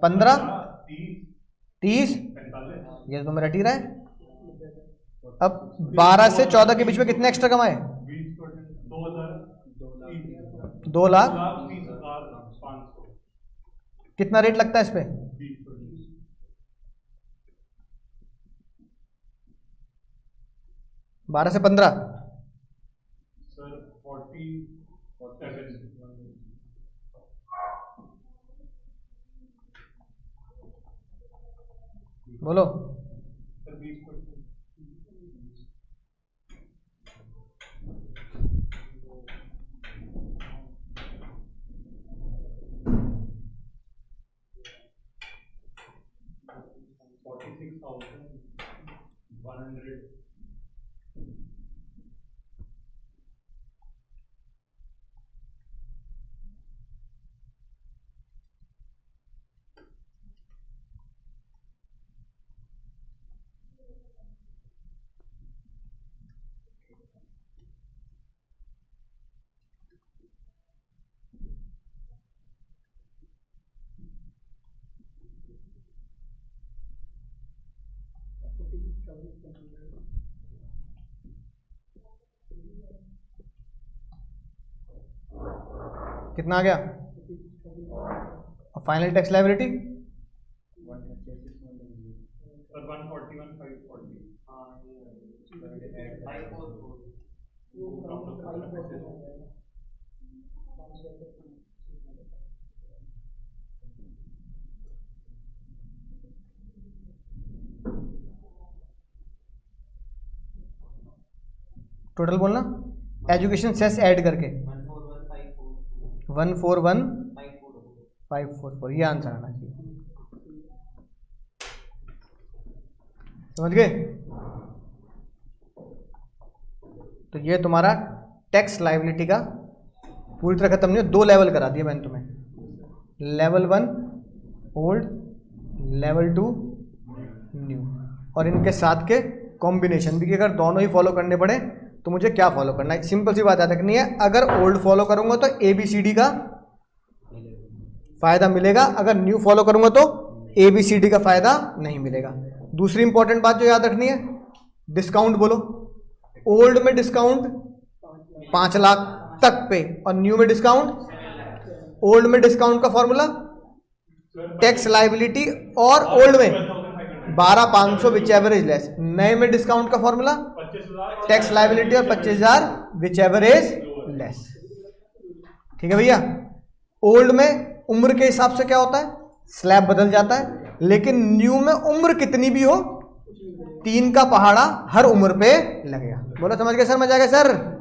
Speaker 1: 15, 30, ये तो तुम्हें रट ही रहा है। अब 12 से 14 के बीच में कितने एक्स्ट्रा कमाए?
Speaker 3: 2,30,500।
Speaker 1: कितना रेट लगता है इस पे? 12 से 15
Speaker 3: सर 47।
Speaker 1: बोलो।
Speaker 3: सर 20%।
Speaker 1: कितना आ गया? और फाइनल टैक्स लायबिलिटी
Speaker 3: 141,540।
Speaker 1: टोटल बोलना, एजुकेशन सेस ऐड करके 141,544, ये आंसर आना चाहिए। समझ गए? तो ये तुम्हारा टैक्स लायबिलिटी का पूरी तरह खत्म नहीं हो, 2 लेवल करा दिए मैंने तुम्हें, level 1 old, level two new, और इनके साथ के कॉम्बिनेशन भी, कि अगर दोनों ही फॉलो करने पड़े तो मुझे क्या फॉलो करना है। सिंपल सी बात याद रखनी है, अगर ओल्ड फॉलो करूंगा तो ABCD का फायदा मिलेगा, अगर न्यू फॉलो करूंगा तो ABCD का फायदा नहीं मिलेगा। दूसरी इंपॉर्टेंट बात जो याद रखनी है, डिस्काउंट बोलो। ओल्ड में डिस्काउंट 5 लाख तक पे, और न्यू में डिस्काउंट, ओल्ड में डिस्काउंट का फॉर्मूला टैक्स लाइबिलिटी, और ओल्ड में 12,500 विच एवर इज लेस। नए में डिस्काउंट का फॉर्मूला टैक्स लाइबिलिटी और 25,000 विच एवर इज लेस। ठीक है भैया। ओल्ड में उम्र के हिसाब से क्या होता है, स्लैब बदल जाता है, लेकिन न्यू में उम्र कितनी भी हो 3 का पहाड़ा हर उम्र पे लगेगा। बोलो समझ गए सर, मजा आ गया सर।